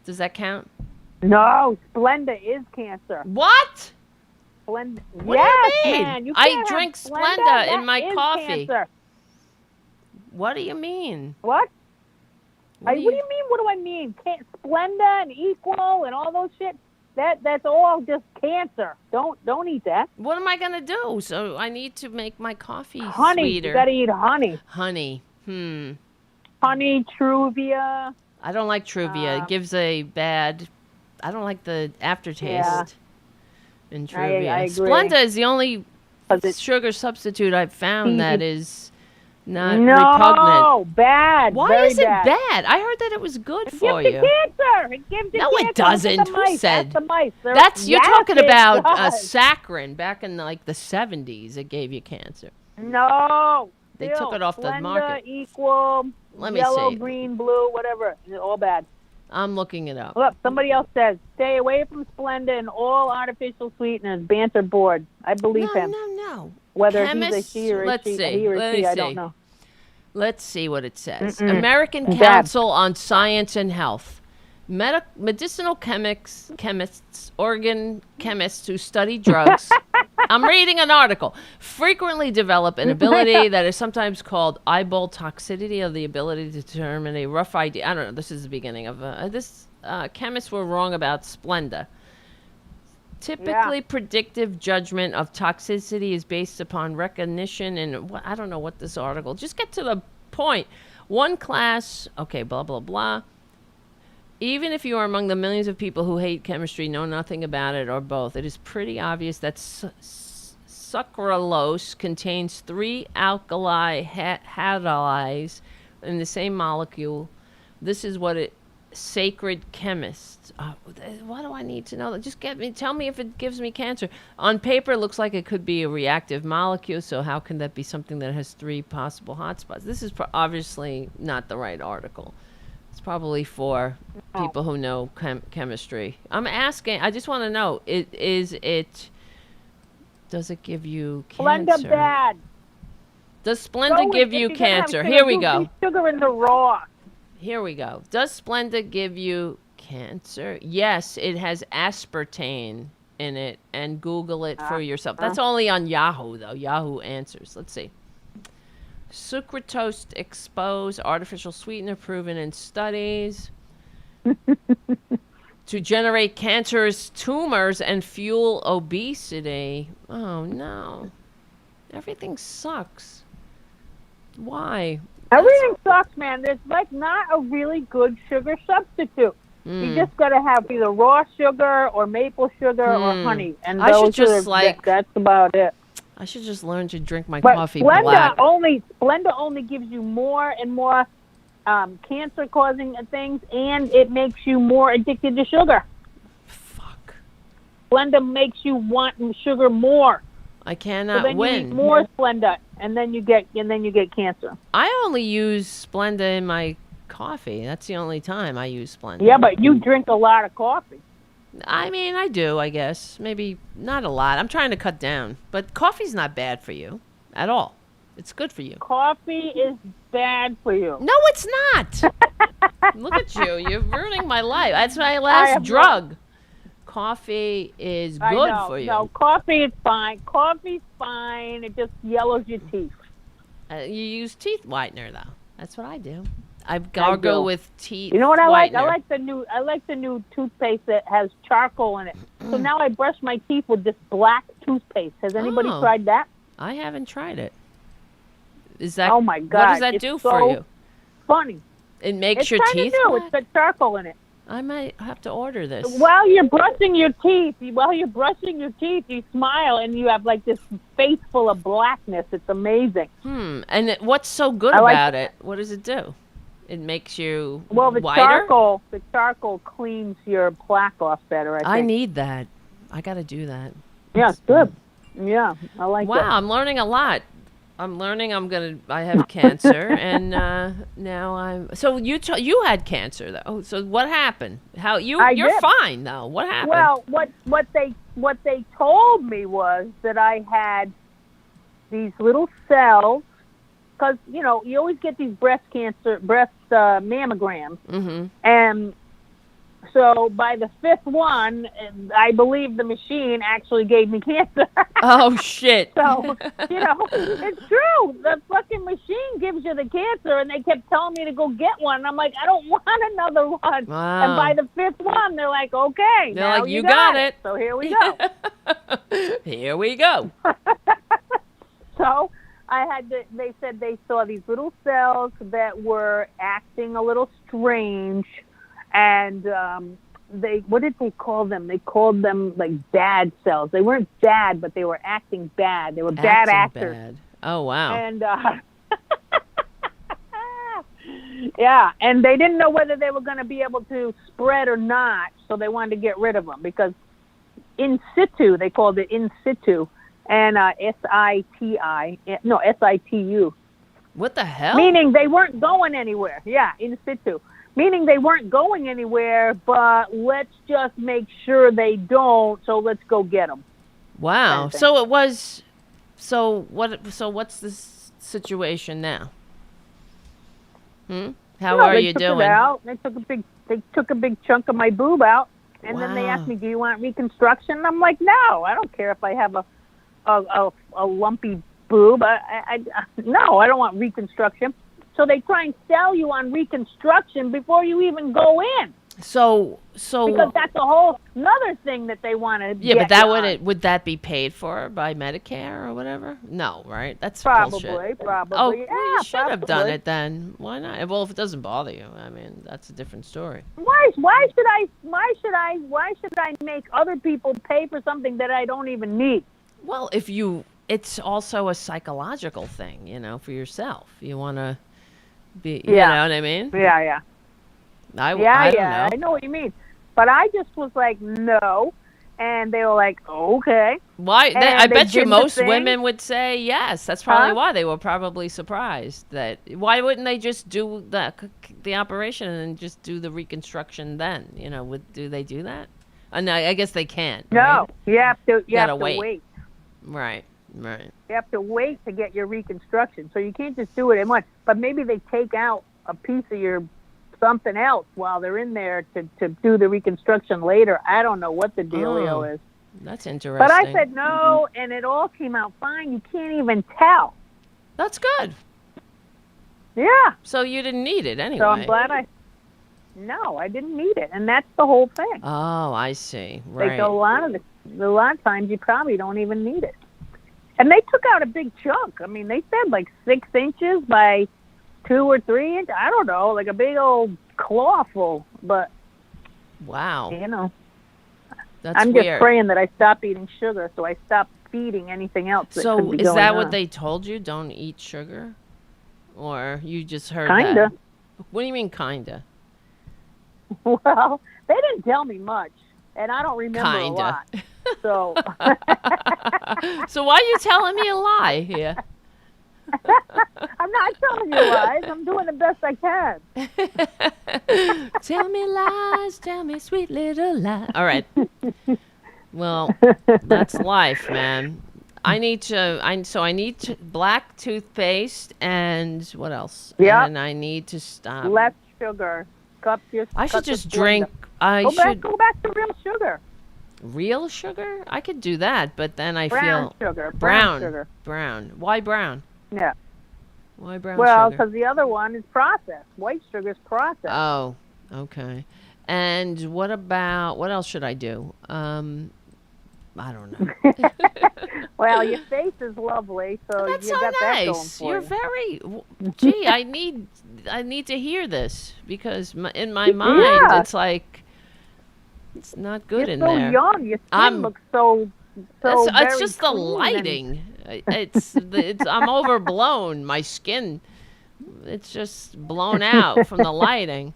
Does that count? No, Splenda is cancer. What? Splenda. What yes, do you mean? man. You I can't have drink Splenda. Splenda in That my is coffee. Cancer. What do you mean? What? What What do you mean? What do I mean? Splenda and Equal and all those shit. That's all just cancer. Don't eat that. What am I gonna do? So I need to make my coffee Honey, sweeter. you gotta eat honey. Honey. Honey, Truvia. I don't like Truvia. It gives a bad. I don't like the aftertaste in Truvia. I agree. Splenda is the only 'Cause it's sugar substitute I've found that is not no repugnant. bad. Why very is it bad? bad? I heard that it was good for Gives you. you cancer. It gives you No, cancer. it Look at doesn't. the Who mice. said? That's the mice. That's you're Yes, talking it about does. saccharin back in like the 70s. It gave you cancer. No. They Still, took it off the Splenda, market. Equal, Let me yellow, see. green, blue, whatever. It's all bad. I'm looking it up. Look, somebody else says, stay away from Splenda and all artificial sweeteners. Banter board. I believe him. No. Whether Chemists, he's a she or a let's she, see. he or Let she, me I see. don't know. Let's see what it says. American Bad. Council on Science and Health. Medicinal chemists, organ chemists who study drugs. I'm reading an article. Frequently develop an ability that is sometimes called eyeball toxicity, of the ability to determine a rough idea. I don't know. This is the beginning of this. Chemists were wrong about Splenda. Typically, predictive judgment of toxicity is based upon recognition and I don't know what this article. Just get to the point. One class, okay, blah blah blah. Even if you are among the millions of people who hate chemistry, know nothing about it, or both, it is pretty obvious that sucralose contains 3 alkali halides in the same molecule. This is what it. Sacred chemists. Why do I need to know that? Just tell me if it gives me cancer. On paper, it looks like it could be a reactive molecule, so how can that be something that has 3 possible hotspots? This is obviously not the right article. It's probably for people who know chemistry. I'm asking, I just want to know, does it give you cancer? Splenda bad. Does Splenda give you cancer? Here we go. Sugar in the raw. Here we go. Does Splenda give you cancer? Yes, it has aspartame in it, and Google it for yourself. That's only on Yahoo, though. Yahoo Answers. Let's see. Sucralose exposed, artificial sweetener proven in studies to generate cancerous tumors and fuel obesity. Oh, no. Everything sucks. Why? Everything sucks, man. There's like not a really good sugar substitute. You just gotta have either raw sugar or maple sugar or honey, and I should those just, that's about it. I should just learn to drink my But coffee black. Splenda only gives you more and more cancer-causing things, and it makes you more addicted to sugar. Fuck. Splenda makes you want sugar more. I So cannot then win. you eat more Splenda, and then you get cancer. I only use Splenda in my coffee. That's the only time I use Splenda. Yeah, but you drink a lot of coffee. I mean, I do, I guess. Maybe not a lot. I'm trying to cut down. But coffee's not bad for you at all. It's good for you. Coffee is bad for you. No, it's not. Look at you. You're ruining my life. That's my last drug. Coffee is I good know. for you. No, coffee is fine. Coffee's fine. It just yellows your teeth. You use teeth whitener, though. That's what I do. I gargle with teeth. You know what I like? whitener. I like the new toothpaste that has charcoal in it. So now I brush my teeth with this black toothpaste. Has anybody Oh. tried that? I haven't tried it. Is that? Oh my God! What does that it's do so for you? Funny. It makes It's your kind of teeth new. black? It's got charcoal in it. I might have to order this. While you're brushing your teeth, you smile and you have like this face full of blackness. It's amazing. And what's so good I like about it? What does it do? It makes you Well, the whiter? charcoal cleans your plaque off better, I think. I need that. I got to do that. Yeah, it's good. Yeah, I like Wow, that. I'm learning a lot. I'm learning I have cancer, and now I'm. So you had cancer though. So what happened? You're did. fine though. What happened? Well, what they told me was that I had these little cells, because you always get these breast mammograms, and so by the fifth one, I believe the machine actually gave me cancer. Oh shit! So, it's true. The fucking machine gives you the cancer, and they kept telling me to go get one. I'm like, I don't want another one. Wow. And by the fifth one, they're like, okay, They're now like, you got it. So here we go. Here we go. So they said they saw these little cells that were acting a little strange, and what did they call them? They called them like bad cells. They weren't bad, but they were acting bad. They were bad actors. Bad. Oh wow. And yeah, and they didn't know whether they were going to be able to spread or not, so they wanted to get rid of them because in situ, they called it in situ, and SITU. What the hell? Meaning they weren't going anywhere. Yeah, in situ. Meaning they weren't going anywhere, but let's just make sure they don't, so let's go get them. Wow. Kind of thing. So it was. So what's the situation now? How are you doing? It out. They took a big chunk of my boob out, and then they Wow. asked me, "Do you want reconstruction?" And I'm like, "No, I don't care if I have a lumpy boob. No, I don't want reconstruction." So they try and sell you on reconstruction before you even go in. So Because that's a whole another thing that they want to yeah, but would that be paid for by Medicare or whatever? No, right? That's bullshit. Probably. Oh, Yeah, you should have done probably. it then. Why not? Well, if it doesn't bother you, I mean, that's a different story. Why should I make other people pay for something that I don't even need? Well, it's also a psychological thing, for yourself. You want to be, you know what I mean? Yeah. I don't know. I know what you mean. But I just was like, no. And they were like, okay. Why? And I they bet you did the most thing. women would say yes. That's probably Huh? why they were probably surprised. Why wouldn't they just do the operation and just do the reconstruction then? Do they do that? No, I guess they can't. No, right? you have to wait. wait. Right. You have to wait to get your reconstruction. So you can't just do it at once. But maybe they take out a piece of your something else while they're in there to do the reconstruction later. I don't know what the dealio is. That's interesting. But I said no, and it all came out fine. You can't even tell. That's good. Yeah. So you didn't need it anyway. So I'm glad No, I didn't need it, and that's the whole thing. Oh, I see. Right. Like a lot of times you probably don't even need it. And they took out a big chunk. I mean, they said like 6 inches by 2 or 3 inches. I don't know, like a big old claw full. But Wow. That's I'm weird. just praying that I stop eating sugar, so I stop feeding anything else. That So could be is that going what on. they told you? Don't eat sugar? Or you just heard Kinda. that? What do you mean kinda? Well, they didn't tell me much, and I don't remember a Kinda. lot. So So why are you telling me a lie here? I'm not telling you lies. I'm doing the best I can. Tell me lies, tell me sweet little lies. All right. Well, that's life, man. I need black toothpaste and what else? Yep. And I need to stop. Less sugar. I should cut the just sugar. drink. Go back to real sugar. Real sugar? I could do that, but then I Brown feel sugar. brown Sugar. Brown. Why brown? Yeah. Why brown Well, sugar? because the other one is processed. White sugar is processed. Oh, okay. And what else should I do? I don't know. Well, your face is lovely, so That's you so got that going nice. for You're you. gee, I need to hear this because in my mind Yeah. it's like it's not good You're in so there. young. Your skin looks so It's very just the clean and- lighting. It's I'm overblown. My skin It's just blown out from the lighting.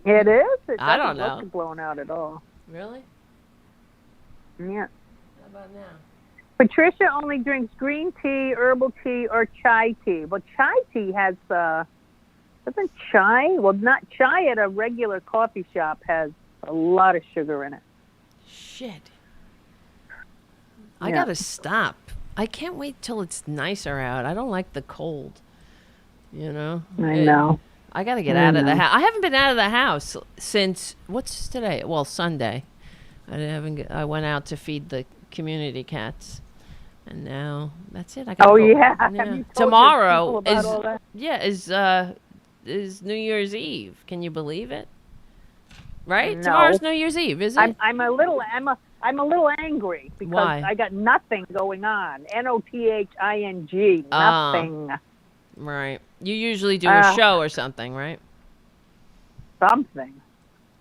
It is? It I don't doesn't know. look blown out at all. Really? Yeah. How about now? Patricia only drinks green tea, herbal tea, or chai tea. Well, chai tea has, doesn't chai, well, not chai at a regular coffee shop has a lot of sugar in it. Shit. I Yeah. gotta stop. I can't wait till it's nicer out. I don't like the cold. You know? I know. I gotta get I out of the know. house. I haven't been out of the house since, what's today? Well, Sunday. I went out to feed the community cats. And now that's it. I gotta Oh, go. yeah. Have you told your Tomorrow people about is all that? is New Year's Eve. Can you believe it? Right? No. Tomorrow's New Year's Eve, is it? I'm a little angry because Why? I got nothing going on. NOTHING. Ah. Nothing. Right. You usually do a show or something, right? Something.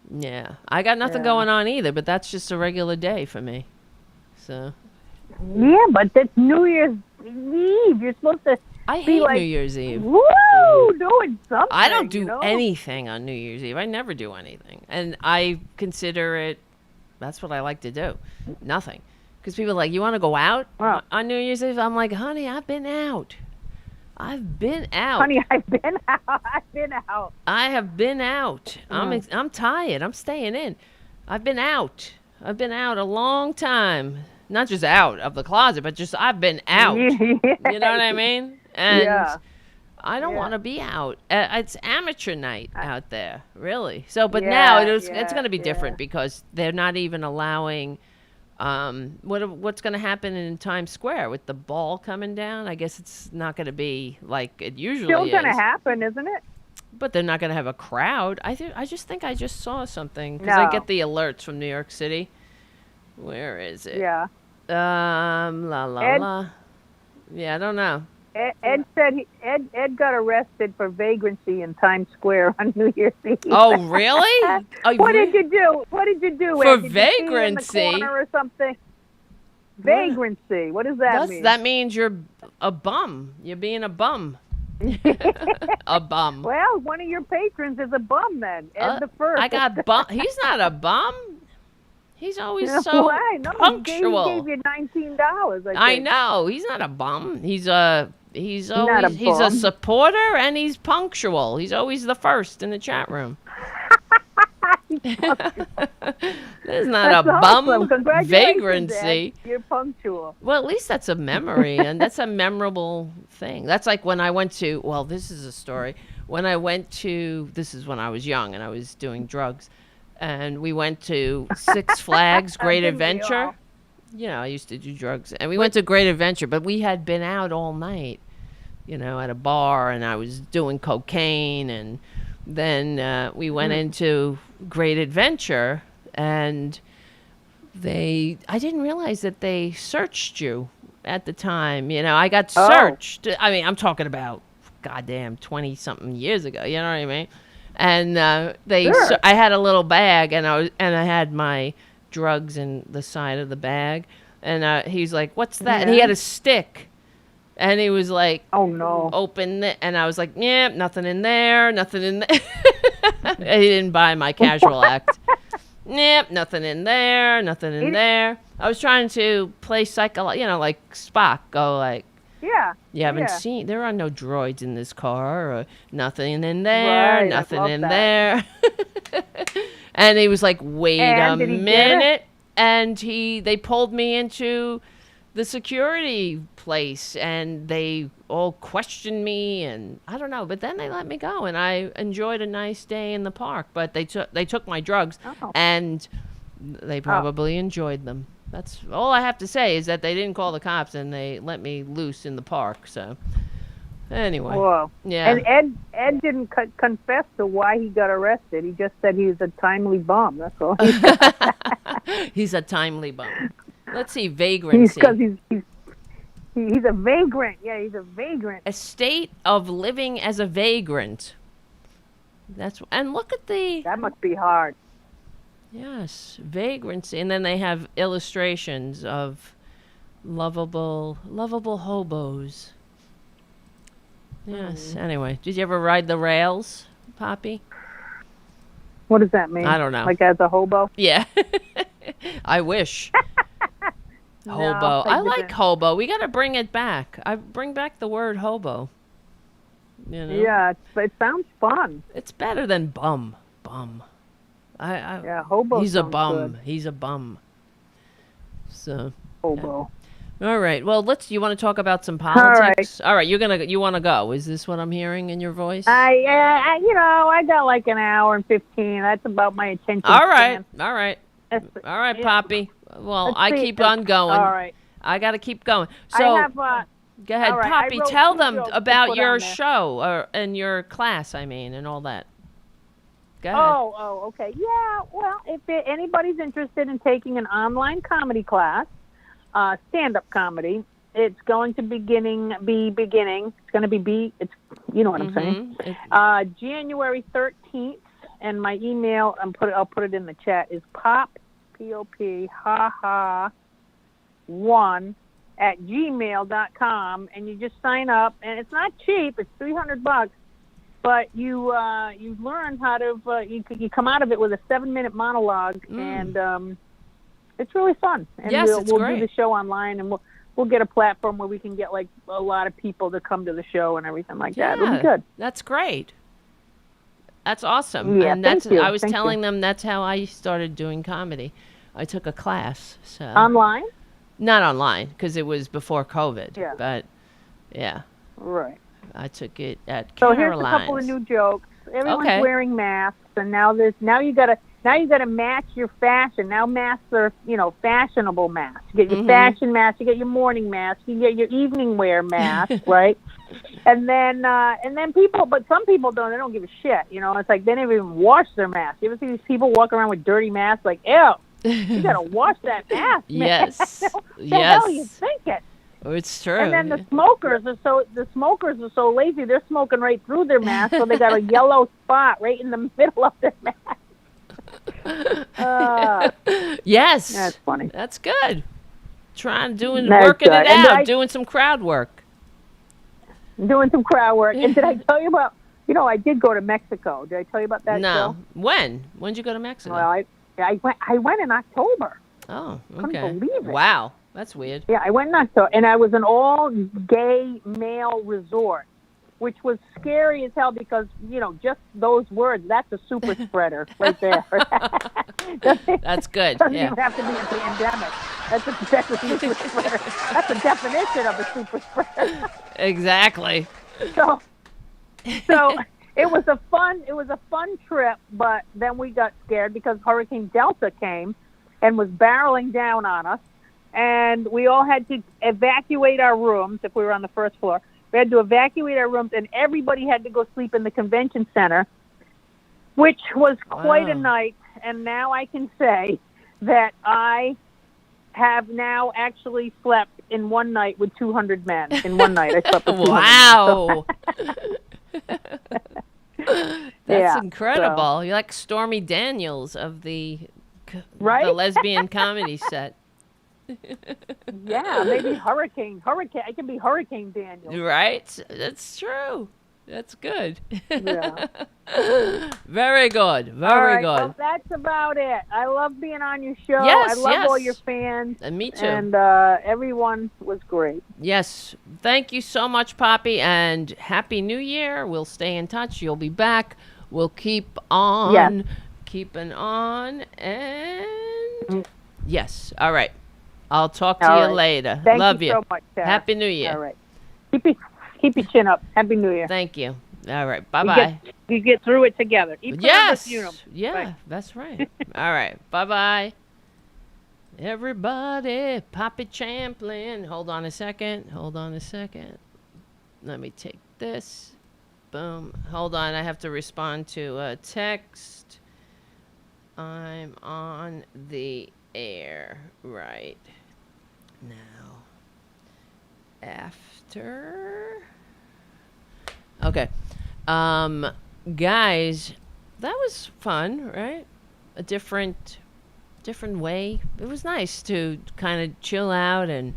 Yeah. I got nothing Yeah. going on either, but that's just a regular day for me. So Yeah, but that's New Year's Eve. You're supposed to I be hate like, New Year's Eve. woo, doing something. I don't do you know? anything on New Year's Eve. I never do anything. And I consider it, that's what I like to do. Nothing. Because people are like, you want to go out Wow. on New Year's Eve? I'm like, honey, I've been out. I've been out. Honey, I've been out. I've been out. I have been out. Mm. I'm tired. I'm staying in. I've been out. I've been out a long time. Not just out of the closet, but just I've been out. You know what I mean? And Yeah. I don't Yeah. want to be out. It's amateur night out there, really. So, but now it's going to be different because they're not even allowing. What's going to happen in Times Square with the ball coming down? I guess it's not going to be like it usually Still is. going to happen, isn't it? But they're not going to have a crowd. I just think I just saw something because I No. get the alerts from New York City. Where is it? Yeah. La la Ed- la. Yeah, I don't know. Ed said Ed got arrested for vagrancy in Times Square on New Year's Eve. Oh, really? Oh, What did you do? What did you do? For Ed? Did you pee in the vagrancy? corner or something? Vagrancy. What does that mean? That means you're a bum. You're being a bum. A bum. Well, one of your patrons is a bum then. Ed the first. I got bum. He's not a bum. He's always so Why? No, punctual. He gave you $19. I know. He's not a bum. He's a bum. supporter and he's punctual. He's always the first in the chat room. There's not That's a bum. awesome. Congratulations, Vagrancy. Ed. You're punctual. Well, at least that's a memory, and that's a memorable thing. That's like when I went to, well, this is a story. When I went to, this is when I was young and I was doing drugs, and we went to Six Flags Great Didn't we Adventure. all? You know, I used to do drugs, and we went to Great Adventure, but we had been out all night, you know, at a bar, and I was doing cocaine, and then we went into Great Adventure, and I didn't realize that they searched you at the time. You know, I got searched. I mean, I'm talking about goddamn 20-something years ago. You know what I mean? And I had a little bag, and I had my drugs in the side of the bag, and he's like, "What's that?" And he had a stick, and he was like, "Oh no, open it," and I was like, "Yeah, nothing in there, nothing in there." He didn't buy my casual act. Yep, nothing in there, nothing in there. I was trying to play like Spock, go like, yeah, you haven't seen, there are no droids in this car, or nothing in there, Right, nothing I love in that. there. And he was like, wait And a did he get minute. And they pulled me into the security place, and they all questioned me, and I don't know, but then they let me go, and I enjoyed a nice day in the park. But they took my drugs, and they probably enjoyed them. That's all I have to say, is that they didn't call the cops, and they let me loose in the park. So anyway, whoa, yeah. And Ed didn't confess to why he got arrested. He just said he was a timely bum. That's all. He's a timely bum. Let's see, vagrancy. Because he's a vagrant. Yeah, he's a vagrant. A state of living as a vagrant. And look at That must be hard. yes, vagrancy. And then they have illustrations of lovable hobos. Yes. Anyway, did you ever ride the rails, Poppy? What does that mean? I don't know. Like as a hobo? Yeah. I wish. Hobo. I like hobo. We got to bring it back. I bring back the word hobo. You know? Yeah, it sounds fun. It's better than bum. Bum. Yeah, hobo. He's a sounds bum. good. He's a bum. So. Hobo. All right. Well, you want to talk about some politics? All right. You want to go? Is this what I'm hearing in your voice? I got like an hour and 15. That's about my attention. All right. span. All right. All right, Yeah. Poppy. Well, Let's I see. keep on going. All right. I got to keep going. So I have, go ahead, all right, I Poppy. wrote Tell 2 them jokes to about put your on there. show and your class. I mean, and all that. Go ahead. Oh, okay. Yeah, well, if anybody's interested in taking an online comedy class, stand-up comedy, it's going to be beginning. It's going to be you know what I'm saying. January 13th, and my email, I'll put it in the chat, is POP, haha, 1 @gmail.com, and you just sign up, and it's not cheap. It's $300, but you learn how to you come out of it with a 7-minute monologue, and it's really fun. And Yes, we'll it's do great. the show online, and we'll get a platform where we can get like a lot of people to come to the show and everything like that. It'll be good. That's great. That's awesome. Yeah, and that's thank you. I was Thank telling you. them that's how I started doing comedy. I took a class. So Online? not online because it was before COVID. Yeah. But yeah, Right. I took it at So Caroline's. here's a couple of new jokes. Everyone's Okay. wearing masks, and now you gotta match your fashion. Now masks are fashionable masks. You get your fashion mask, you get your morning mask, you get your evening wear mask, right? And then some people don't give a shit. It's like they never even wash their mask. You ever see these people walking around with dirty masks? Like, ew, you gotta wash that mask, man. Yes. The hell are you thinking? Oh, it's true. And then the smokers are so lazy. They're smoking right through their mask, so they got a yellow spot right in the middle of their mask. Yes. That's funny. That's good. That's Working good. it And out, doing some crowd work. Doing some crowd work. And did I tell you about? I did go to Mexico. Did I tell you about that? No. show? When? When'd you go to Mexico? Well, I went in October. Oh, Couldn't okay. believe it. Wow, that's weird. Yeah, I went in October, and I was an all-gay male resort, which was scary as hell because just those words—that's a super spreader right there. That's good. Doesn't Yeah. even have to be a pandemic. That's a super spreader. That's the definition of a super spreader. Exactly. So it was a fun trip, but then we got scared because Hurricane Delta came and was barreling down on us, and we all had to evacuate our rooms if we were on the first floor. We had to evacuate our rooms, and everybody had to go sleep in the convention center, which was quite a night. And now I can say that I have now actually slept in one night with 200 men. In one night, I slept with 200 Wow. men. That's incredible. You're like Stormy Daniels of the lesbian comedy set. Yeah, maybe Hurricane. I can be Hurricane Daniel. Right? That's true. That's good. Yeah. Very good. All Very right, good. well, that's about it. I love being on your show. Yes, I love all yes. your fans. And me too. And everyone was great. Yes. Thank you so much, Poppy, and Happy New Year. We'll stay in touch. You'll be back. We'll keep on keeping on. And yes. All right. I'll talk to All you right. later. Thank Love you so much, Sarah. Happy New Year. All right. Keep your chin up. Happy New Year. Thank you. All right. Bye-bye. You get through it together. Yes. Funeral. Yeah, Bye. that's right. All right. Bye-bye. Everybody, Poppy Champlin. Hold on a second. Let me take this. Boom. Hold on. I have to respond to a text. I'm on the air right now. After. Okay. Guys, that was fun, right? A different way. It was nice to kind of chill out and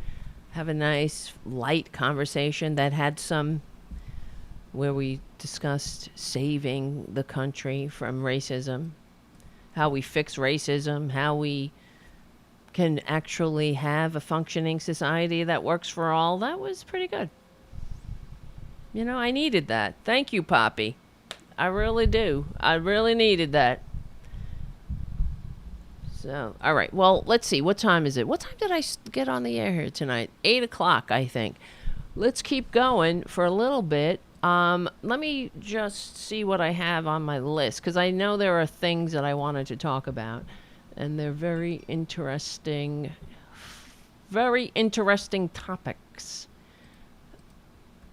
have a nice light conversation that had some where we discussed saving the country from racism, how we fix racism, how we can actually have a functioning society that works for all. That was pretty good. You know, I needed that. Thank you, Poppy. I really do. I really needed that. So, all right. Well, let's see. What time is it? What time did I get on the air here tonight? 8 o'clock, I think. Let's keep going for a little bit. Let me just see what I have on my list, because I know there are things that I wanted to talk about, and they're very interesting topics.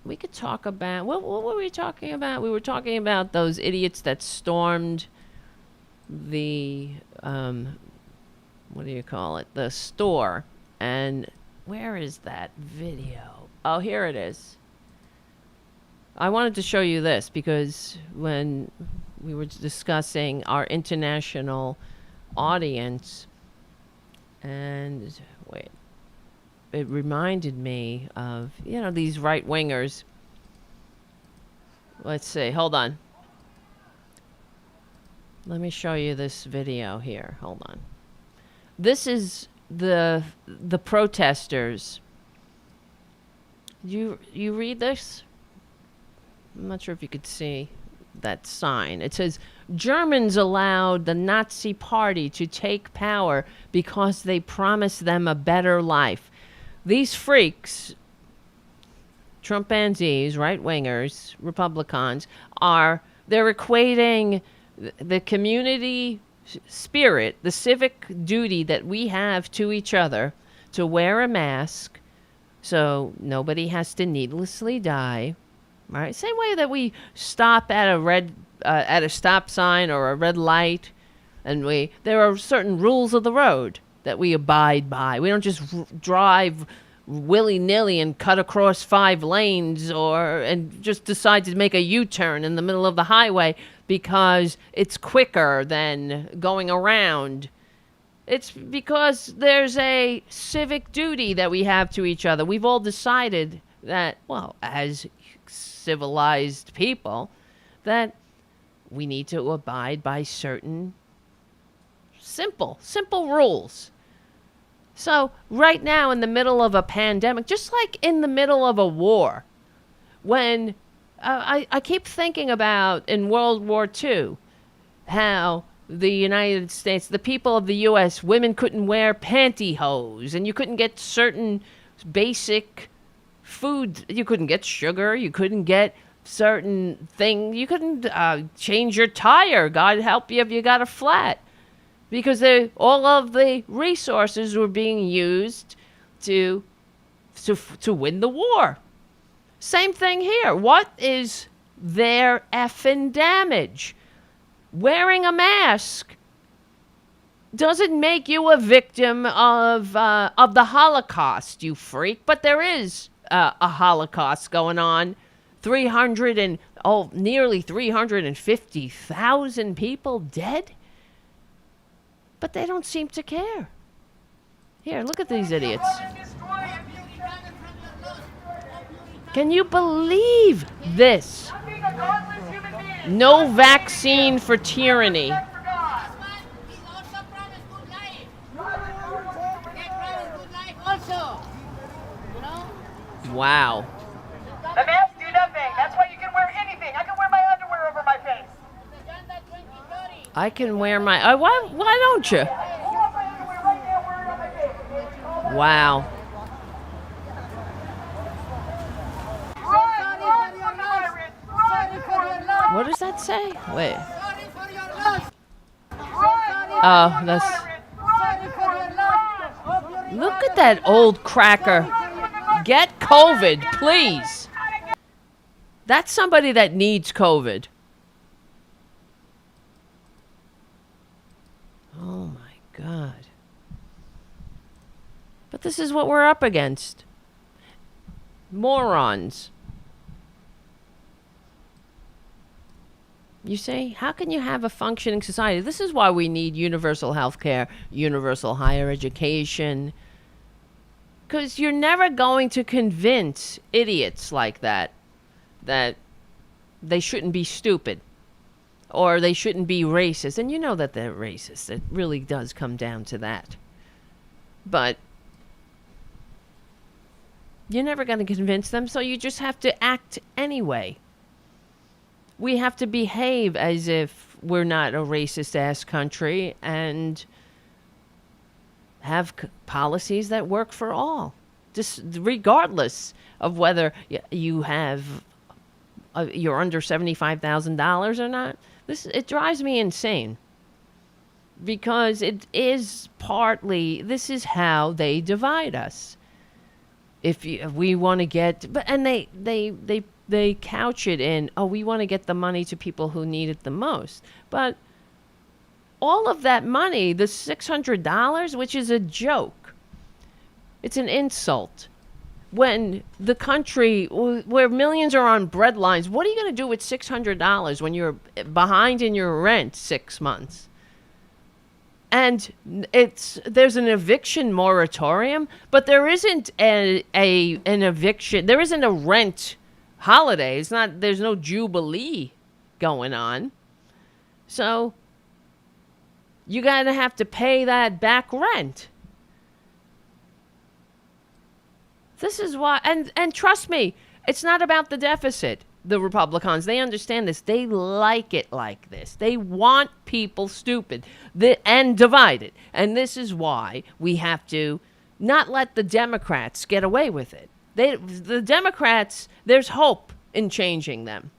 We could talk about, what were we talking about? We were talking about those idiots that stormed the, what do you call it? The store. And where is that video? Oh, here it is. I wanted to show you this because when we were discussing our international audience, and wait, it reminded me of, you know, these right-wingers. Let's see. Hold on. Let me show you this video here. Hold on. This is the protesters. You read this? I'm not sure if you could see that sign. It says, Germans allowed the Nazi party to take power because they promised them a better life. These freaks, Trumpanzees, right-wingers, Republicans, they're equating the community spirit, the civic duty that we have to each other to wear a mask so nobody has to needlessly die, right? Same way that we stop at a stop sign or a red light, and there are certain rules of the road that we abide by. We don't just drive willy-nilly and cut across 5 lanes and just decide to make a U-turn in the middle of the highway because it's quicker than going around. It's because there's a civic duty that we have to each other. We've all decided that, well, as civilized people, that we need to abide by certain simple rules. So right now in the middle of a pandemic, just like in the middle of a war, when I keep thinking about in World War II, how the United States, the people of the U.S., women couldn't wear pantyhose, and you couldn't get certain basic food. You couldn't get sugar. You couldn't get certain things. You couldn't change your tire. God help you if you got a flat. Because all of the resources were being used to win the war. Same thing here. What is their effing damage? Wearing a mask doesn't make you a victim of the Holocaust, you freak. But there is a Holocaust going on. Nearly 350,000 people dead. But they don't seem to care. Here, look at these idiots. Can you believe this? No vaccine for tyranny. Wow. The mask do nothing. That's why you can wear anything. I can wear my underwear over my face. I can wear my... why don't you? Wow. What does that say? Wait. Oh, that's... Look at that old cracker. Get COVID, please. That's somebody that needs COVID. Oh my God. But this is what we're up against. Morons. You say, how can you have a functioning society? This is why we need universal health care, universal higher education. Because you're never going to convince idiots like that they shouldn't be stupid or they shouldn't be racist. And you know that they're racist. It really does come down to that. But you're never going to convince them, so you just have to act anyway. We have to behave as if we're not a racist-ass country and have policies that work for all, just regardless of whether you have you're under $75,000 or not. It drives me insane because it is partly, this is how they divide us. If we want to get, and they couch it in, oh, we want to get the money to people who need it the most. But all of that money, the $600, which is a joke, it's an insult. When the country, where millions are on bread lines, what are you going to do with $600 when you're behind in your rent 6 months? And there's an eviction moratorium, but there isn't an eviction. There isn't a rent holiday. There's no jubilee going on. So you gotta have to pay that back rent. This is why, and trust me, it's not about the deficit. The Republicans, they understand this. They like it like this. They want people stupid and divided. And this is why we have to not let the Democrats get away with it. The Democrats, there's hope in changing them.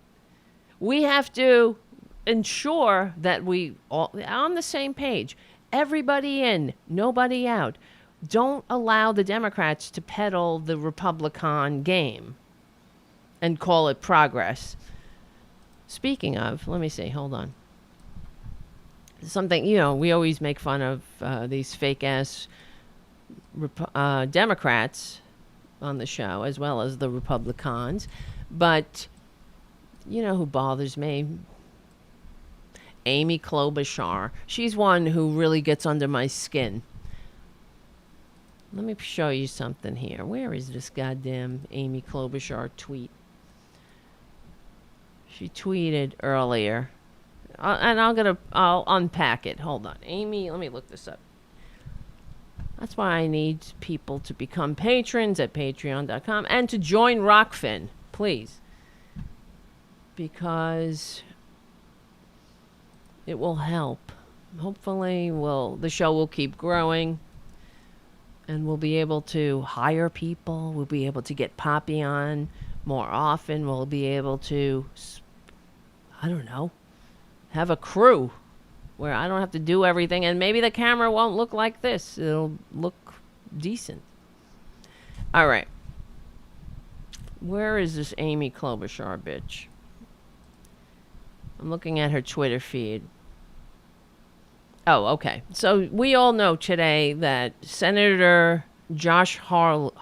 We have to ensure that we all on the same page. Everybody in, nobody out. Don't allow the Democrats to peddle the Republican game and call it progress. Speaking of, let me see, hold on. Something, we always make fun of these fake-ass Democrats on the show, as well as the Republicans. But you know who bothers me? Amy Klobuchar. She's one who really gets under my skin. Let me show you something here. Where is this goddamn Amy Klobuchar tweet? She tweeted earlier. And I'll unpack it. Hold on. Amy, let me look this up. That's why I need people to become patrons at patreon.com and to join ROKFIN, please. Because it will help. Hopefully the show will keep growing. And we'll be able to hire people. We'll be able to get Poppy on more often. We'll be able to, have a crew where I don't have to do everything. And maybe the camera won't look like this. It'll look decent. All right. Where is this Amy Klobuchar bitch? I'm looking at her Twitter feed. Oh, okay. So we all know today that Senator Josh Hawley,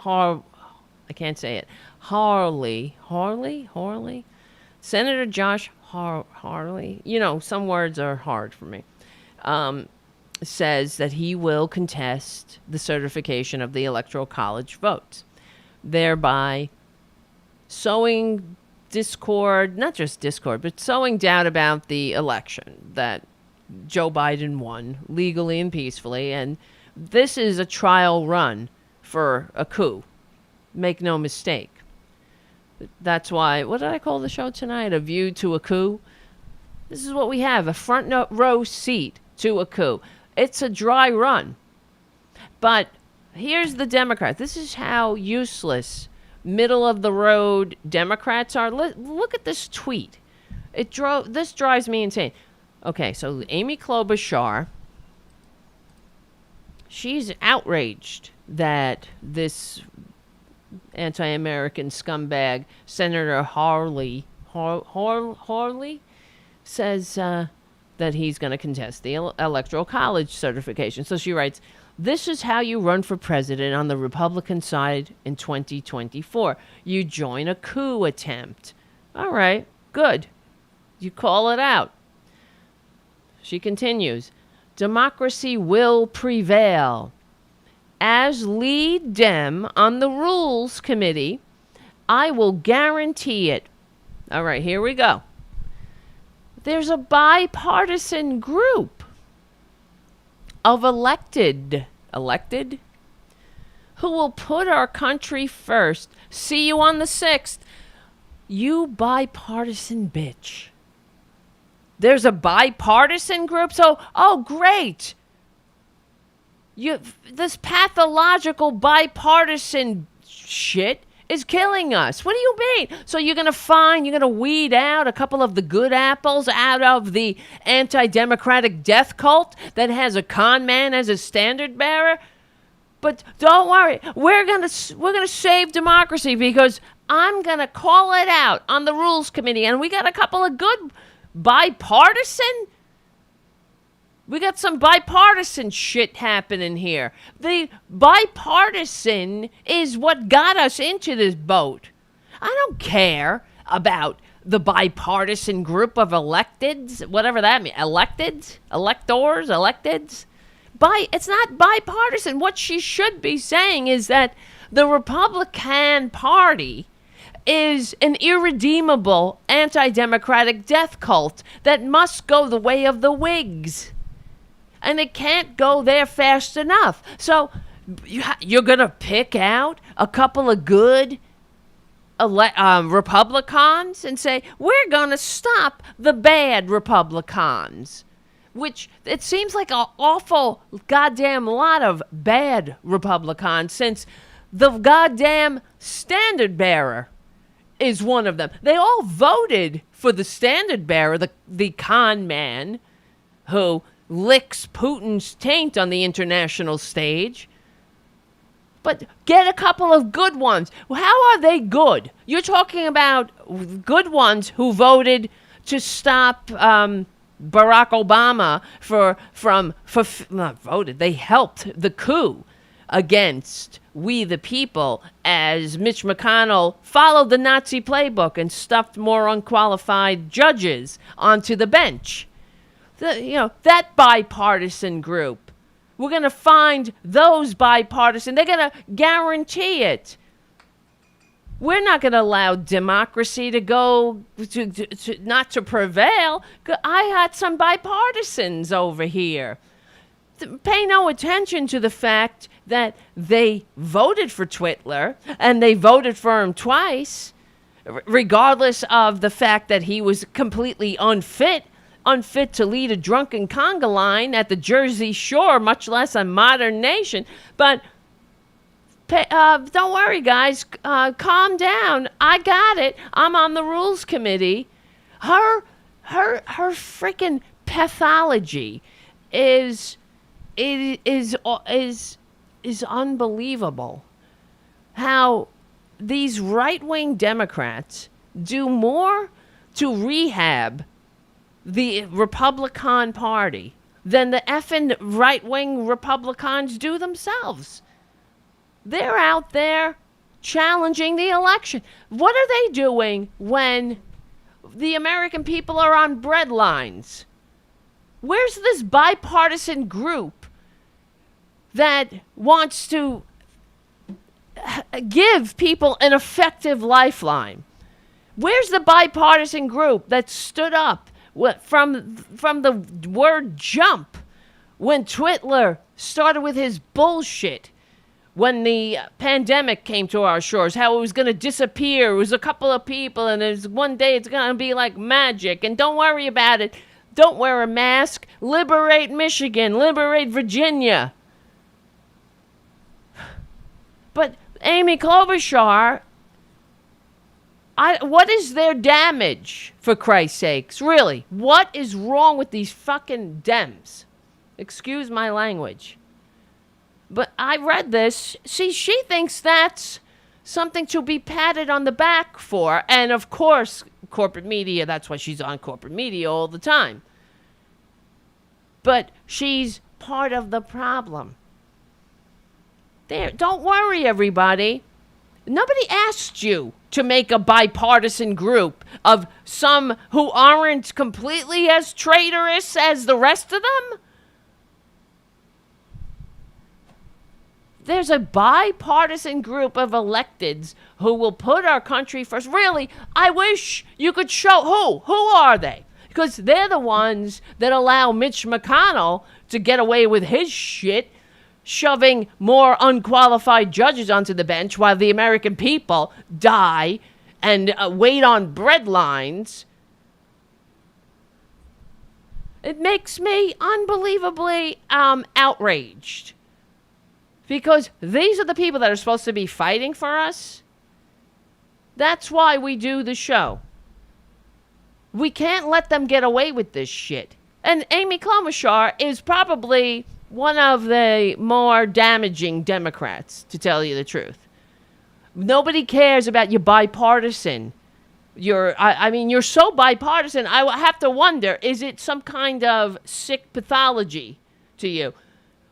Senator Josh Hawley, some words are hard for me, says that he will contest the certification of the Electoral College votes, thereby sowing discord, not just discord, but sowing doubt about the election that Joe Biden won legally and peacefully. And this is a trial run for a coup. Make no mistake. That's why, what did I call the show tonight? A View to a Coup? This is what we have, a front row seat to a coup. It's a dry run. But here's the Democrats. This is how useless middle of the road Democrats are. Look at this tweet. This drives me insane. Okay, so Amy Klobuchar, she's outraged that this anti-American scumbag, Senator Hawley, says that he's going to contest the Electoral College certification. So she writes, "This is how you run for president on the Republican side in 2024. You join a coup attempt." All right, good. You call it out. She continues, "Democracy will prevail. As lead Dem on the Rules Committee, I will guarantee it." All right, here we go. there's a bipartisan group of elected, who will put our country first. See you on the 6th. You bipartisan bitch. There's a bipartisan group, so, oh, great. This pathological bipartisan shit is killing us. What do you mean? So you're going to weed out a couple of the good apples out of the anti-democratic death cult that has a con man as a standard bearer? But don't worry, we're gonna save democracy, because I'm gonna call it out on the Rules Committee, and we got a couple of good bipartisan. We got some bipartisan shit happening here. The bipartisan is what got us into this boat. I don't care about the bipartisan group of electeds, whatever that means. Electeds? Electors? Electeds? It's not bipartisan. What she should be saying is that the Republican Party is an irredeemable anti-democratic death cult that must go the way of the Whigs. And it can't go there fast enough. So you're going to pick out a couple of good Republicans and say, we're going to stop the bad Republicans. Which, it seems like an awful goddamn lot of bad Republicans, since the goddamn standard bearer is one of them. They all voted for the standard bearer, the con man who licks Putin's taint on the international stage. But get a couple of good ones. How are they good? You're talking about good ones who voted to stop Barack Obama they helped the coup against we the people, as Mitch McConnell followed the Nazi playbook and stuffed more unqualified judges onto the bench. That bipartisan group. We're going to find those bipartisan. They're going to guarantee it. We're not going to allow democracy to go not to prevail. I had some bipartisans over here. Pay no attention to the fact that they voted for Twitler, and they voted for him twice, regardless of the fact that he was completely unfit to lead a drunken conga line at the Jersey Shore, much less a modern nation. But don't worry, guys. Calm down. I got it. I'm on the Rules Committee. Her freaking pathology is unbelievable. How these right-wing Democrats do more to rehab the Republican Party than the effing right-wing Republicans do themselves. They're out there challenging the election. What are they doing when the American people are on bread lines? Where's this bipartisan group that wants to give people an effective lifeline? Where's the bipartisan group that stood up from the word jump when Twitler started with his bullshit? When the pandemic came to our shores, how it was going to disappear. It was a couple of people, and one day it's going to be like magic. And don't worry about it. Don't wear a mask. Liberate Michigan. Liberate Virginia. But Amy Klobuchar, what is their damage, for Christ's sakes? Really, what is wrong with these fucking Dems? Excuse my language. But I read this. See, she thinks that's something to be patted on the back for. And of course, corporate media, that's why she's on corporate media all the time. But she's part of the problem. There, don't worry, everybody. Nobody asked you to make a bipartisan group of some who aren't completely as traitorous as the rest of them. There's a bipartisan group of electeds who will put our country first. Really, I wish you could show who. Who are they? Because they're the ones that allow Mitch McConnell to get away with his shit, shoving more unqualified judges onto the bench while the American people die and wait on bread lines. It makes me unbelievably outraged. Because these are the people that are supposed to be fighting for us. That's why we do the show. We can't let them get away with this shit. And Amy Klobuchar is probably one of the more damaging Democrats, to tell you the truth. Nobody cares about your bipartisan. You're so bipartisan, I have to wonder, is it some kind of sick pathology to you?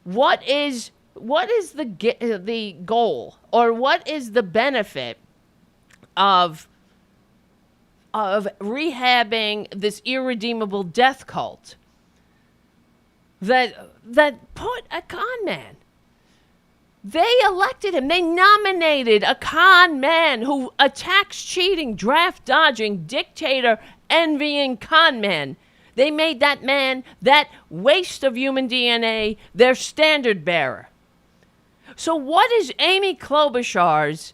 What is the goal, or what is the benefit of rehabbing this irredeemable death cult that put a con man? They elected him. They nominated a con man who attacks cheating, draft dodging, dictator envying con man. They made that man, that waste of human DNA, their standard bearer. So what is Amy Klobuchar's,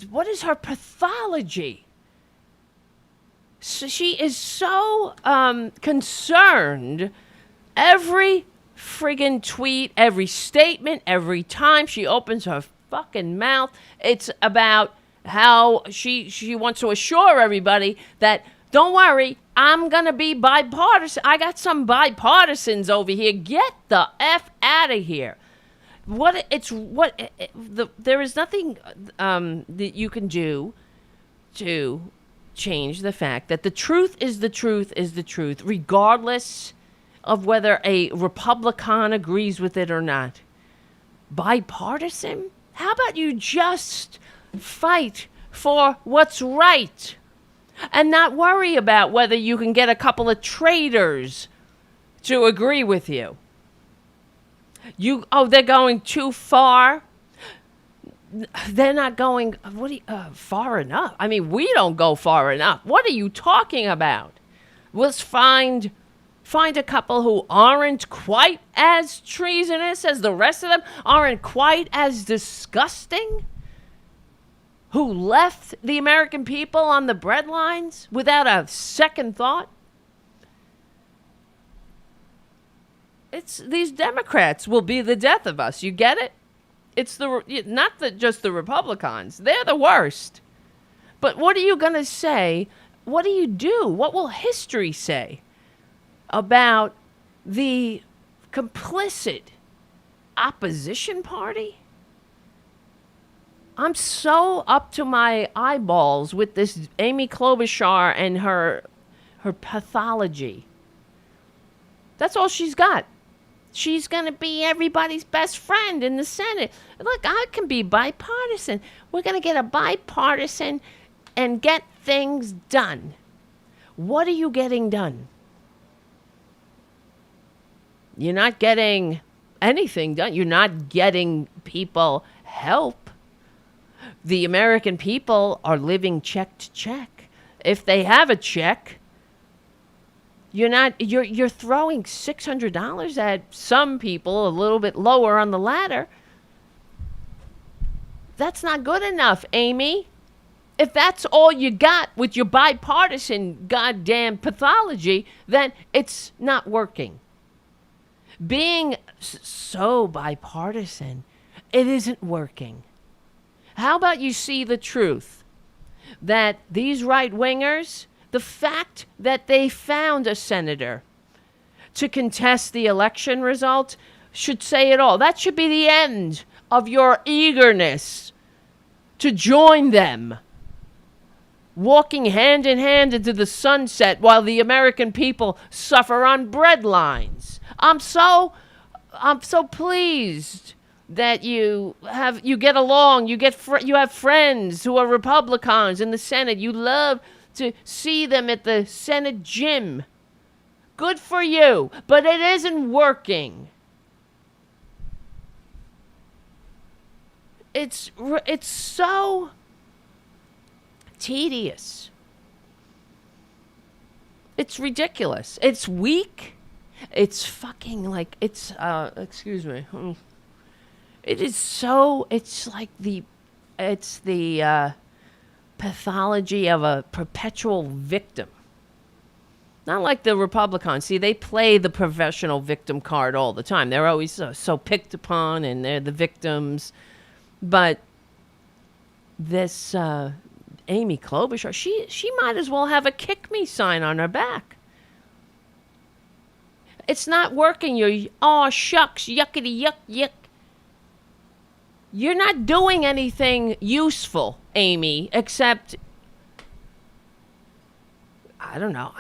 what is her pathology? So she is so concerned every friggin' tweet, every statement, every time she opens her fucking mouth. It's about how she wants to assure everybody that, don't worry, I'm going to be bipartisan. I got some bipartisans over here. Get the F out of here. There is nothing that you can do to change the fact that the truth is the truth is the truth, regardless of whether a Republican agrees with it or not. Bipartisan? How about you just fight for what's right and not worry about whether you can get a couple of traitors to agree with you? They're going too far. They're not going far enough. I mean, we don't go far enough. What are you talking about? Let's find a couple who aren't quite as treasonous as the rest of them, aren't quite as disgusting, who left the American people on the breadlines without a second thought. These Democrats will be the death of us. You get it? It's not just the Republicans. They're the worst. But what are you going to say? What do you do? What will history say about the complicit opposition party? I'm so up to my eyeballs with this Amy Klobuchar and her pathology. That's all she's got. She's going to be everybody's best friend in the Senate. Look, I can be bipartisan. We're going to get a bipartisan and get things done. What are you getting done? You're not getting anything done. You're not getting people help. The American people are living check to check. If they have a check, you're throwing $600 at some people a little bit lower on the ladder. That's not good enough, Amy. If that's all you got with your bipartisan goddamn pathology, then it's not working. Being so bipartisan, it isn't working. How about you see the truth that these right-wingers, the fact that they found a senator to contest the election result should say it all. That should be the end of your eagerness to join them, walking hand in hand into the sunset while the American people suffer on bread lines. I'm so pleased that you get along. You have friends who are Republicans in the Senate. You love to see them at the Senate gym. Good for you, but it isn't working. It's so tedious. It's ridiculous. It's weak. It's fucking like, it's, excuse me. It is so, it's like it's the pathology of a perpetual victim. Not like the Republicans. See, they play the professional victim card all the time. They're always so picked upon, and they're the victims. But this Amy Klobuchar, she might as well have a kick me sign on her back. It's not working. You're, oh, shucks, yuckity, yuck, yuck. You're not doing anything useful, Amy, except, I don't know,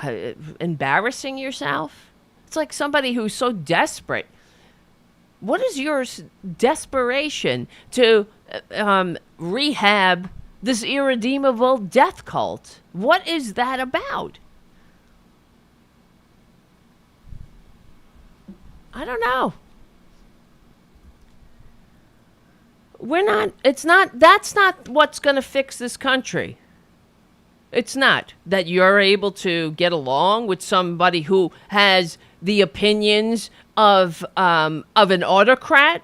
embarrassing yourself. It's like somebody who's so desperate. What is your desperation to rehab this irredeemable death cult? What is that about? I don't know. That's not what's going to fix this country. It's not that you're able to get along with somebody who has the opinions of an autocrat.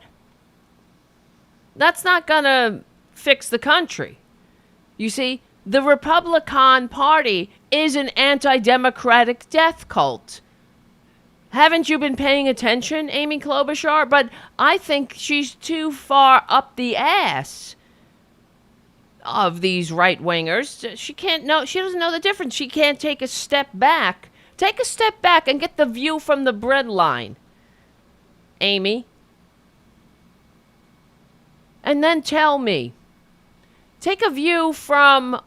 That's not going to fix the country. You see, the Republican Party is an anti-democratic death cult. Haven't you been paying attention, Amy Klobuchar? But I think she's too far up the ass of these right-wingers. She doesn't know the difference. She can't take a step back. Take a step back and get the view from the breadline, Amy. And then tell me. Take a view from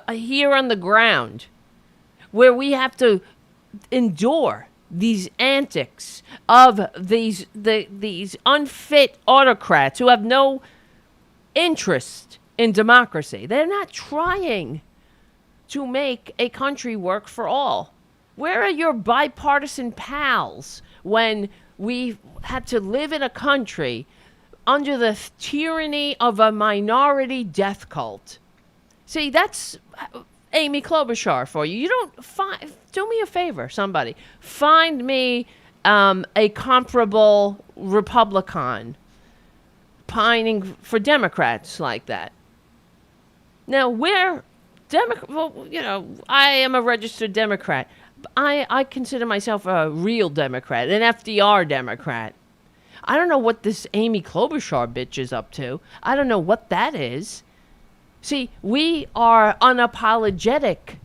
here on the ground, where we have to endure these antics of these unfit autocrats who have no interest in democracy. They're not trying to make a country work for all. Where are your bipartisan pals when we had to live in a country under the tyranny of a minority death cult? See, that's Amy Klobuchar for you. You don't do me a favor, somebody. Find me a comparable Republican pining for Democrats like that. Now, I am a registered Democrat. I consider myself a real Democrat, an FDR Democrat. I don't know what this Amy Klobuchar bitch is up to. I don't know what that is. See, we are unapologetic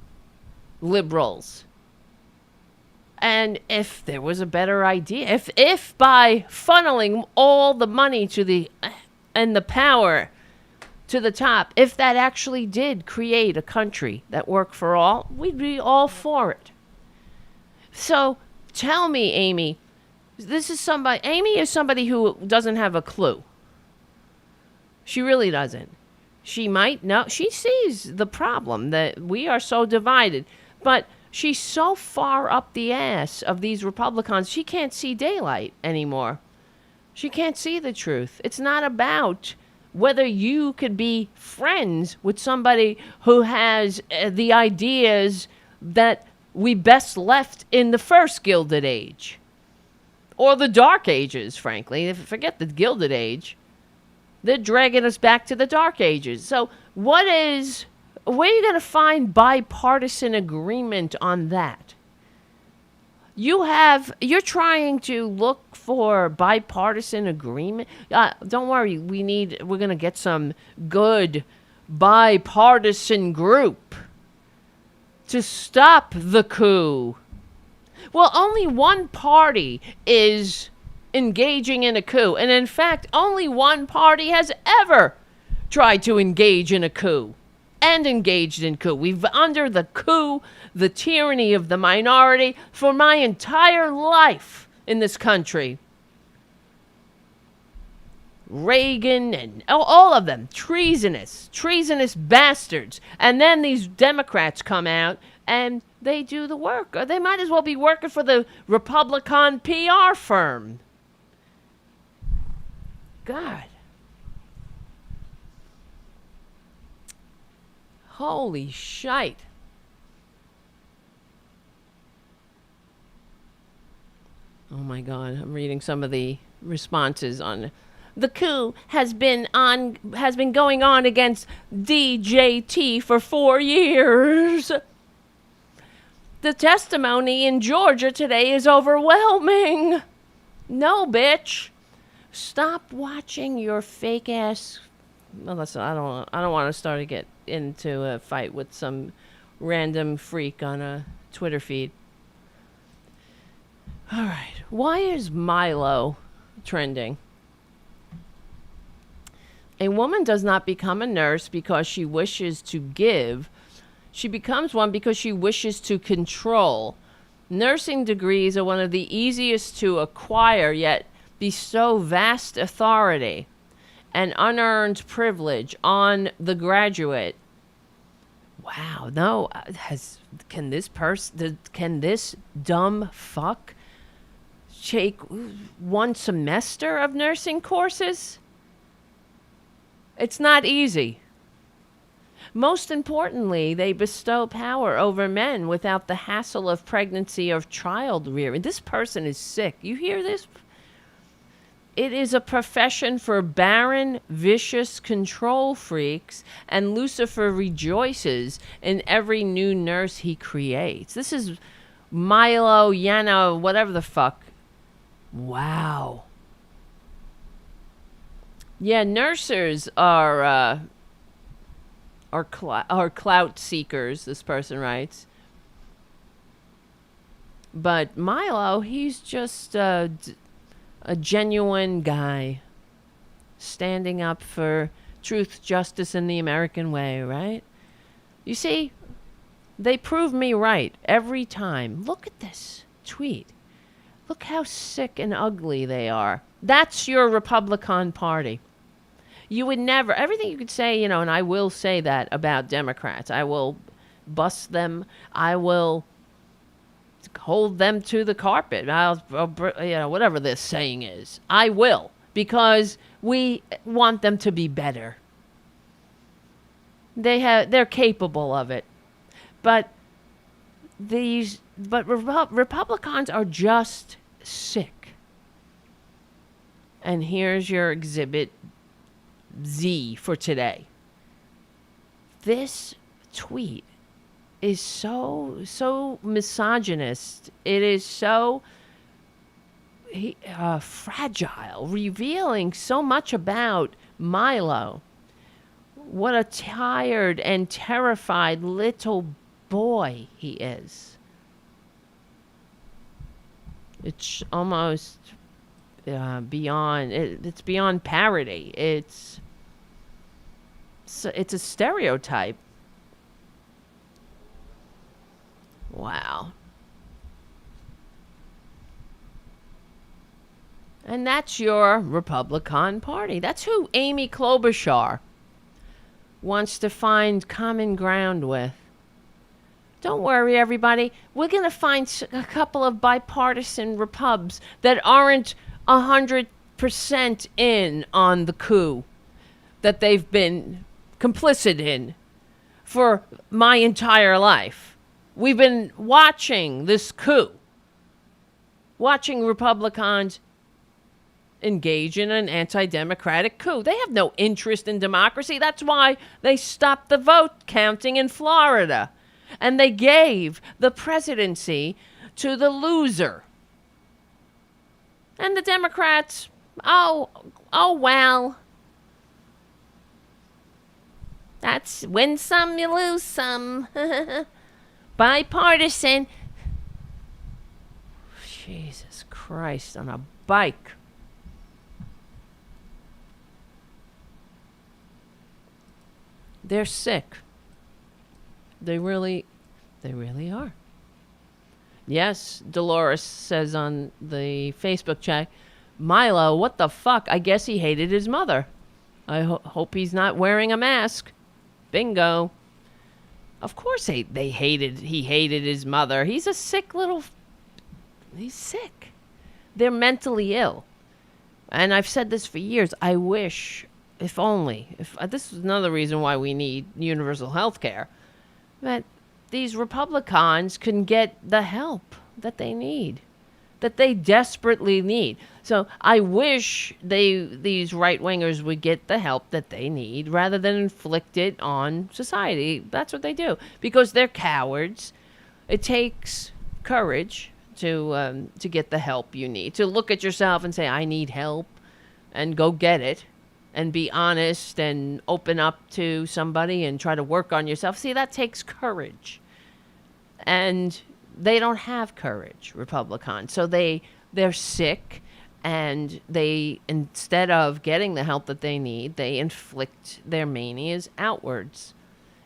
liberals. And if there was a better idea, if by funneling all the money to and the power to the top, if that actually did create a country that worked for all, we'd be all for it. So tell me, Amy, Amy is somebody who doesn't have a clue. She really doesn't. She might know. She sees the problem that we are so divided, but she's so far up the ass of these Republicans, she can't see daylight anymore. She can't see the truth. It's not about whether you could be friends with somebody who has the ideas that we best left in the first Gilded Age. Or the Dark Ages, frankly. Forget the Gilded Age. They're dragging us back to the Dark Ages. So where are you going to find bipartisan agreement on that? You're trying to look for bipartisan agreement. Don't worry, we're going to get some good bipartisan group to stop the coup. Well, only one party is engaging in a coup. And in fact, only one party has ever tried to engage in a coup and engaged in coup. We've under the coup, the tyranny of the minority for my entire life in this country. Reagan and all of them, treasonous bastards. And then these Democrats come out and they do the work. Or they might as well be working for the Republican PR firm. God. Holy shite. my God, I'm reading some of the responses on the coup has been going on against DJT for 4 years. The testimony in Georgia today is overwhelming. No, bitch. Stop watching your fake ass. Well, listen, I don't want to start to get into a fight with some random freak on a Twitter feed. All right. Why is Milo trending? A woman does not become a nurse because she wishes to give. She becomes one because she wishes to control. Nursing degrees are one of the easiest to acquire, yet bestow vast authority and unearned privilege on the graduate. Wow, no, can this dumb fuck take 1 semester of nursing courses? It's not easy. Most importantly, they bestow power over men without the hassle of pregnancy or child rearing. This person is sick. You hear this? It is a profession for barren, vicious control freaks, and Lucifer rejoices in every new nurse he creates. This is Milo, Yana, whatever the fuck. Wow. Yeah, nurses are clout seekers, this person writes. But Milo, he's just a genuine guy standing up for truth, justice, and the American way, right? You see, they prove me right every time. Look at this tweet. Look how sick and ugly they are. That's your Republican Party. You would never, everything you could say, and I will say that about Democrats. I will bust them. I will hold them to the carpet. I'll whatever this saying is. I will, because we want them to be better. They're capable of it. But Republicans are just sick. And here's your exhibit Z for today. This tweet is so misogynist. It is so fragile, revealing so much about Milo. What a tired and terrified little boy he is. It's almost beyond. It's beyond parody. It's a stereotype. Wow. And that's your Republican Party. That's who Amy Klobuchar wants to find common ground with. Don't worry, everybody. We're going to find a couple of bipartisan Repubs that aren't 100% in on the coup that they've been complicit in for my entire life. We've been watching this coup, watching Republicans engage in an anti-democratic coup. They have no interest in democracy. That's why they stopped the vote counting in Florida. And they gave the presidency to the loser. And the Democrats, oh well. That's win some, you lose some. Bipartisan. Jesus Christ, on a bike. They're sick. They really are. Yes, Dolores says on the Facebook chat, Milo, what the fuck? I guess he hated his mother. I hope he's not wearing a mask. Bingo. Of course he hated his mother. He's a sick little... He's sick. They're mentally ill. And I've said this for years. I wish, if this is another reason why we need universal health care, that these Republicans can get the help that they need. that they desperately need. So I wish these right-wingers would get the help that they need rather than inflict it on society. That's what they do because they're cowards. It takes courage to get the help you need, to look at yourself and say, I need help, and go get it, and be honest and open up to somebody and try to work on yourself. See, that takes courage. And they don't have courage, Republicans. So they're sick, and they, instead of getting the help that they need, they inflict their manias outwards.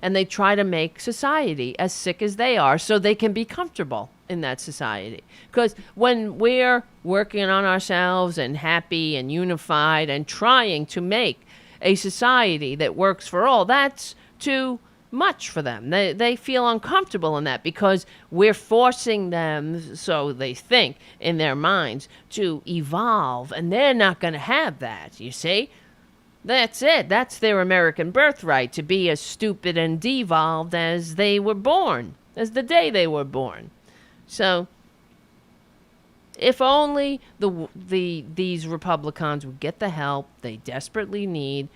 And they try to make society as sick as they are so they can be comfortable in that society. Because when we're working on ourselves and happy and unified and trying to make a society that works for all, that's too much for them. They feel uncomfortable in that because we're forcing them, so they think in their minds, to evolve. And they're not going to have that, you see? That's it. That's their American birthright, to be as stupid and devolved as they were born, as the day they were born. So, if only these Republicans would get the help they desperately need,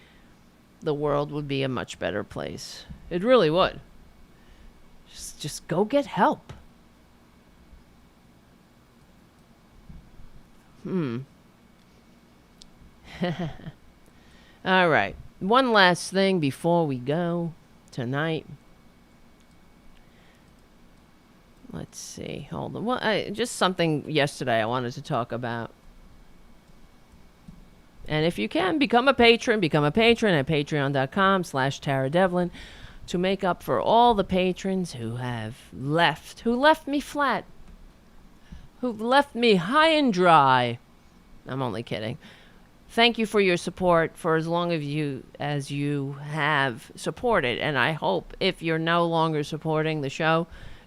the world would be a much better place. It really would. Just go get help. All right. One last thing before we go tonight. Let's see. Hold on. Well, just something yesterday I wanted to talk about. And if you can, become a patron. Become a patron at patreon.com/TaraDevlin to make up for all the patrons who left me flat, who've left me high and dry. I'm only kidding. Thank you for your support for as long as you have supported. And I hope if you're no longer supporting the show,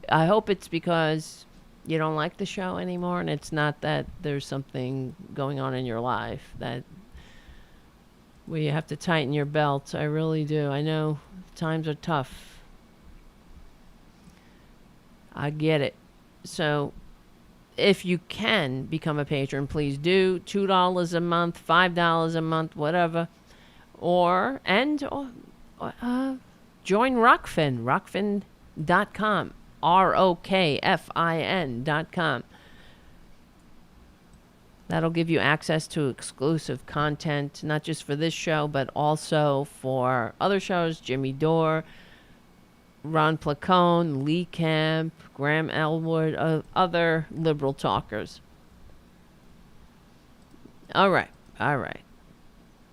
I hope it's because you don't like the show anymore, and it's not that there's something going on in your life that where you have to tighten your belt. I really do. I know times are tough. I get it. So if you can become a patron, please do. $2 a month, $5 a month, whatever. Or join ROKFIN, ROKFIN.com, ROKFIN.com. That'll give you access to exclusive content, not just for this show, but also for other shows, Jimmy Dore, Ron Placone, Lee Camp, Graham Elwood, other liberal talkers. All right.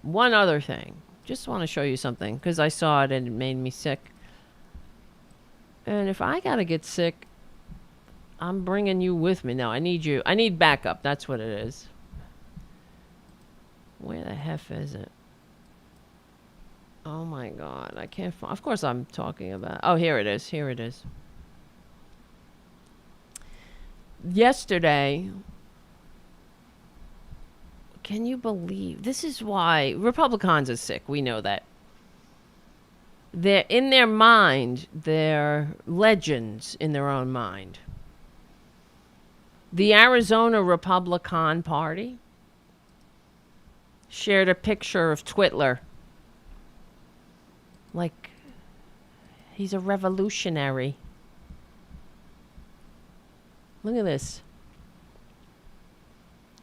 One other thing. Just want to show you something, because I saw it and it made me sick. And if I got to get sick, I'm bringing you with me. No, I need you. I need backup. That's what it is. Where the heck is it? Oh my God. I can't find. Of course I'm talking about. Oh, here it is. Yesterday, can you believe? This is why Republicans are sick. We know that. They're in their mind. They're legends in their own mind. The Arizona Republican Party shared a picture of Twitler. Like, he's a revolutionary. Look at this.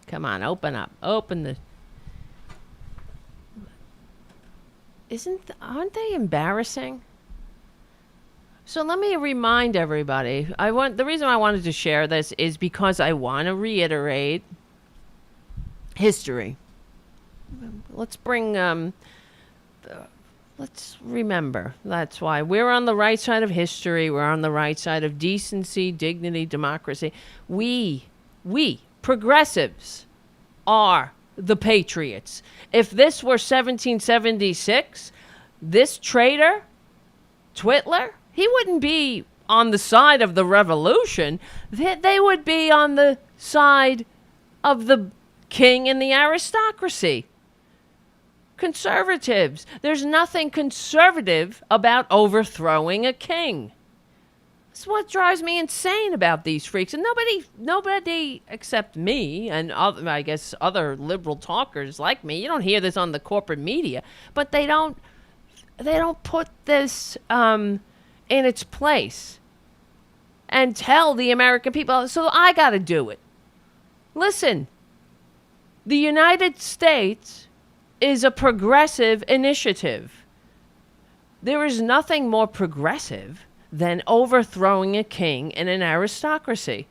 Come on, open up. Open the... Aren't they embarrassing? So let me remind everybody. The reason I wanted to share this is because I want to reiterate history. Let's remember. That's why we're on the right side of history. We're on the right side of decency, dignity, democracy. We progressives are the patriots. If this were 1776, this traitor, Twitler, he wouldn't be on the side of the revolution. They would be on the side of the king and the aristocracy. Conservatives. There's nothing conservative about overthrowing a king. That's what drives me insane about these freaks. And nobody except me and I guess other liberal talkers like me. You don't hear this on the corporate media, but they don't put this in its place and tell the American people. So I got to do it. Listen, the United States is a progressive initiative. There is nothing more progressive than overthrowing a king and an aristocracy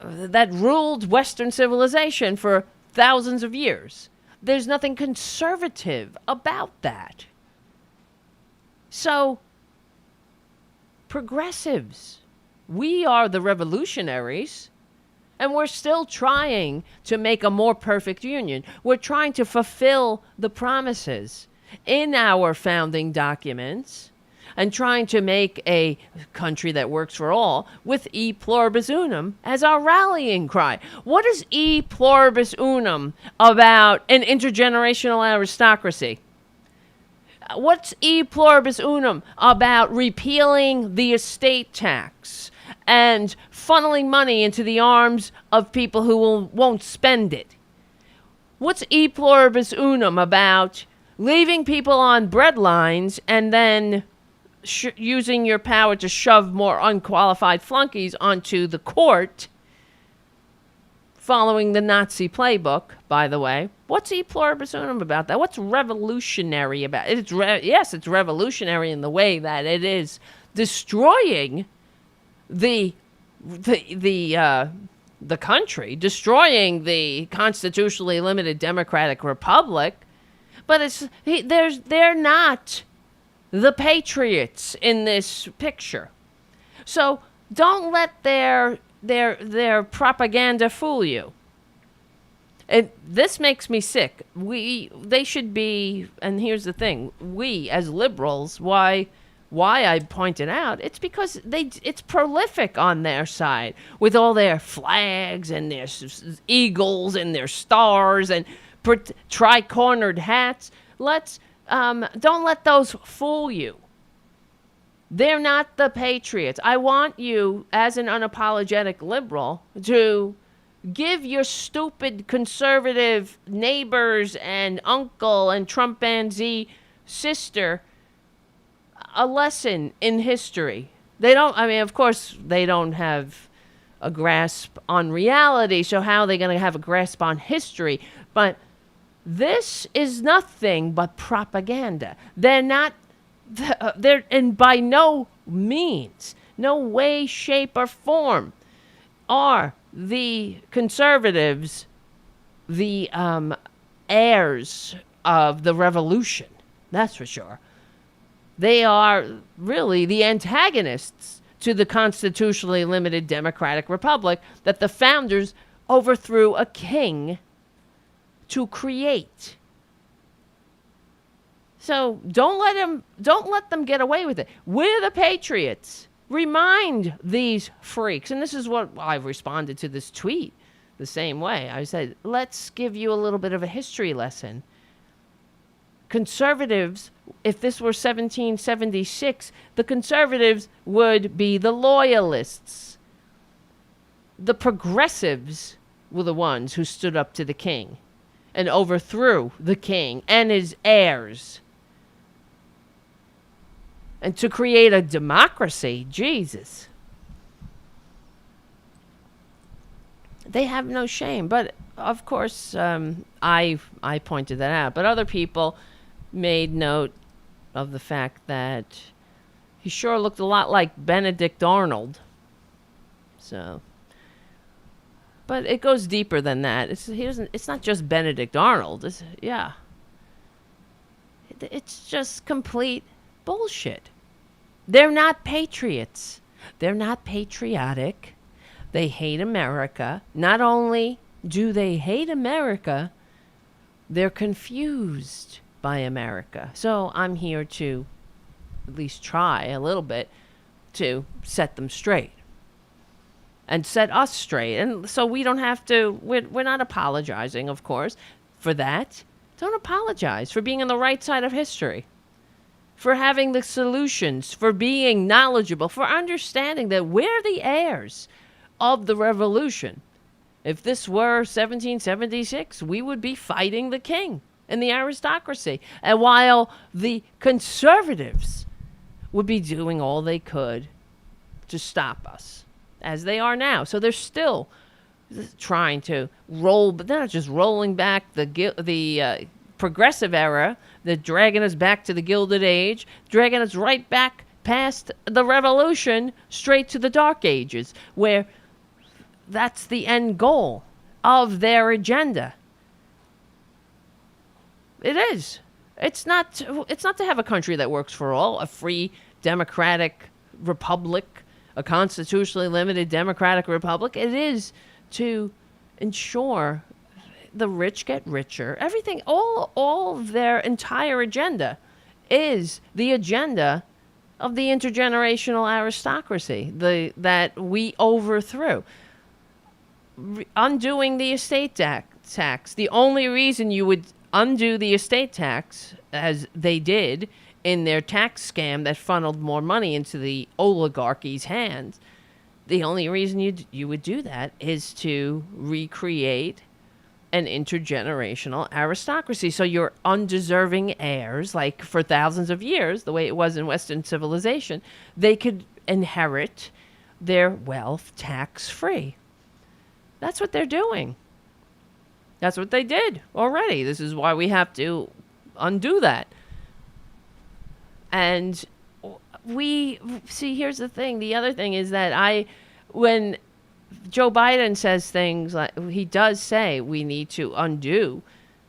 that ruled Western civilization for thousands of years. There's nothing conservative about that. So, progressives, we are the revolutionaries, and we're still trying to make a more perfect union. We're trying to fulfill the promises in our founding documents and trying to make a country that works for all with e pluribus unum as our rallying cry. What is e pluribus unum about an intergenerational aristocracy? What's e pluribus unum about repealing the estate tax and funneling money into the arms of people who won't spend it? What's e pluribus unum about leaving people on bread lines and then using your power to shove more unqualified flunkies onto the court, following the Nazi playbook, by the way? What's e pluribus unum about that? What's revolutionary about it? Yes, it's revolutionary in the way that it is destroying the country, destroying the constitutionally limited democratic republic, but they're not the patriots in this picture. So don't let their propaganda fool you. This makes me sick. They should be, and here's the thing, we as liberals, why I point it out, it's because it's prolific on their side with all their flags and their eagles and their stars and tri-cornered hats. Don't let those fool you. They're not the patriots. I want you, as an unapologetic liberal, to give your stupid conservative neighbors and uncle and Trumpanzee sister a lesson in history. Of course, they don't have a grasp on reality, so how are they going to have a grasp on history? But this is nothing but propaganda. They're and by no means, no way, shape, or form are the conservatives the heirs of the revolution. That's for sure. They are really the antagonists to the constitutionally limited democratic republic that the founders overthrew a king to create. So don't let them get away with it. We're the patriots. Remind these freaks. And this is what I've responded to this tweet the same way. I said, let's give you a little bit of a history lesson. Conservatives, if this were 1776, the conservatives would be the loyalists. The progressives were the ones who stood up to the king and overthrew the king and his heirs. And to create a democracy, Jesus. They have no shame. But, of course, I pointed that out. But other people made note of the fact that he sure looked a lot like Benedict Arnold. So... But it goes deeper than that. It's not just Benedict Arnold. It's just complete bullshit. They're not patriots. They're not patriotic. They hate America. Not only do they hate America, they're confused by America. So I'm here to at least try a little bit to set them straight. And set us straight. And so we don't have to, we're not apologizing, of course, for that. Don't apologize for being on the right side of history. for having the solutions, for being knowledgeable, for understanding that we're the heirs of the revolution. If this were 1776, we would be fighting the king and the aristocracy. And while the conservatives would be doing all they could to stop us, as they are now. So they're still trying to roll, but they're not just rolling back the progressive era. They're dragging us back to the Gilded Age, dragging us right back past the revolution, straight to the Dark Ages, where that's the end goal of their agenda. It is. It's not to have a country that works for all, a free democratic republic, a constitutionally limited democratic republic. It is to ensure the rich get richer. Everything, all of their entire agenda is the agenda of the intergenerational aristocracy that we overthrew. Undoing the estate tax. The only reason you would undo the estate tax, as they did in their tax scam that funneled more money into the oligarchy's hands, the only reason you would do that is to recreate an intergenerational aristocracy. So your undeserving heirs, like for thousands of years, the way it was in Western civilization, they could inherit their wealth tax-free. That's what they're doing. That's what they did already. This is why we have to undo that. And we see, here's the thing. The other thing is that when Joe Biden says things like, he does say we need to undo,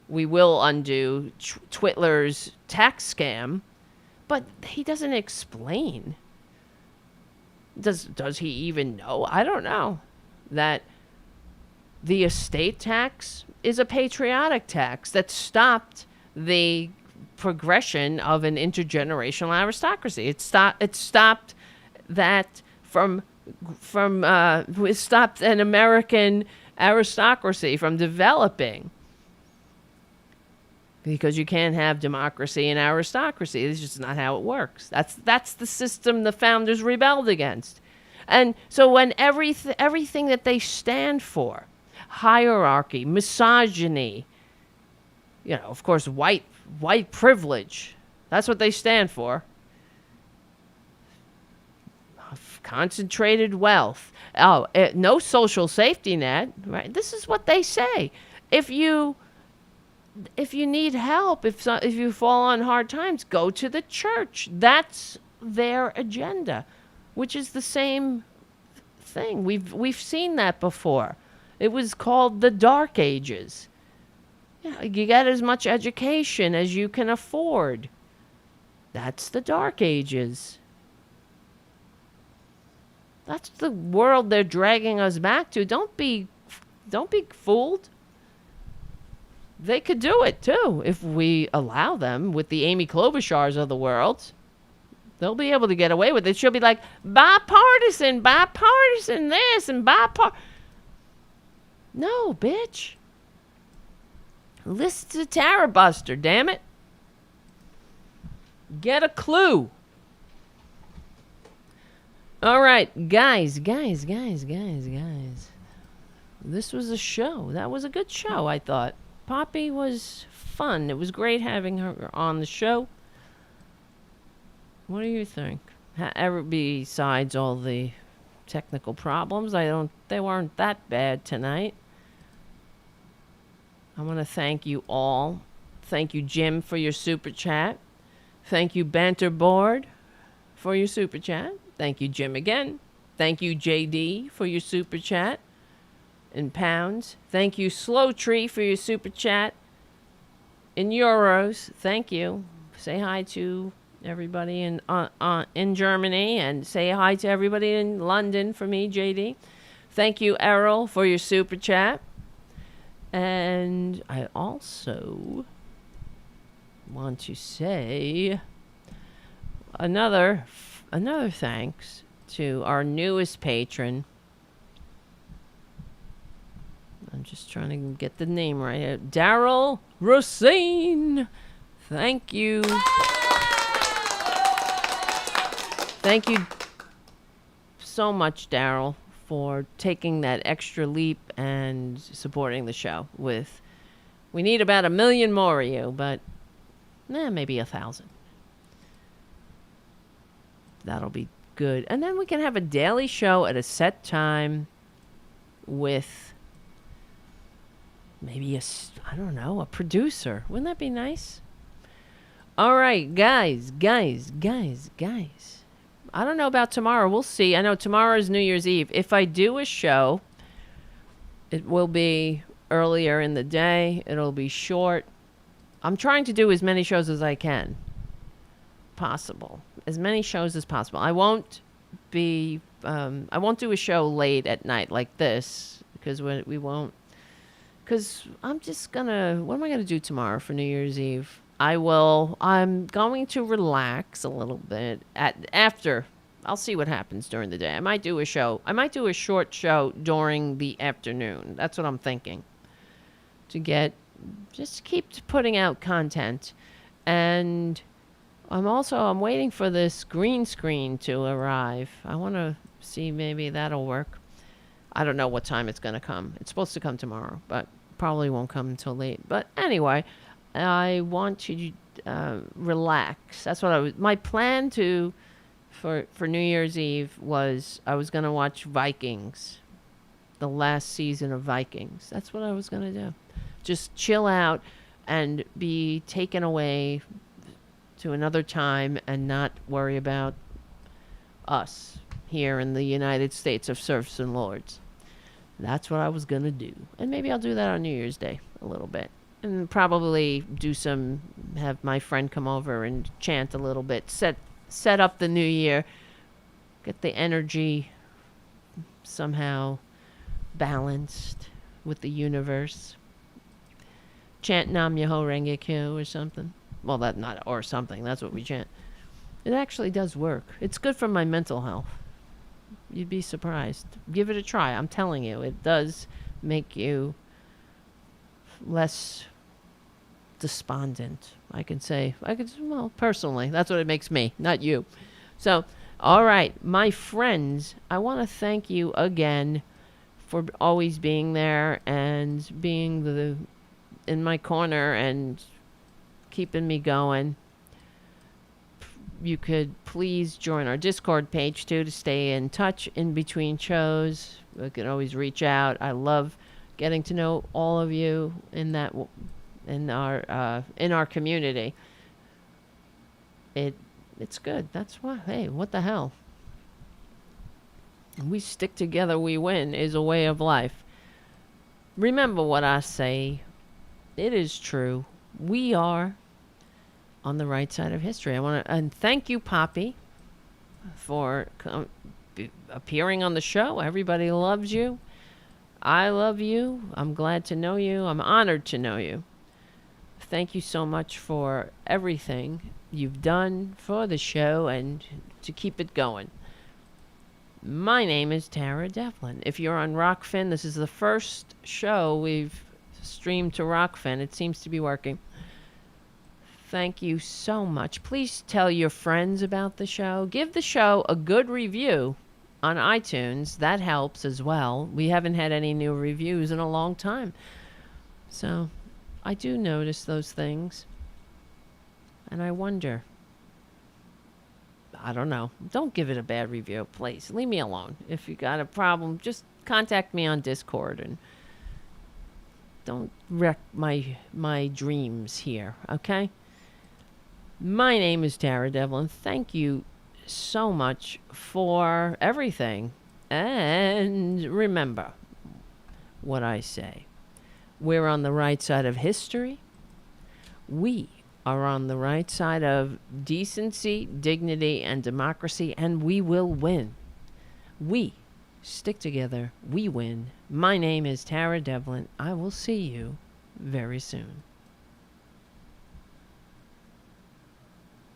we will undo Twitler's tax scam, but he doesn't explain. Does he even know? I don't know that the estate tax is a patriotic tax that stopped the progression of an intergenerational aristocracy. It stopped that it stopped an American aristocracy from developing, because you can't have democracy and aristocracy. It's just not how it works. That's the system the founders rebelled against. And so when everything that they stand for, hierarchy, misogyny, of course, white privilege, that's what they stand for. Concentrated wealth. No social safety net, right? This is what they say. If you need help, if you fall on hard times, go to the church. That's their agenda, which is the same thing. We've seen that before. It was called the Dark Ages. You get as much education as you can afford. That's the Dark Ages. That's the world they're dragging us back to. Don't be fooled. They could do it too if we allow them. With the Amy Klobuchars of the world, they'll be able to get away with it. She'll be like, bipartisan this and bipartisan. No, bitch. Listen to Tarabuster, damn it. Get a clue. All right, guys. This was a show. That was a good show, I thought. Poppy was fun. It was great having her on the show. What do you think? Besides all the technical problems, they weren't that bad tonight. I want to thank you all. Thank you, Jim, for your super chat. Thank you, Banter Board, for your super chat. Thank you, Jim, again. Thank you, JD, for your super chat in pounds. Thank you, Slow Tree, for your super chat in euros. Thank you. Say hi to everybody in Germany, and say hi to everybody in London for me, JD. Thank you, Errol, for your super chat. And I also want to say another thanks to our newest patron. I'm just trying to get the name right. Daryl Racine. Thank you. Thank you so much, Daryl, for taking that extra leap and supporting the show with... We need about 1 million more of you, but maybe 1,000. That'll be good. And then we can have a daily show at a set time with maybe a producer. Wouldn't that be nice? All right, guys. I don't know about tomorrow. We'll see. I know tomorrow is New Year's Eve. If I do a show, it will be earlier in the day. It'll be short. I'm trying to do as many shows as I can. Possible. As many shows as possible. I won't do a show late at night like this because we won't. Because I'm just gonna... What am I gonna do tomorrow for New Year's Eve? I'm going to relax a little bit after. I'll see what happens during the day. I might do a show. I might do a short show during the afternoon. That's what I'm thinking. Just keep putting out content. And I'm waiting for this green screen to arrive. I want to see maybe that'll work. I don't know what time it's going to come. It's supposed to come tomorrow, but probably won't come until late. But anyway, I want to relax. That's what my plan for New Year's Eve was I was going to watch Vikings, the last season of Vikings. That's what I was going to do. Just chill out and be taken away to another time and not worry about us here in the United States of serfs and lords. That's what I was going to do. And maybe I'll do that on New Year's Day a little bit. And probably have my friend come over and chant a little bit. Set up the new year. Get the energy somehow balanced with the universe. Chant Nam Myoho Renge Kyo or something. Well, that's what we chant. It actually does work. It's good for my mental health. You'd be surprised. Give it a try. I'm telling you, it does make you less despondent. Personally, that's what it makes me, not you. So, all right, my friends, I want to thank you again for always being there and being in my corner and keeping me going. You could please join our Discord page too to stay in touch in between shows. You can always reach out. I love getting to know all of you in our community. It's good. That's why. Hey, what the hell? We stick together, we win is a way of life. Remember what I say. It is true. We are on the right side of history. And thank you, Poppy, for appearing on the show. Everybody loves you. I love you. I'm glad to know you. I'm honored to know you. Thank you so much for everything you've done for the show and to keep it going. My name is Tara Devlin. If you're on ROKFIN, this is the first show we've streamed to ROKFIN. It seems to be working. Thank you so much. Please tell your friends about the show. Give the show a good review on iTunes. That helps as well. We haven't had any new reviews in a long time. So I do notice those things. And I wonder. I don't know. Don't give it a bad review, please. Leave me alone. If you got a problem, just contact me on Discord and don't wreck my dreams here, okay? My name is Tara Devlin. Thank you so much for everything. And remember what I say. We're on the right side of history. We are on the right side of decency, dignity, and democracy, and we will win. We stick together. We win. My name is Tara Devlin. I will see you very soon.